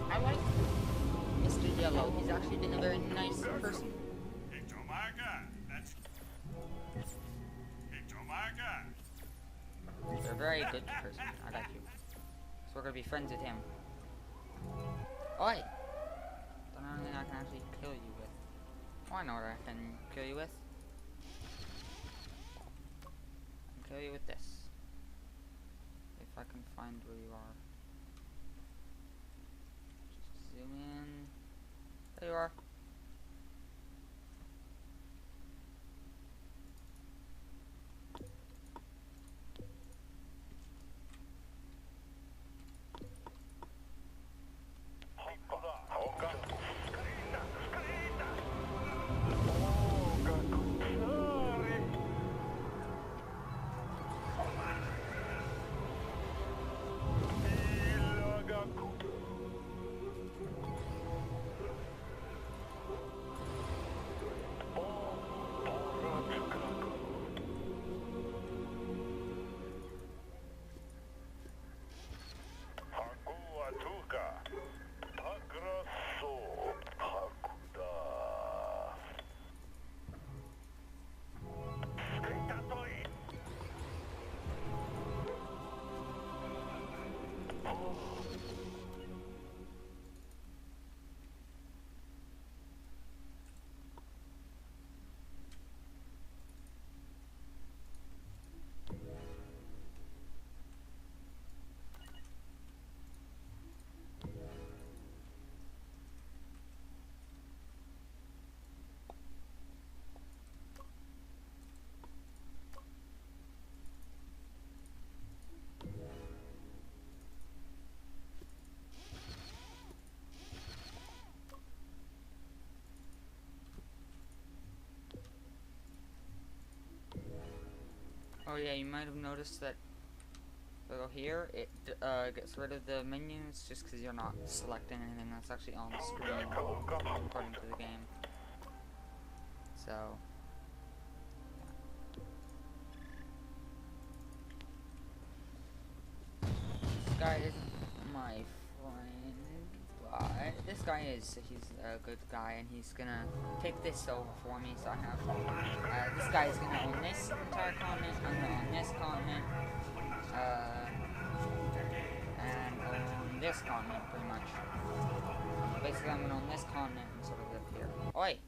I like Mr. Yellow. He's actually been a very nice person. You're a very good person. I like you. So we're gonna be friends with him. Oi! Don't know anything I can actually kill you with. Oh, I know what I can kill you with. I can kill you with this. If I can find where you are. Just zoom in. There you are. Oh yeah, you might have noticed that little here, it gets rid of the menus just because you're not selecting anything that's actually on the screen according to the game. So, this guy isn't my friend, but this guy is. He's a good guy, and he's gonna take this over for me. So I have this guy is gonna own this entire continent. I'm gonna own this continent. And on this continent, pretty much. Basically, I'm gonna own this continent and sort of live here. Oi!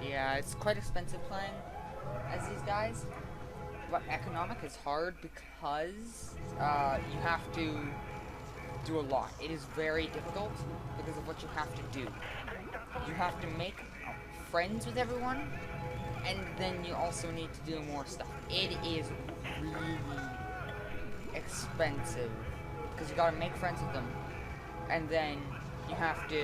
Yeah, it's quite expensive playing as these guys, but economic is hard because you have to do a lot. It is very difficult because of what you have to do. You have to make friends with everyone, and then you also need to do more stuff. It is really expensive because you gotta make friends with them, and then you have to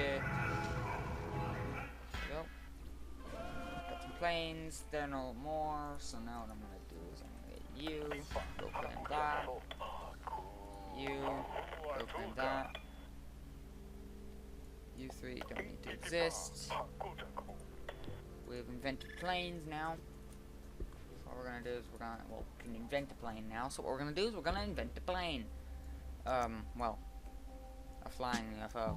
get some planes. They're no more, so now what I'm gonna do is I'm gonna get you, go claim that, you, go claim that. You three don't need to exist. We've invented planes now. So what we're gonna do is we can invent a plane now. So what we're gonna do is we're gonna invent a plane. Well, a flying UFO.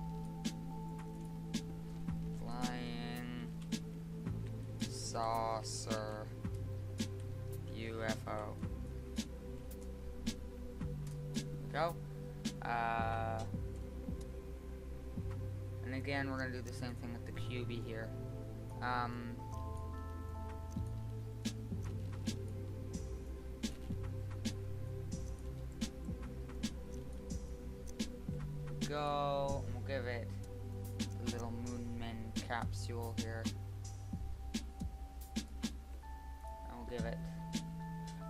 Flying saucer UFO. Go. And again, we're gonna do the same thing with the QB here. Go, and we'll give it a little Moonman capsule here. give it.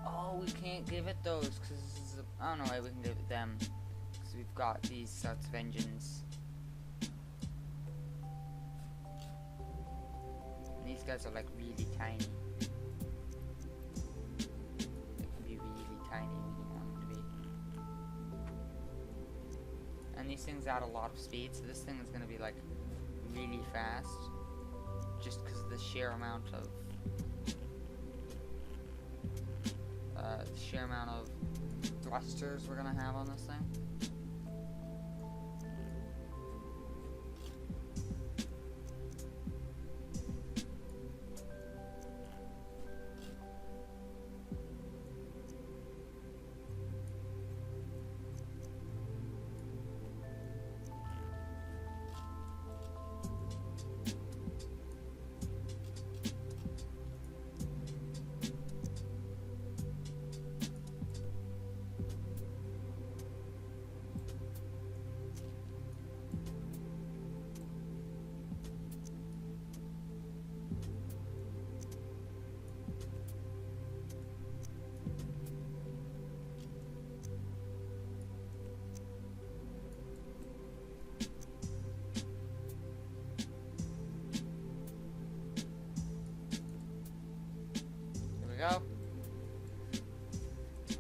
Oh, we can't give it those because I don't know why we can give it them because we've got these sorts of engines. And these guys are like really tiny. They can be really tiny when you want them to be. And these things add a lot of speed, so this thing is going to be like really fast just because of the sheer amount of thrusters we're gonna have on this thing. Go.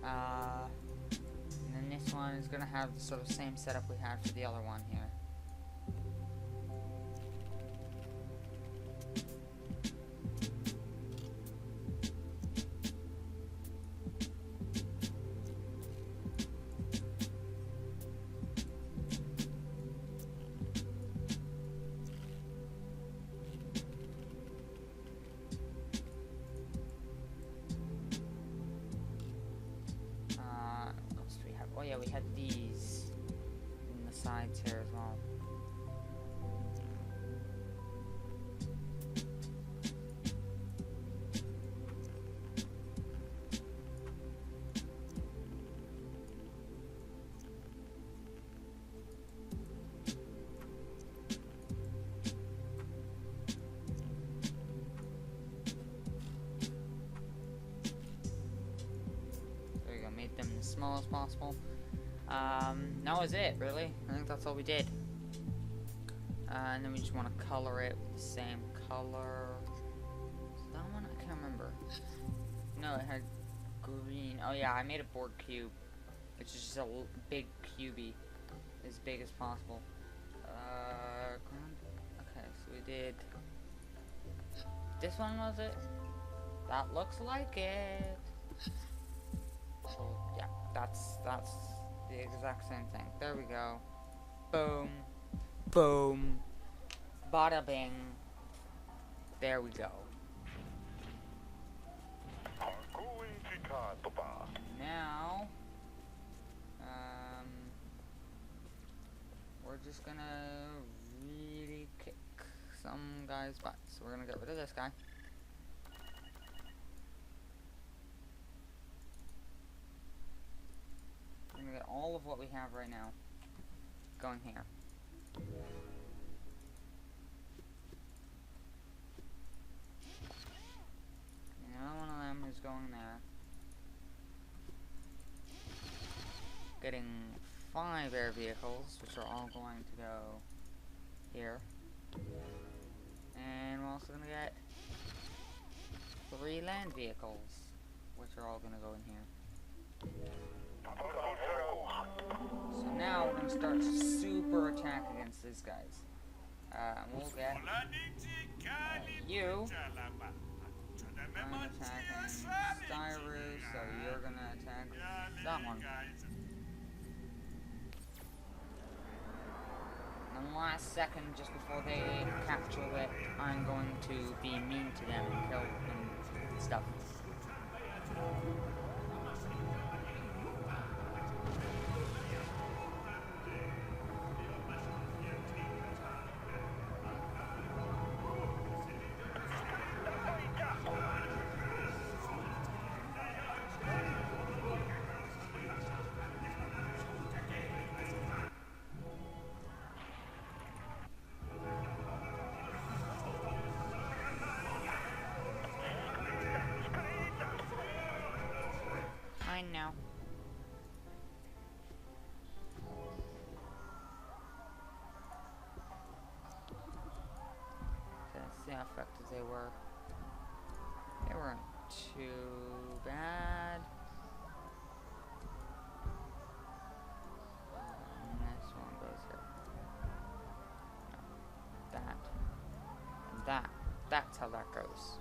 And then this one is gonna have the sort of same setup we had for the other one here. Oh yeah, we had these in the sides here as well. There we go, made them as small as possible. That was it, really. I think that's all we did. And then we just want to color it with the same color. So that one, I can't remember. No, it had green. Oh yeah, I made a board cube. Which is just a big cubey. As big as possible. Okay, so we did... This one, was it? That looks like it. So, yeah, that's the exact same thing. There we go. Boom. Boom. Bada bing. There we go. Now, we're just gonna really kick some guy's butt. So we're gonna get rid of this guy. We're gonna get all of what we have right now going here. Another one of them is going there. Getting 5 air vehicles, which are all going to go here. And we're also gonna get 3 land vehicles, which are all gonna go in here. So now we're gonna start super attack against these guys. We'll get you. I'm attacking Styrus, so you're gonna attack that one. And the last second, just before they capture it, I'm going to be mean to them and kill them and stuff. now. Let's see how effective they were. They weren't too bad. And this one goes here. No, that. And that. That's how that goes.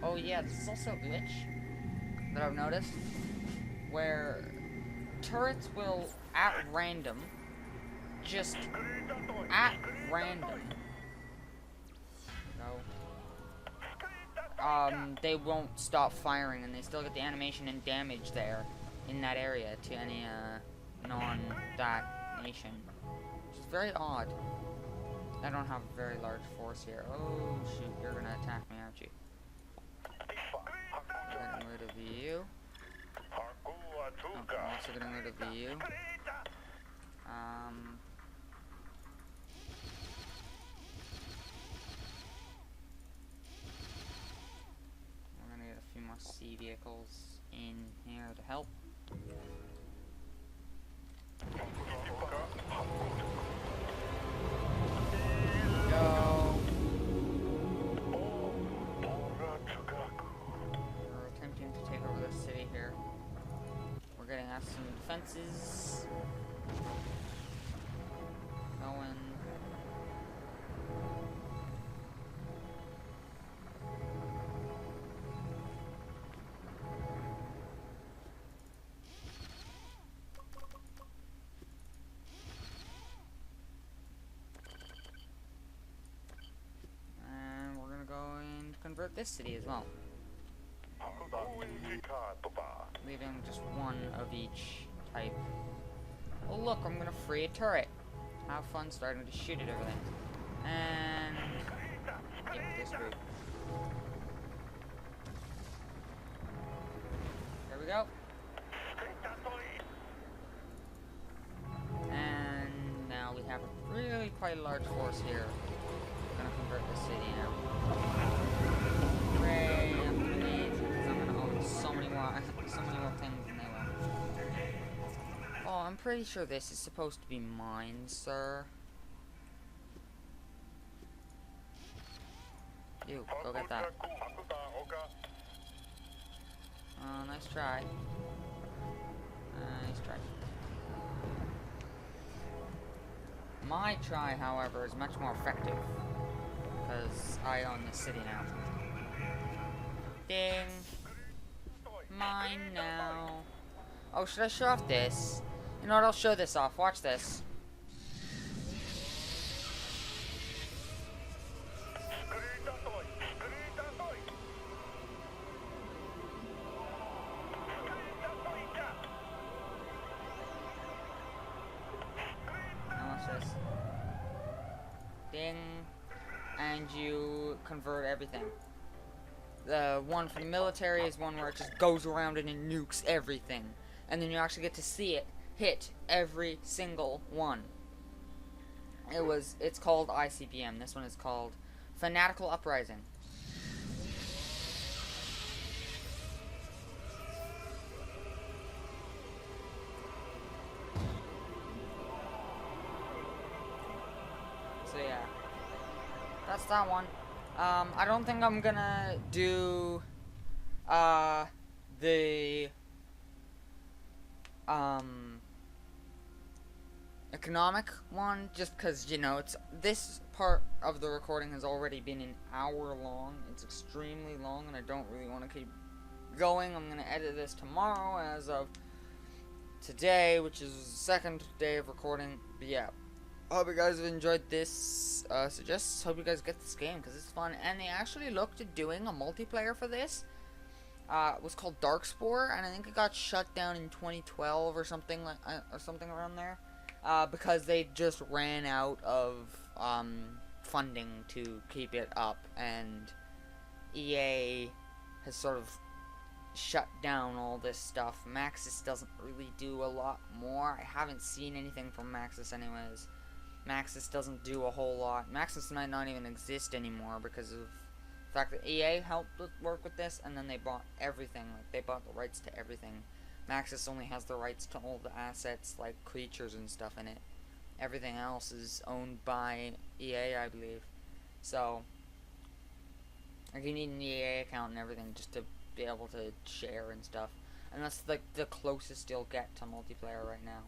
Oh yeah, this is also a glitch that I've noticed, where turrets will, at random, just at random, they won't stop firing, and they still get the animation and damage there in that area to any non-that nation, which is very odd. I don't have a very large force here. Oh shoot, you're gonna attack me, aren't you? Getting rid of you. Oh, I'm also getting rid of you. We're gonna get a few more sea vehicles in here to help. Go. We're attempting to take over this city here. We're getting us some defenses going. And we're gonna go and convert this city as well, leaving just one of each type. Oh look, I'm gonna free a turret. Have fun starting to shoot at everything. And yep, this route. There we go. And now we have a really quite large force here. We're gonna convert the city now. Hooray, I'm amazing because I'm gonna own so many more things than they will. Oh, I'm pretty sure this is supposed to be mine, sir. You, go get that. Nice try. Nice try. My try, however, is much more effective, because I own this city now. Ding. Mine now. Oh, should I show off this? You know what, I'll show this off. Watch this. Now watch this. Ding. And you convert everything. The one for the military is one where it just goes around and it nukes everything. And then you actually get to see it hit every single one. It's called ICBM. This one is called Fanatical Uprising. So yeah, that's that one. I don't think I'm gonna do the um economic one, just because, you know, it's this part of the recording has already been an hour long. It's extremely long, and I don't really want to keep going. I'm gonna edit this tomorrow as of today, which is the second day of recording. But yeah, I hope you guys have enjoyed this. Just hope you guys get this game because it's fun, and they actually looked at doing a multiplayer for this. It was called Spore, and I think it got shut down in 2012 or something around there, because they just ran out of funding to keep it up, and EA has sort of shut down all this stuff. Maxis doesn't really do a lot more. I haven't seen anything from Maxis anyways. Maxis doesn't do a whole lot. Maxis might not even exist anymore because of the fact that EA helped work with this, and then they bought everything. Like, they bought the rights to everything. Maxis only has the rights to all the assets, like creatures and stuff in it. Everything else is owned by EA, I believe. So, like, you need an EA account and everything just to be able to share and stuff. And that's like the closest you'll get to multiplayer right now.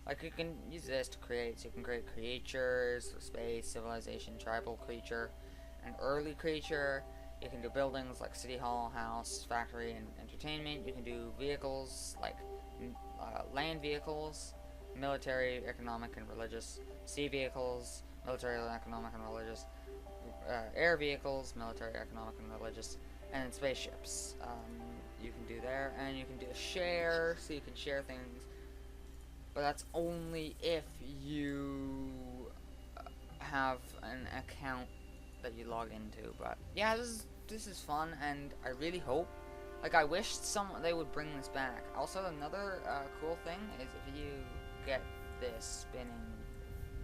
Like, you can use this to create, so you can create creatures, space, civilization, tribal creature, an early creature. You can do buildings like city hall, house, factory, and entertainment. You can do vehicles like land vehicles, military, economic, and religious. Sea vehicles, military, economic, and religious. Air vehicles, military, economic, and religious. And then spaceships. You can do there, and you can do a share, so you can share things. But that's only if you have an account that you log into. But yeah, this is fun, and I really hope, like, I wish they would bring this back. Also, another cool thing is if you get this spinning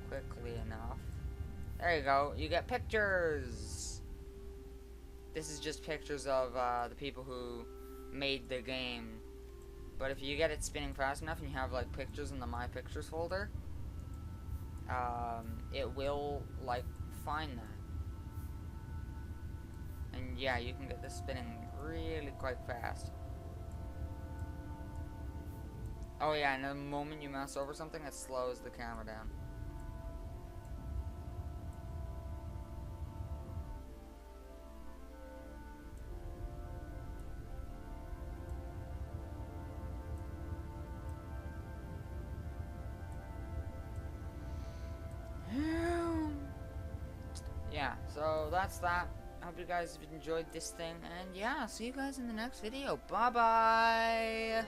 quickly enough, there you go, you get pictures. This is just pictures of the people who made the game. But if you get it spinning fast enough and you have, like, pictures in the My Pictures folder, it will, like, find that. And yeah, you can get this spinning really quite fast. Oh yeah, and the moment you mouse over something, it slows the camera down. Yeah, so that's that. I hope you guys have enjoyed this thing, and yeah, see you guys in the next video. Bye bye.